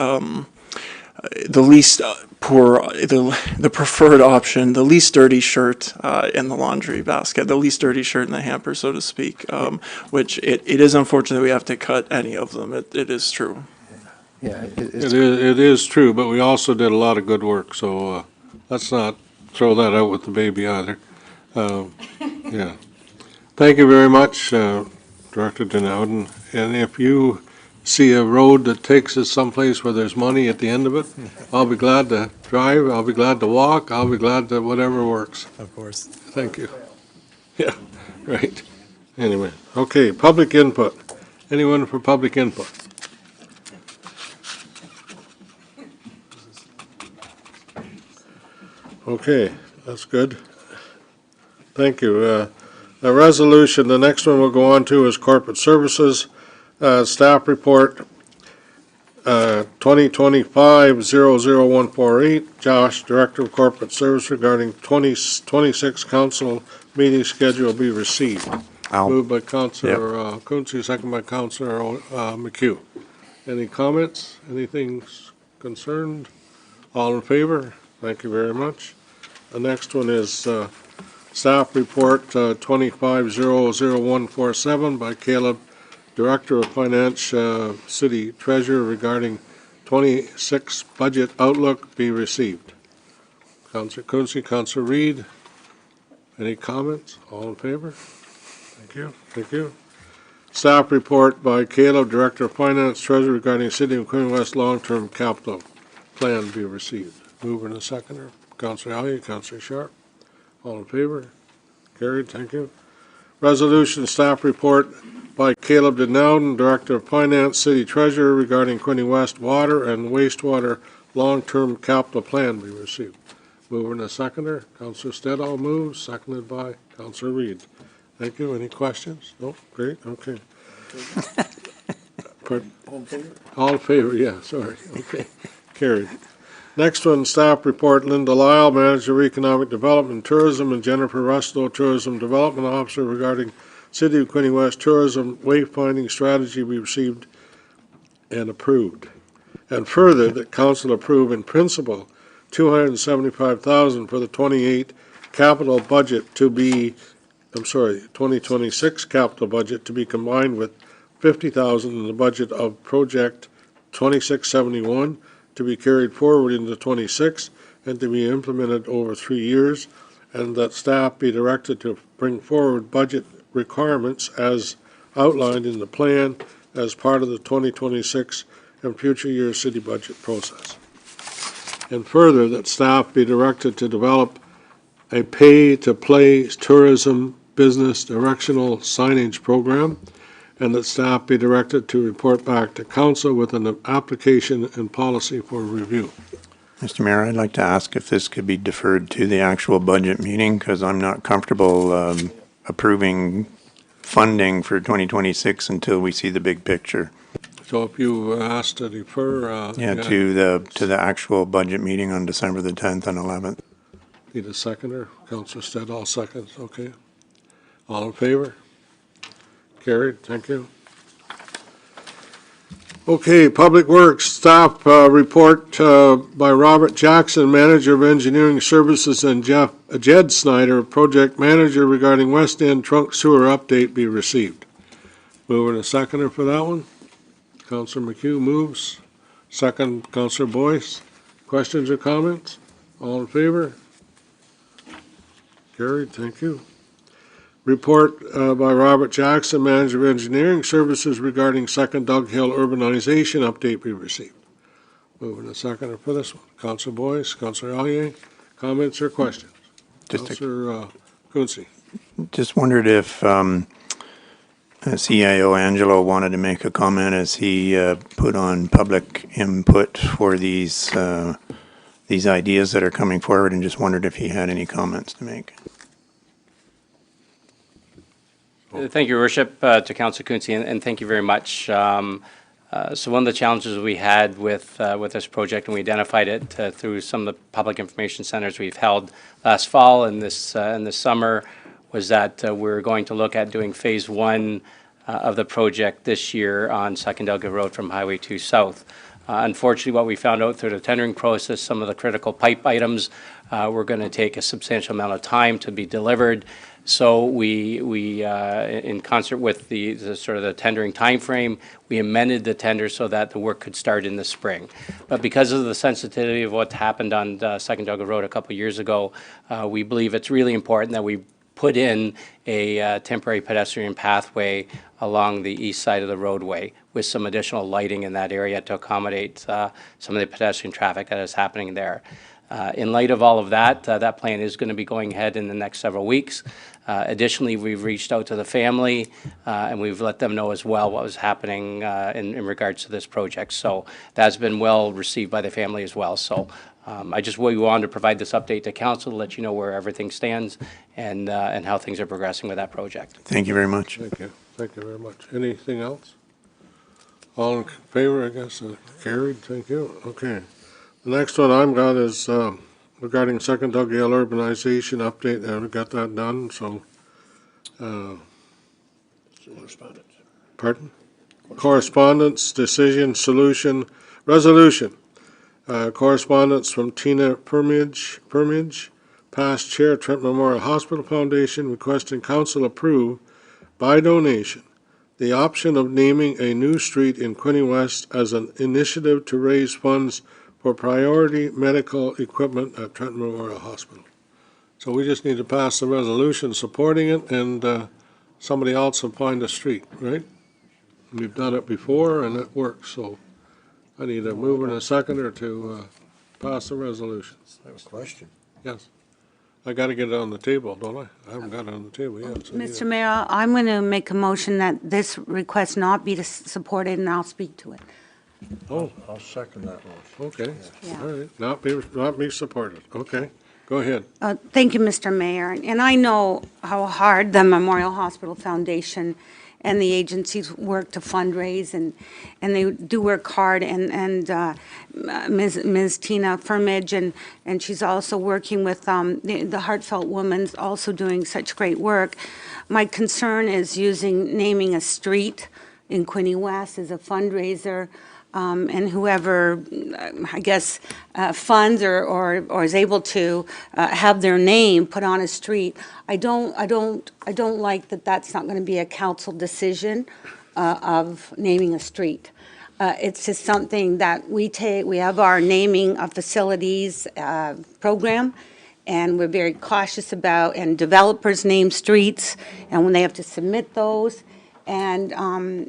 poor, the preferred option, the least dirty shirt in the laundry basket, the least dirty shirt in the hamper, so to speak, which it is unfortunate we have to cut any of them. It is true. Yeah, It is true, but we also did a lot of good work, so let's not throw that out with the baby either. Yeah. Thank you very much, Director Denowden. And if you see a road that takes us someplace where there's money at the end of it, I'll be glad to drive, I'll be glad to walk, I'll be glad to whatever works. Of course. Thank you. Yeah, right. Anyway, okay, public input. Anyone for public input? Okay, that's good. Thank you. The resolution, the next one we'll go on to is corporate services. Staff report 2025-00148. Josh, Director of Corporate Service, regarding 2026 council meeting schedule be received. Moved by Councilor Quinte, second by Councilor McHugh. Any comments? Anything concerned? All in favor? Thank you very much. The next one is staff report 25-00147 by Caleb, Director of Finance, City Treasurer, regarding 26 budget outlook be received. Councilor Quinte, Councilor Reid, any comments? All in favor? Thank you. Thank you. Staff report by Caleb, Director of Finance, Treasurer, regarding City of Quinte West long-term capital plan be received. Mover and a seconder. Councilor Elliott, Councilor Sharp. All in favor? Carried. Thank you. Resolution staff report by Caleb Denowden, Director of Finance, City Treasurer, regarding Quinte West water and wastewater long-term capital plan be received. Mover and a seconder. Councilor Stedall moves, seconded by Councilor Reid. Thank you. Any questions? No? Great. Okay. All in favor? Yeah, sorry. Okay. Carried. Next one, staff report, Linda Lyle, Manager of Economic Development and Tourism, and Jennifer Rustow, Tourism Development Officer, regarding City of Quinte West tourism wayfinding strategy we received and approved. And further, that council approve in principle $275,000 for the 2026 capital budget to be combined with $50,000 in the budget of project 2671 to be carried forward into 26 and to be implemented over 3 years, and that staff be directed to bring forward budget requirements as outlined in the plan as part of the 2026 and future year city budget process. And further, that staff be directed to develop a pay-to-play tourism business directional signage program, and that staff be directed to report back to council with an application and policy for review. Mr. Mayor, I'd like to ask if this could be deferred to the actual budget meeting, because I'm not comfortable approving funding for 2026 until we see the big picture. So if you asked to defer... to the actual budget meeting on December the 10th and 11th. Need a seconder? Councilor Stedall seconds, okay. All in favor? Carried, thank you. Okay, Public Works Staff Report by Robert Jackson, Manager of Engineering Services, and Jed Snyder, Project Manager, regarding West End Trunk Sewer Update be received. Mover and a seconder for that one. Councillor McHugh moves. Second, Councillor Boyce. Questions or comments? All in favor? Carried, thank you. Report by Robert Jackson, Manager of Engineering Services, regarding Second Doug Hill urbanization update be received. Moving a seconder for this one. Councillor Boyce, Councillor Allier, comments or questions? Councillor Quinte. Just wondered if CIO Angelo wanted to make a comment as he put on public input for these ideas that are coming forward, and just wondered if he had any comments to make. Thank you, Your Worship, to Councillor Quinte, and thank you very much. So one of the challenges we had with this project, and we identified it through some of the public information centers we've held last fall and this summer, was that we're going to look at doing phase one of the project this year on Second Doug Hill Road from Highway 2 south. Unfortunately, what we found out through the tendering process, some of the critical pipe items were going to take a substantial amount of time to be delivered. So we in concert with the sort of the tendering timeframe, we amended the tender so that the work could start in the spring. But because of the sensitivity of what happened on Second Doug Hill Road a couple of years ago, we believe it's really important that we put in a temporary pedestrian pathway along the east side of the roadway with some additional lighting in that area to accommodate some of the pedestrian traffic that is happening there. In light of all of that, that plan is going to be going ahead in the next several weeks. Additionally, we've reached out to the family and we've let them know as well what was happening in regards to this project. So that's been well received by the family as well. So I just really wanted to provide this update to council to let you know where everything stands and how things are progressing with that project. Thank you very much. Thank you. Thank you very much. Anything else? All in favor, I guess, carried. Thank you. Okay. The next one I've got is regarding Second Doug Hill urbanization update. We got that done, so. Correspondence. Pardon? Correspondence, decision, solution, resolution. Correspondence from Tina Permage, past chair, Trent Memorial Hospital Foundation, requesting council approve by donation the option of naming a new street in Quinte West as an initiative to raise funds for priority medical equipment at Trent Memorial Hospital. So we just need to pass the resolution supporting it, and somebody else will find a street, right? We've done it before, and it works, so I need a mover and a seconder to pass the resolution. I have a question. Yes. I got to get it on the table, don't I? I haven't got it on the table yet. So Mr. Mayor, I'm going to make a motion that this request not be supported, and I'll speak to it. Oh, I'll second that motion. okay. Yeah. All right. Not be supported. Okay. Go ahead. Thank you, Mr. Mayor. And I know how hard the Memorial Hospital Foundation and the agencies work to fundraise, and they do work hard. And Ms. Tina Firmage, and she's also working with the Heartfelt Woman's also doing such great work. My concern is naming a street in Quinte West as a fundraiser. And whoever, I guess, funds or is able to have their name put on a street, I don't like that. That's not going to be a council decision of naming a street. It's just something that we take. We have our naming of facilities program, and we're very cautious about. And developers name streets, and when they have to submit those, and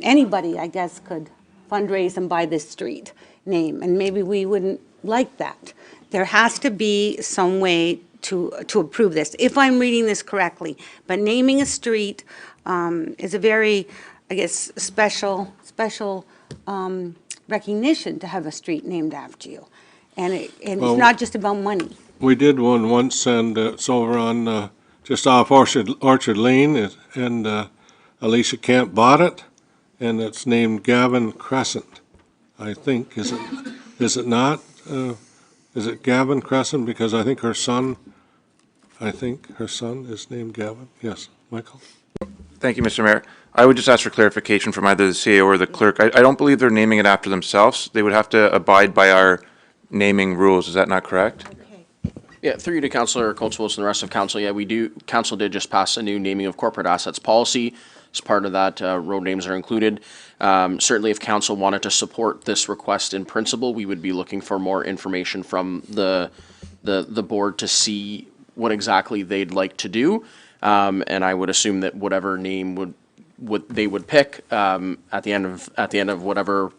anybody, I guess, could fundraise and buy this street name, and maybe we wouldn't like that. There has to be some way to approve this, if I'm reading this correctly. But naming a street is a very, I guess, special recognition to have a street named after you, and it's not just about money. We did one once, and it's over on just off Orchard Lane, and Alicia Camp bought it. And it's named Gavin Crescent, I think. Is it not? Is it Gavin Crescent? Because I think her son is named Gavin. Yes, Michael? Thank you, Mr. Mayor. I would just ask for clarification from either the CAO or the clerk. I don't believe they're naming it after themselves. They would have to abide by our naming rules. Is that not correct? Yeah, through you to Councillor Coates-Wilson and the rest of council, yeah, we do, council did just pass a new naming of corporate assets policy. As part of that, road names are included. Certainly if council wanted to support this request in principle, we would be looking for more information from the board to see what exactly they'd like to do. And I would assume that whatever name they would pick at the end of whatever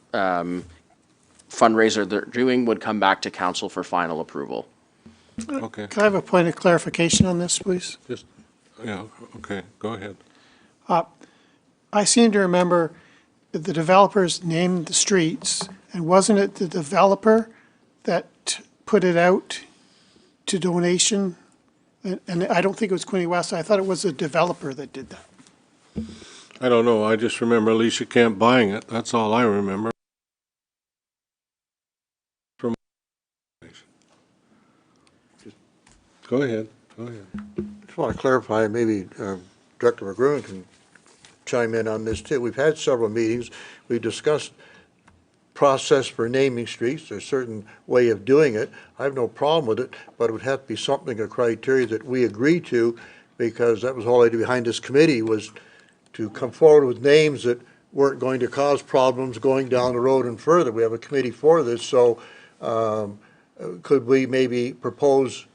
fundraiser they're doing would come back to council for final approval. Okay. Can I have a point of clarification on this, please? Just, yeah, okay, go ahead. I seem to remember that the developers named the streets, and wasn't it the developer that put it out to donation? And I don't think it was Quinte West. I thought it was the developer that did that. I don't know, I just remember Alicia Camp buying it, that's all I remember. From. Go ahead, go ahead. Just want to clarify, maybe Director McGruin can chime in on this too. We've had several meetings. We've discussed process for naming streets. There's a certain way of doing it. I have no problem with it, but it would have to be something, a criteria that we agree to, because that was the whole idea behind this committee, was to come forward with names that weren't going to cause problems going down the road and further. We have a committee for this, so could we maybe propose,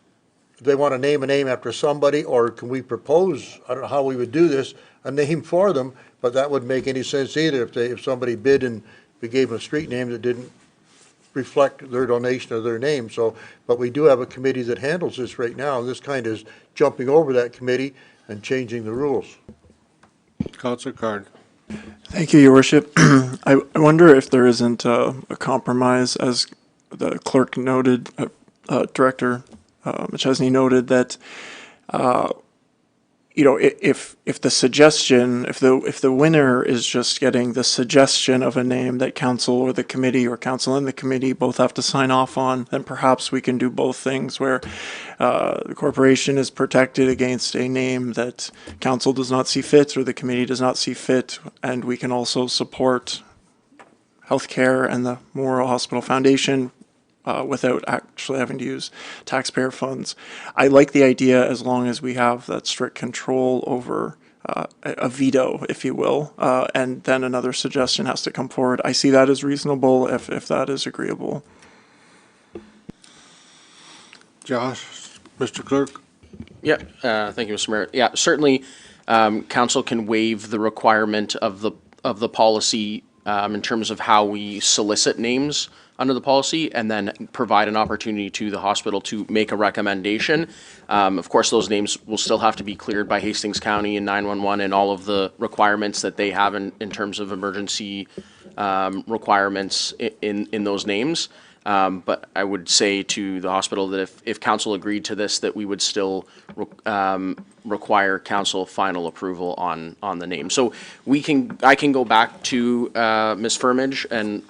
if they want to name a name after somebody, or can we propose, I don't know how we would do this, a name for them, but that wouldn't make any sense either if somebody bid and we gave them a street name that didn't reflect their donation of their name. So, but we do have a committee that handles this right now, and this kind of is jumping over that committee and changing the rules. Councillor Card. Thank you, Your Worship. I wonder if there isn't a compromise, as the clerk noted, Director McChesney noted, that if the suggestion, if the winner is just getting the suggestion of a name that council or the committee or council and the committee both have to sign off on, then perhaps we can do both things, where the corporation is protected against a name that council does not see fit or the committee does not see fit, and we can also support healthcare and the Memorial Hospital Foundation without actually having to use taxpayer funds. I like the idea, as long as we have that strict control over a veto, if you will, and then another suggestion has to come forward. I see that as reasonable if that is agreeable. Josh, Mr. Clerk. Yeah, thank you, Mr. Mayor. Yeah, certainly, council can waive the requirement of the policy in terms of how we solicit names under the policy, and then provide an opportunity to the hospital to make a recommendation. Of course, those names will still have to be cleared by Hastings County and 911 and all of the requirements that they have in terms of emergency requirements in those names. But I would say to the hospital that if council agreed to this, that we would still require council final approval on the name. So I can go back to Ms. Firmage, and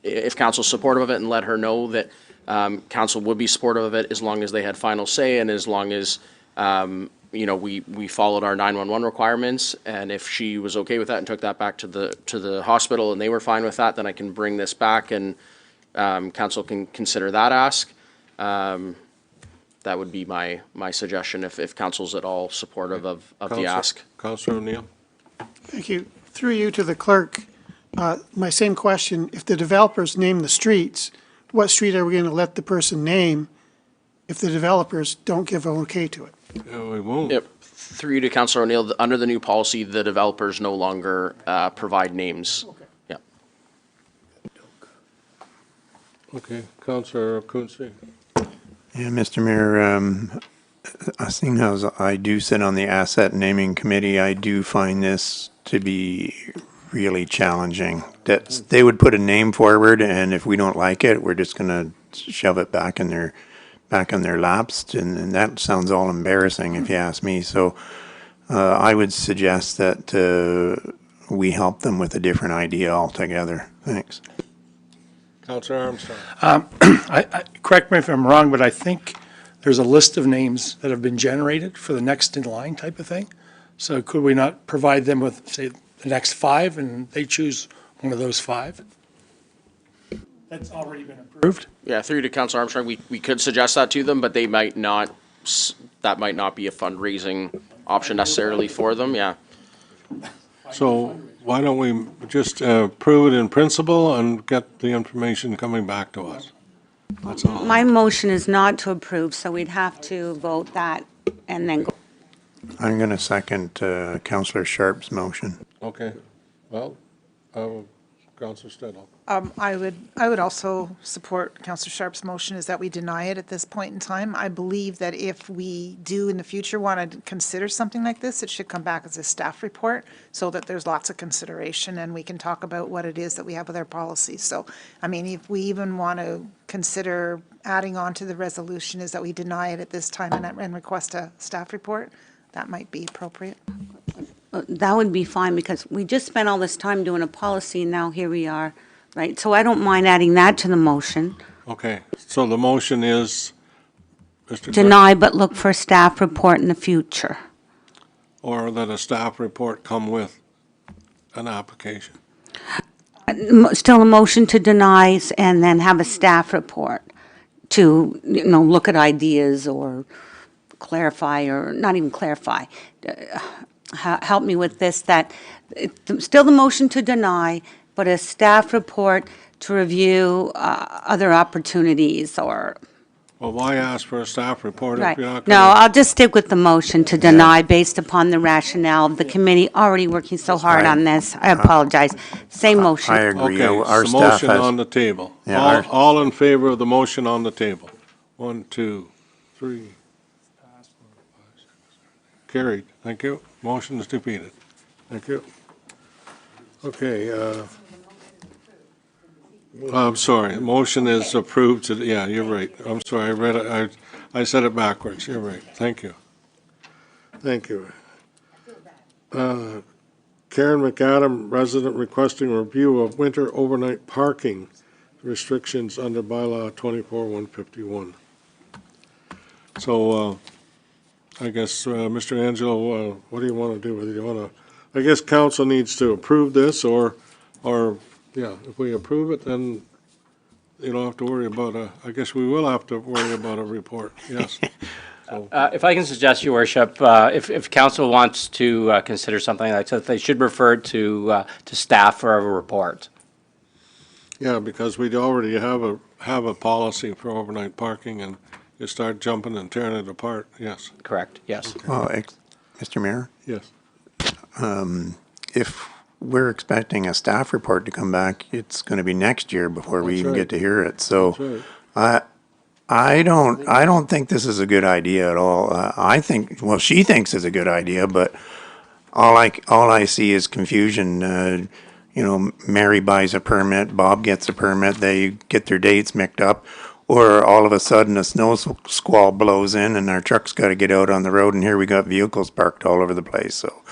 if council's supportive of it, and let her know that council would be supportive of it as long as they had final say, and as long as we followed our 911 requirements. And if she was okay with that and took that back to the hospital and they were fine with that, then I can bring this back and council can consider that ask. That would be my suggestion if council's at all supportive of the ask. Councillor O'Neill. Thank you. Through you to the clerk, my same question, if the developers name the streets, what street are we going to let the person name if the developers don't give an okay to it? Yeah, we won't. Yep. Through you to Councillor O'Neill, under the new policy, the developers no longer provide names. Okay. Yeah. Okay, Councillor Quinte. Yeah, Mr. Mayor, seeing as I do sit on the asset naming committee, I do find this to be really challenging. That they would put a name forward, and if we don't like it, we're just going to shove it back in their laps, and that sounds all embarrassing if you ask me. So I would suggest that we help them with a different idea altogether. Thanks. Councillor Armstrong. Correct me if I'm wrong, but I think there's a list of names that have been generated for the next in line type of thing. So could we not provide them with, say, the next 5, and they choose one of those 5? That's already been approved. Yeah, through to Councilor Armstrong, we could suggest that to them, but they might not, that might not be a fundraising option necessarily for them, yeah. So why don't we just approve it in principle and get the information coming back to us? That's all. My motion is not to approve, so we'd have to vote that and then go. I'm going to second Councillor Sharp's motion. Okay, well, Councilor Stedall. I would also support Councillor Sharp's motion is that we deny it at this point in time. I believe that if we do in the future want to consider something like this, it should come back as a staff report so that there's lots of consideration and we can talk about what it is that we have with our policies. So, I mean, if we even want to consider adding on to the resolution is that we deny it at this time and request a staff report, that might be appropriate. That would be fine, because we just spent all this time doing a policy, and now here we are, right? So I don't mind adding that to the motion. Okay, so the motion is, Mr. Deny, but look for a staff report in the future. Or that a staff report come with an application. Still a motion to deny and then have a staff report to, look at ideas or clarify, or not even clarify. Help me with this, that still the motion to deny, but a staff report to review other opportunities or. Well, why ask for a staff report if Right. you're not No, gonna? I'll just stick with the motion to deny based upon the rationale of the committee already working so hard on this. I apologize. Same motion. I agree. Okay, Our it's the staff motion has. on the table. Yeah, All, our- all in favor of the motion on the table? 1, 2, 3. Carried, thank you. Motion is defeated. Thank you. Okay, I'm sorry, motion is approved to, yeah, you're right. I'm sorry, I read it, I said it backwards. You're right. Thank you. Thank you. Karen McAdam, resident requesting review of winter overnight parking restrictions under bylaw 24-151. So, I guess, Mr. Angelo, what do you want to do with it? You want to, I guess council needs to approve this, or, yeah, if we approve it, then you don't have to worry about I guess we will have to worry about a report, yes. So, If I can suggest, Your Worship, if council wants to consider something like that, they should refer to staff for a report. yeah, because we already have a policy for overnight parking, and you start jumping and tearing it apart, yes. Correct, yes. Well, Mr. Mayor, Yes. if we're expecting a staff report to come back, it's going to be next year before we That's even right. get to hear it. So That's right. I don't think this is a good idea at all. I think, well, she thinks it's a good idea, but all I see is confusion. Mary buys a permit, Bob gets a permit, they get their dates mixed up, or all of a sudden a snow squall blows in and our truck's got to get out on the road, and here we got vehicles parked all over the place. So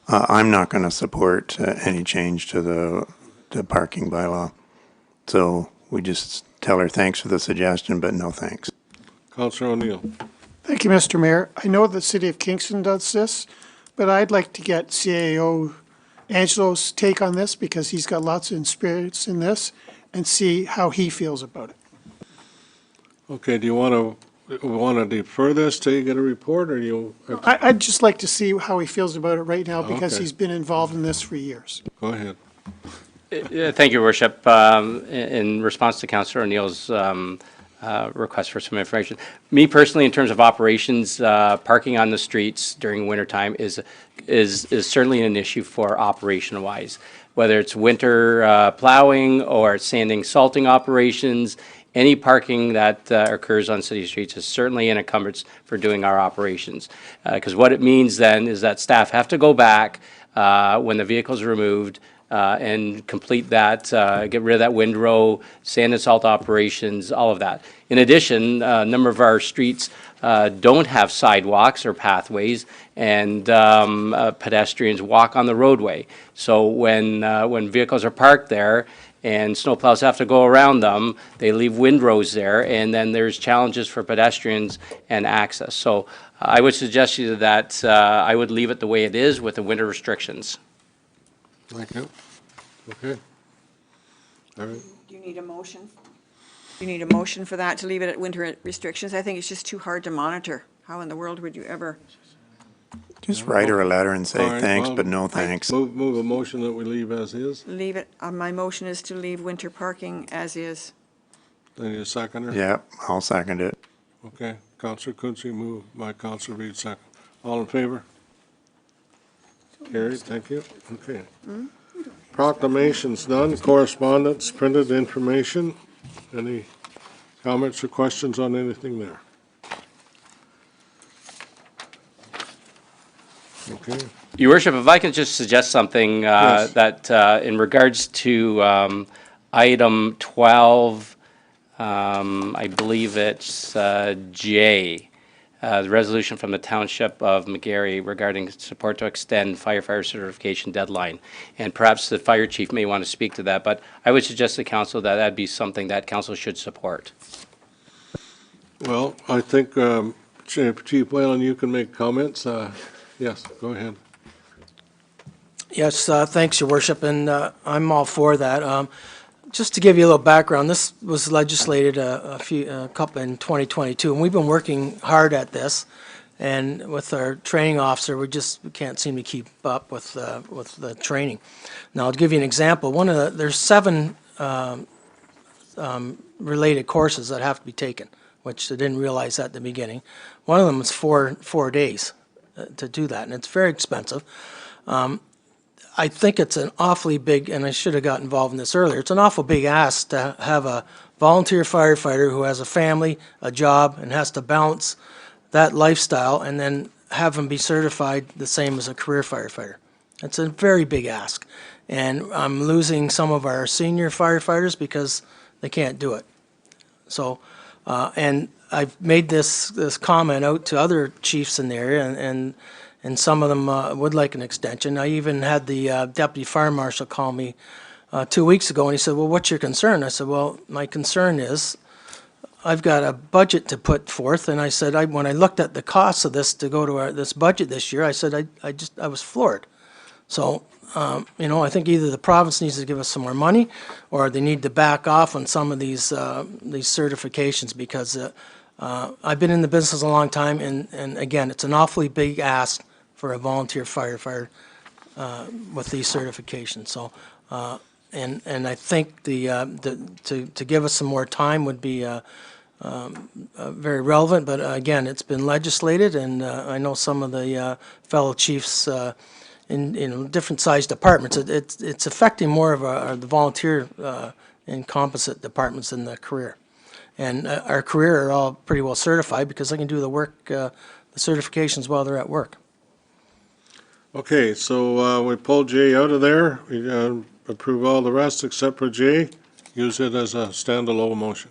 I'm not going to support any change to the parking bylaw. So we just tell her thanks for the suggestion, but no thanks. Councillor O'Neill. Thank you, Mr. Mayor. I know the city of Kingston does this, but I'd like to get CAO Angelo's take on this because he's got lots of experience in this and see how he feels about it. Okay, do you want to defer this till you get a report, or you? I'd just like to see how he feels about it right now because Okay. he's been involved in this for years. Go ahead. Thank you, Your Worship. In response to Councillor O'Neill's request for some information, me personally, in terms of operations, parking on the streets during wintertime is certainly an issue for operation-wise. Whether it's winter plowing or sanding, salting operations, any parking that occurs on city streets is certainly an encumbrance for doing our operations. Because what it means then is that staff have to go back when the vehicle's removed and complete that, get rid of that windrow, sand and salt operations, all of that. In addition, a number of our streets don't have sidewalks or pathways, and pedestrians walk on the roadway. So when vehicles are parked there and snowplows have to go around them, they leave windrows there, and then there's challenges for pedestrians and access. So I would suggest to you that I would leave it the way it is with the winter restrictions. Thank you. Okay. All right. Do you need a motion? Do you need a motion for that, to leave it at winter restrictions? I think it's just too hard to monitor. How in the world would you ever? Just write her a letter and say All right, thanks, well, but no thanks. Move a motion that we leave as is. Leave it, my motion is to leave winter parking as is. Then you seconder? Yeah, I'll second it. Okay. Counselor Quinte, moved by Counselor Reid, second. All in favor? Carried, thank you. Okay. Proclamations, none. Correspondence, printed information. Any comments or questions on anything there? Okay. Your Worship, if I could just suggest something, Yes. that in regards to item 12, I believe it's J, the resolution from the Township of McGarry regarding support to extend firefighter certification deadline. And perhaps the fire chief may want to speak to that, but I would suggest to council that that'd be something that council should support. Well, I think Chief Whalen, you can make comments. Yes, go ahead. Yes, thanks, Your Worship, and I'm all for that. Just to give you a little background, this was legislated a couple in 2022, and we've been working hard at this. And with our training officer, we can't seem to keep up with the training. Now, to give you an example, there's 7 related courses that have to be taken, which I didn't realize at the beginning. One of them is 4 days to do that, and it's very expensive. I think it's an awfully big, and I should have got involved in this earlier, it's an awful big ask to have a volunteer firefighter who has a family, a job, and has to balance that lifestyle and then have them be certified the same as a career firefighter. It's a very big ask. And I'm losing some of our senior firefighters because they can't do it. So, and I've made this comment out to other chiefs in the area, and some of them would like an extension. I even had the deputy fire marshal call me 2 weeks ago, and he said, well, what's your concern? I said, well, my concern is I've got a budget to put forth, and I said, when I looked at the cost of this to go to this budget this year, I said, I was floored. So, I think either the province needs to give us some more money, or they need to back off on some of these certifications, because I've been in the business a long time, and again, it's an awfully big ask for a volunteer firefighter with these certifications. So, and I think to give us some more time would be very relevant. But again, it's been legislated, and I know some of the fellow chiefs in different sized departments. It's affecting more of the volunteer and composite departments than the career. And our career are all pretty well certified because they can do the work, the certifications while they're at work. Okay, so we pulled J out of there. We approve all the rest except for J. Use it as a standalone motion.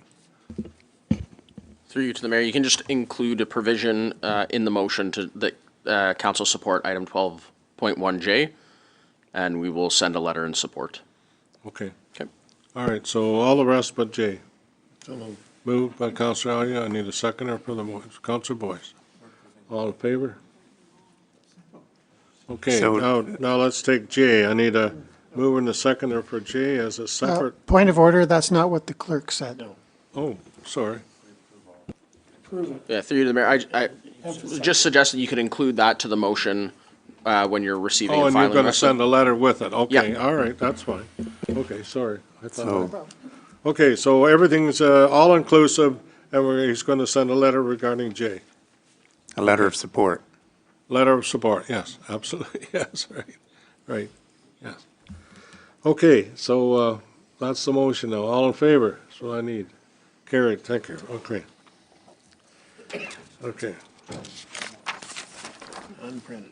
Through you to the mayor, you can just include a provision in the motion that council support item 12.1J, and we will send a letter in support. Okay. Okay. All right, so all the rest but J. Moved by Councillor Alia. I need a seconder for the motion. Councillor Boyce. All in favor? Okay, So- now let's take J. I need a mover and a seconder for J as a separate. Point of order, that's not what the clerk said. Oh, sorry. Yeah, through you to the mayor, I just suggested you could include that to the motion when you're receiving Oh, and and you're filing. going to the rest of- send a letter with it. Okay, Yeah. all right, that's fine. Okay, sorry. I thought So- Okay, so everything's all-inclusive, and he's going to send a letter regarding J. A letter of support. Letter of support, yes, absolutely, yes, right, yes. Okay, so that's the motion now. All in favor? That's what I need. Carried, thank you, okay. Okay. Unprinted.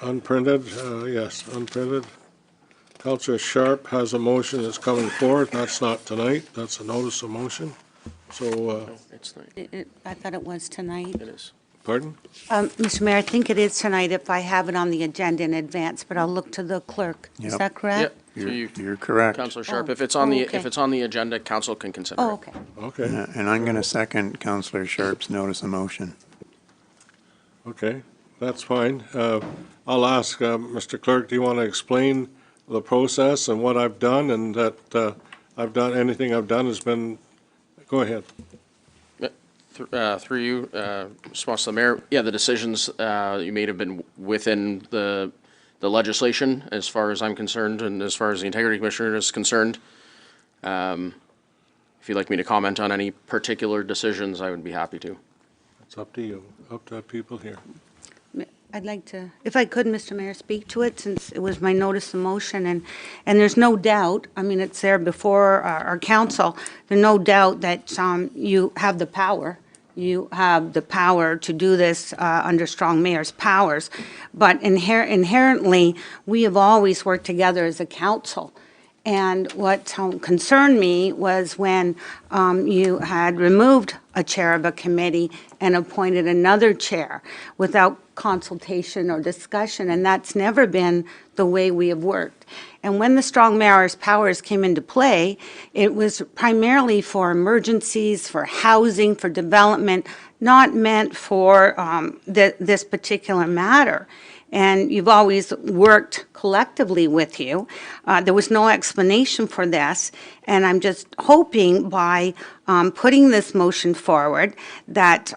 Unprinted, yes, unprinted. Councillor Sharp has a motion that's coming forward. That's not tonight. That's a notice of motion. So, It's not, I thought it was tonight. it is. pardon? Mr. Mayor, I think it is tonight if I have it on the agenda in advance, but I'll look to the clerk. Is Yep. that correct? Yep. Through you, You're correct. Councillor Sharp. Oh, If it's on the okay. if it's on the agenda, council can consider Oh, it. okay. Okay, And I'm going to second Councillor Sharp's notice of motion. Okay, that's fine. I'll ask, Mr. Clerk, do you want to explain the process and what I've done, and that anything I've done has been, go ahead. Through you, response to the mayor, yeah, the decisions you made have been within the legislation, as far as I'm concerned, and as far as the integrity commissioner is concerned. If you'd like me to comment on any particular decisions, I would be happy to. It's up to you, up to people here. I'd like to, if I could, Mr. Mayor, speak to it, since it was my notice of motion, and there's no doubt, I mean, it's there before our council, there's no doubt that you have the power. You have the power to do this under strong mayor's powers, but inherently, we have always worked together as a council. And what concerned me was when you had removed a chair of a committee and appointed another chair without consultation or discussion, and that's never been the way we have worked. And when the strong mayor's powers came into play, it was primarily for emergencies, for housing, for development, not meant for this particular matter. And you've always worked collectively with you. There was no explanation for this, and I'm just hoping by putting this motion forward that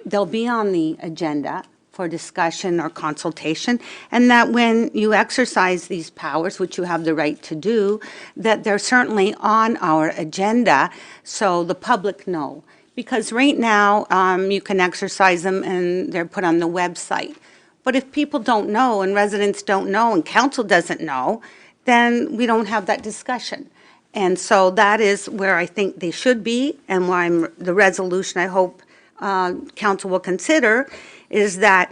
they'll be on the agenda for discussion or consultation, and that when you exercise these powers, which you have the right to do, that they're certainly on our agenda so the public know. Because right now, you can exercise them and they're put on the website. But if people don't know, and residents don't know, and council doesn't know, then we don't have that discussion. And so that is where I think they should be, and why the resolution I hope council will consider is that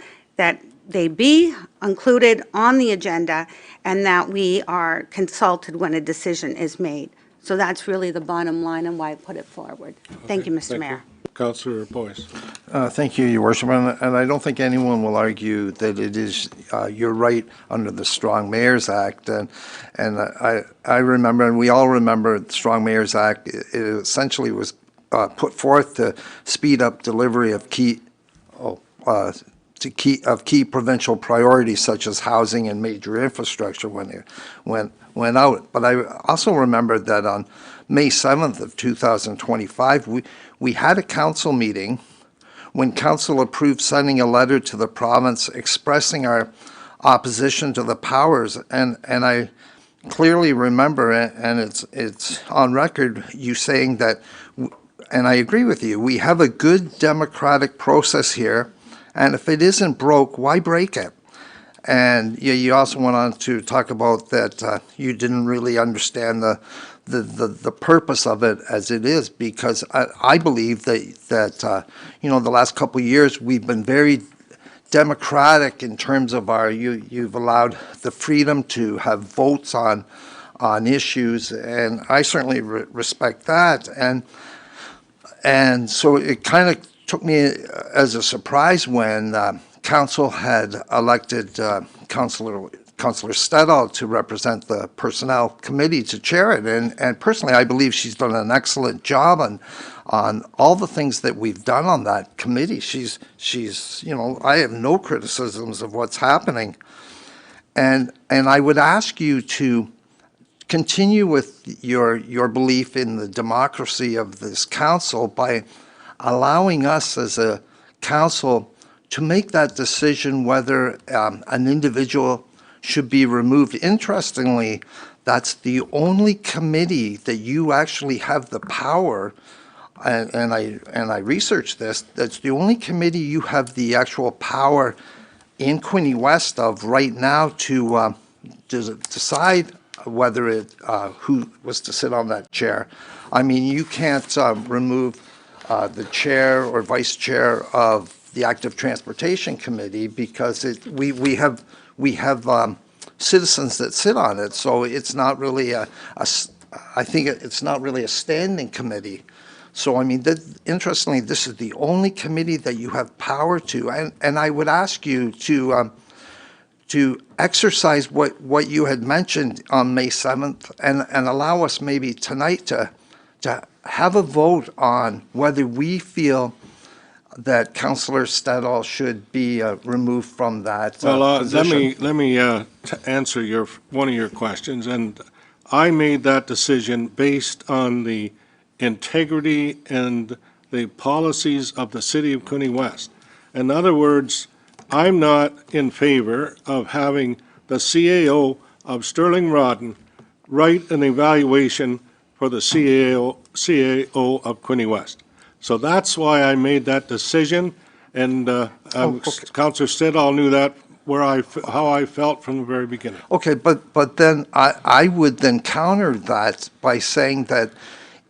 they be included on the agenda, and that we are consulted when a decision is made. So that's really the bottom line and why I put it forward. Thank you, Mr. Mayor. Councillor Boyce. Thank you, Your Worship, and I don't think anyone will argue that it is your right under the Strong Mayors Act, and I remember, and we all remember, the Strong Mayors Act. It essentially was put forth to speed up delivery of key provincial priorities such as housing and major infrastructure when it went out. But I also remember that on May 7th of 2025, we had a council meeting when council approved sending a letter to the province expressing our opposition to the powers, and I clearly remember, and it's on record, you saying that, and I agree with you, we have a good democratic process here, and if it isn't broke, why break it? And you also went on to talk about that you didn't really understand the purpose of it as it is, because I believe that the last couple of years we've been very democratic in terms of you've allowed the freedom to have votes on issues, and I certainly respect that. And so it kind of took me as a surprise when council had elected Councillor Stedall to represent the Personnel Committee to chair it. And personally, I believe she's done an excellent job on all the things that we've done on that committee. She's I have no criticisms of what's happening. And I would ask you to continue with your belief in the democracy of this council by allowing us as a council to make that decision whether an individual should be removed. Interestingly, that's the only committee that you actually have the power, and I researched this, that's the only committee you have the actual power in Quinte West of right now to decide whether who was to sit on that chair. I mean, you can't remove the chair or vice chair of the Active Transportation Committee because we have citizens that sit on it, so it's not really I think it's not really a standing committee. So I mean, interestingly, this is the only committee that you have power to, and I would ask you to exercise what you had mentioned on May 7th and allow us maybe tonight to have a vote on whether we feel that Councillor Stedall should be removed from that Well, position? let me answer one of your questions, and I made that decision based on the integrity and the policies of the city of Quinte West. In other words, I'm not in favor of having the CAO of Sterling Rodden write an evaluation for the CAO of Quinte West. So that's why I made that decision, and Councillor Stedall knew that how I felt from the very beginning. Okay, but then I would then counter that by saying that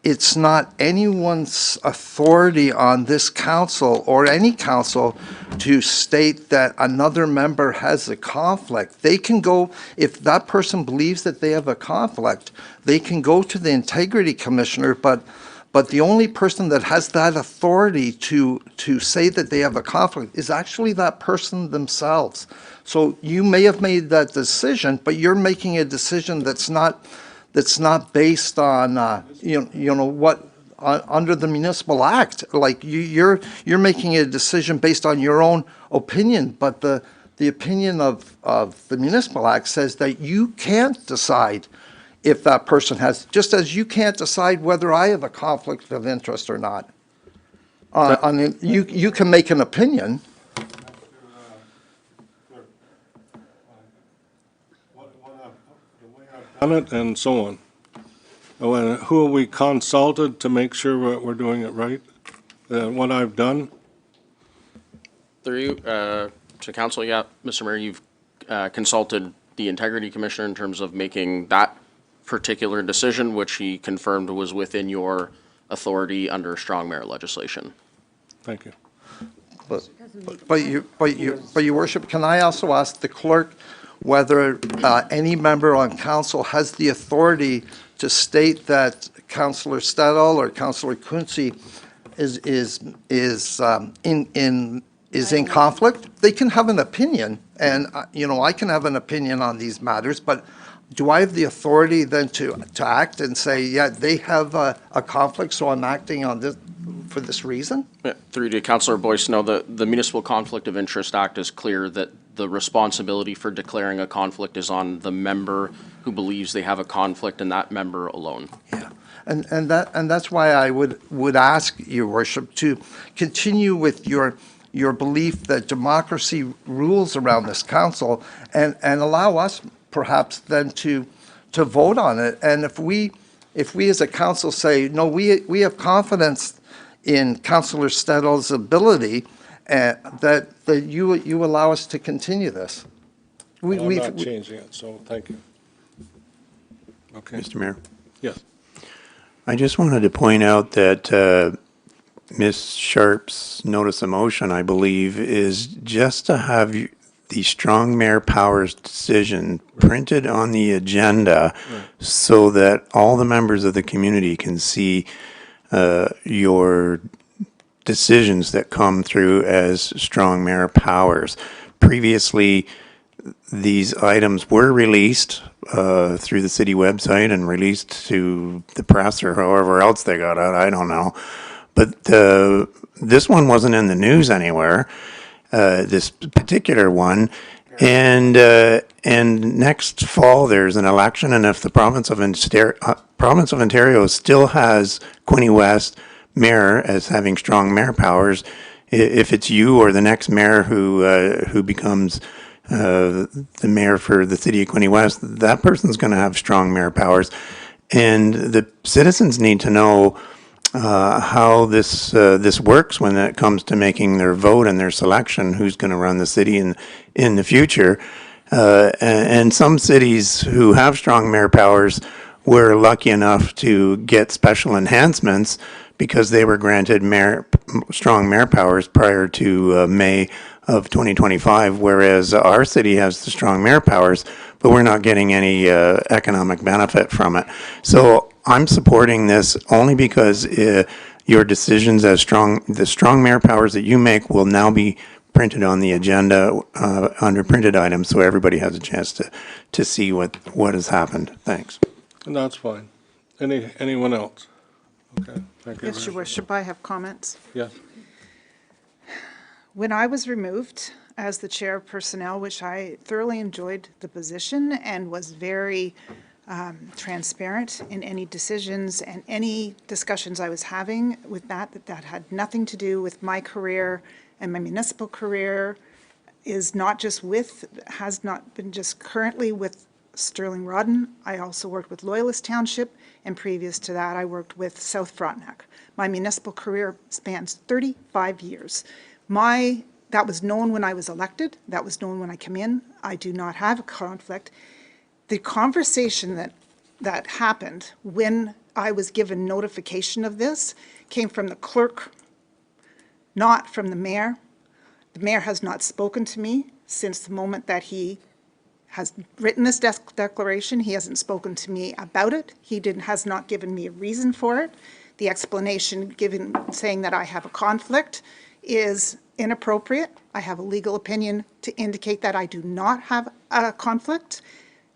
it's not anyone's authority on this council or any council to state that another member has a conflict. They can go, if that person believes that they have a conflict, they can go to the Integrity Commissioner, but the only person that has that authority to say that they have a conflict is actually that person themselves. So you may have made that decision, but you're making a decision that's not based on you know what under the Municipal Act. Like you're making a decision based on your own opinion, but the opinion of the Municipal Act says that you can't decide if that person has, just as you can't decide whether I have a conflict of interest or not. You can make an opinion. Done it and so on. Who have we consulted to make sure we're doing it right? What I've done? Through you, to council, yeah, Mr. Mayor, you've consulted the Integrity Commissioner in terms of making that particular decision, which he confirmed was within your authority under strong mayor legislation. Thank you. But your worship, can I also ask the clerk whether any member on council has the authority to state that Councillor Stedall or Councillor Quinte is in conflict? They can have an opinion, and I can have an opinion on these matters, but do I have the authority then to act and say, yeah, they have a conflict, so I'm acting on this for this reason? Yeah, through to Councillor Boyce, no, the Municipal Conflict of Interest Act is clear that the responsibility for declaring a conflict is on the member who believes they have a conflict and that member alone. Yeah, and that's why I would ask your worship to continue with your belief that democracy rules around this council and allow us perhaps then to vote on it. And if we as a council say, no, we have confidence in Councillor Stedall's ability, that you allow us to continue this. I'm not changing it, so thank you. Okay. Mr. Mayor? Yes. I just wanted to point out that Ms. Sharp's notice of motion, I believe, is just to have the strong mayor powers decision printed on the agenda so that all the members of the community can see your decisions that come through as strong mayor powers. Previously, these items were released through the city website and released to the press or however else they got out, I don't know. But this one wasn't in the news anywhere, this particular one. And next fall, there's an election, and if the province of Ontario still has Quinte West mayor as having strong mayor powers, if it's you or the next mayor who becomes the mayor for the city of Quinte West, that person's going to have strong mayor powers. And the citizens need to know how this works when it comes to making their vote and their selection, who's going to run the city in the future. And some cities who have strong mayor powers were lucky enough to get special enhancements because they were granted strong mayor powers prior to May of 2025, whereas our city has the strong mayor powers, but we're not getting any economic benefit from it. So I'm supporting this only because your decisions as the strong mayor powers that you make will now be printed on the agenda under printed items, so everybody has a chance to see what has happened. Thanks. And that's fine. Anyone else? Okay, thank you. Yes, Your Worship, I have comments. Yes. When I was removed as the chair of personnel, which I thoroughly enjoyed the position and was very transparent in any decisions and any discussions I was having with that had nothing to do with my career and my municipal career, has not been just currently with Sterling Rodden. I also worked with Loyalist Township, and previous to that, I worked with South Frontenac. My municipal career spans 35 years. That was known when I was elected. That was known when I came in. I do not have a conflict. The conversation that happened when I was given notification of this came from the clerk, not from the mayor. The mayor has not spoken to me since the moment that he has written this declaration. He hasn't spoken to me about it. He has not given me a reason for it. The explanation given saying that I have a conflict is inappropriate. I have a legal opinion to indicate that I do not have a conflict.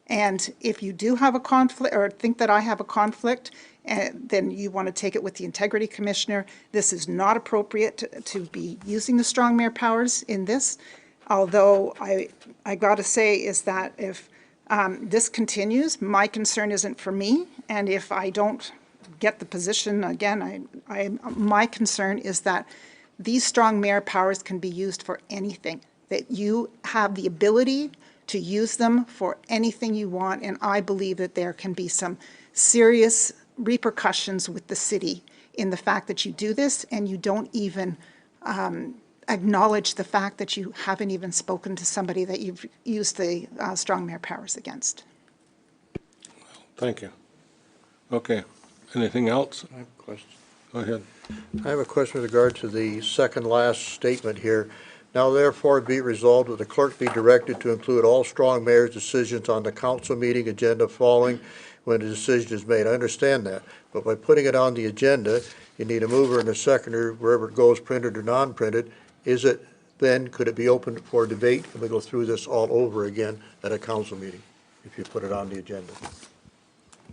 And if you do have a conflict or think that I have a conflict, then you want to take it with the Integrity Commissioner. This is not appropriate to be using the strong mayor powers in this. Although I got to say is that if this continues, my concern isn't for me. And if I don't get the position again, my concern is that these strong mayor powers can be used for anything, that you have the ability to use them for anything you want, and I believe that there can be some serious repercussions with the city in the fact that you do this and you don't even acknowledge the fact that you haven't even spoken to somebody that you've used the strong mayor powers against. Thank you. Okay, anything else? I have a question. Go ahead. I have a question with regard to the second last statement here. Now therefore be it resolved that the clerk be directed to include all strong mayor's decisions on the council meeting agenda following when a decision is made. I understand that, but by putting it on the agenda, you need a mover and a seconder wherever it goes, printed or non-printed. Is it then, could it be open for debate and we go through this all over again at a council meeting if you put it on the agenda?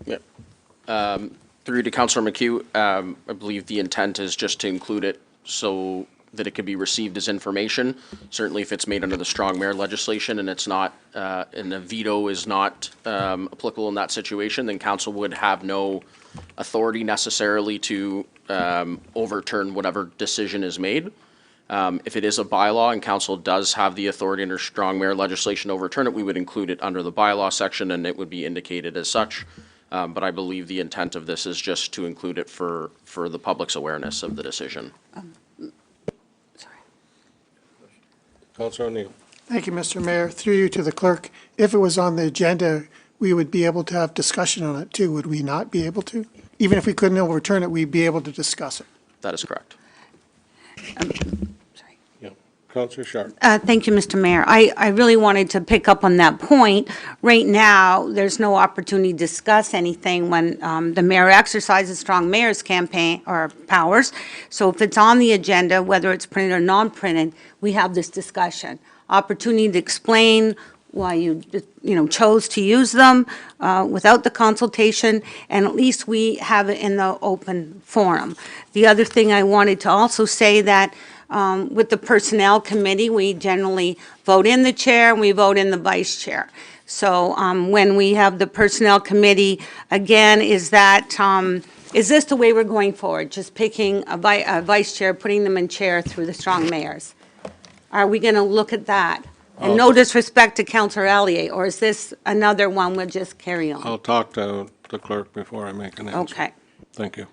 Yeah. Through to Councillor McHugh, I believe the intent is just to include it so that it could be received as information. Certainly if it's made under the strong mayor legislation and it's not, and a veto is not applicable in that situation, then council would have no authority necessarily to overturn whatever decision is made. If it is a bylaw and council does have the authority under strong mayor legislation to overturn it, we would include it under the bylaw section and it would be indicated as such. But I believe the intent of this is just to include it for the public's awareness of the decision. Councillor O'Neill. Thank you, Mr. Mayor. Through you to the clerk, if it was on the agenda, we would be able to have discussion on it too, would we not be able to? Even if we couldn't overturn it, we'd be able to discuss it. That is correct. Councillor Sharp. Thank you, Mr. Mayor. I really wanted to pick up on that point. Right now, there's no opportunity to discuss anything when the mayor exercises strong mayor's campaign or powers. So if it's on the agenda, whether it's printed or non-printed, we have this discussion. Opportunity to explain why you chose to use them without the consultation, and at least we have it in the open forum. The other thing I wanted to also say that with the Personnel Committee, we generally vote in the chair and we vote in the vice chair. So when we have the Personnel Committee, again, is this the way we're going forward? Just picking a vice chair, putting them in chair through the strong mayors? Are we going to look at that? And no disrespect to Councillor Allier, or is this another one we'll just carry on? I'll talk to the clerk before I make an answer. Okay. Thank you.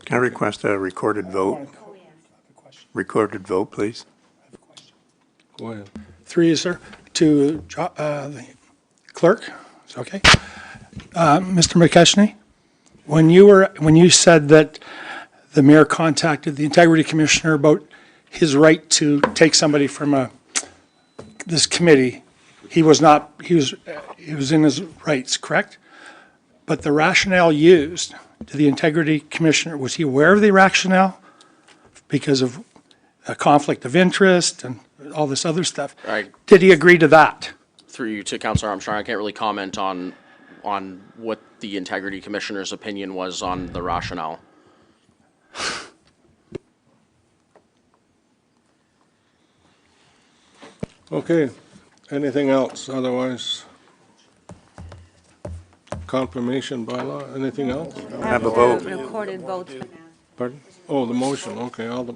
Can I request a recorded vote? Recorded vote, please. Go ahead. Through you, sir, to the clerk. It's okay. Mr. McKechnie, when you said that the mayor contacted the Integrity Commissioner about his right to take somebody from this committee, he was in his rights, correct? But the rationale used to the Integrity Commissioner, was he aware of the rationale because of a conflict of interest and all this other stuff? Right. Did he agree to that? Through you to Councillor Armstrong, I can't really comment on what the Integrity Commissioner's opinion was on the rationale. Okay, anything else? Otherwise, confirmation bylaw, anything else? Have a vote. Recorded votes. Pardon? Oh, the motion, okay, all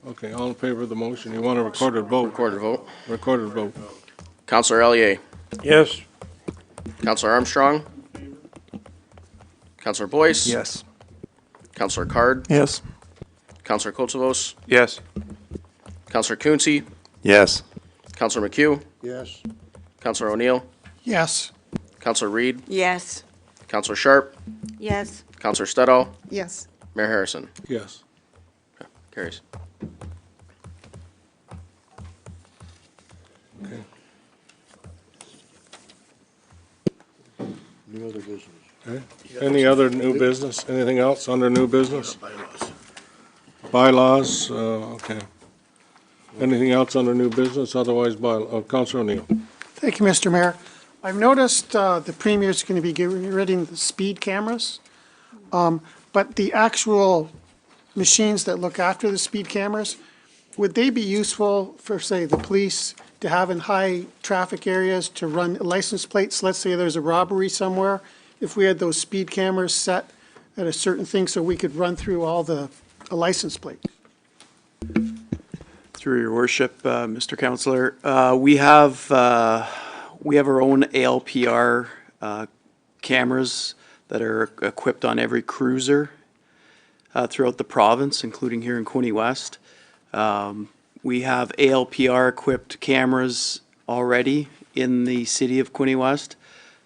in favor of the motion. You want a recorded vote? Recorded vote. Recorded vote. Counselor Ellier. Yes. Counselor Armstrong. Counselor Boyce. Yes. Counselor Card. Yes. Counselor Kotzavos. Yes. Counselor Quinte. Yes. Counselor McHugh. Yes. Counselor O'Neill. Yes. Counselor Reed. Yes. Counselor Sharp. Yes. Counselor Steddall. Yes. Mayor Harrison. Yes. Carries. Okay. New other business. Okay. Any other new business? Anything else under new business? Bylaws, okay. Anything else under new business? Otherwise, Councilor O'Neill. Thank you, Mr. Mayor. I've noticed the Premier's going to be getting rid of the speed cameras, but the actual machines that look after the speed cameras, would they be useful for, say, the police to have in high traffic areas to run license plates? Let's say there's a robbery somewhere, if we had those speed cameras set at a certain thing so we could run through all the license plates. Through your worship, Mr. Counselor, we have our own ALPR cameras that are equipped on every cruiser throughout the province, including here in Quinte West. We have ALPR-equipped cameras already in the city of Quinte West,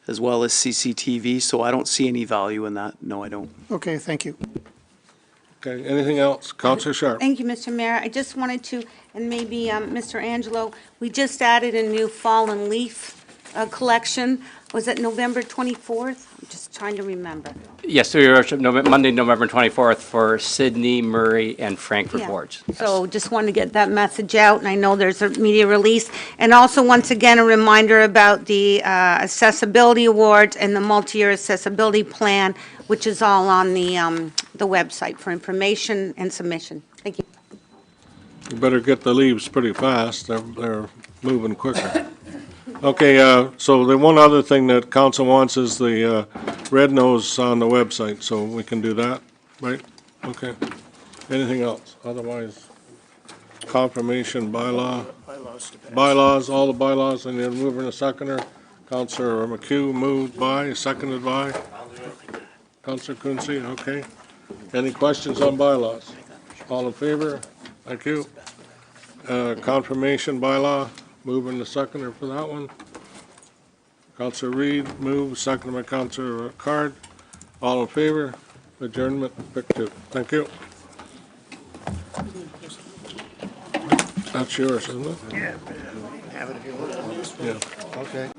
as well as CCTV, so I don't see any value in that. No, I don't. Okay, thank you. Okay, anything else? Councilor Sharp. Thank you, Mr. Mayor. I just wanted to, and maybe Mr. Angelo, we just added a new fallen leaf collection. Was it November 24th? I'm just trying to remember. Yes, through your worship, Monday, November 24th for Sydney, Murray, and Frankfurt Yeah. wards. So just wanted to get that message out, and I know there's a media release. And also, once again, a reminder about the accessibility awards and the multi-year accessibility plan, which is all on the website for information and submission. Thank you. You better get the leaves pretty fast. They're moving quicker. Okay, so the one other thing that council wants is the red nose on the website, so we can do that, right? Okay. Anything else? Otherwise, confirmation, bylaws, all the bylaws, and then mover and a seconder. Councilor McHugh moved by, seconded by. Councilor Quincy, okay. Any questions on bylaws? All in favor? Thank you. Confirmation bylaw, moving the seconder for that one. Councilor Reed, move, seconded by Councilor Card. All in favor? Adjournment, pick two. Thank you. That's yours, isn't it? Yeah. Have it if you want. Yeah. Okay.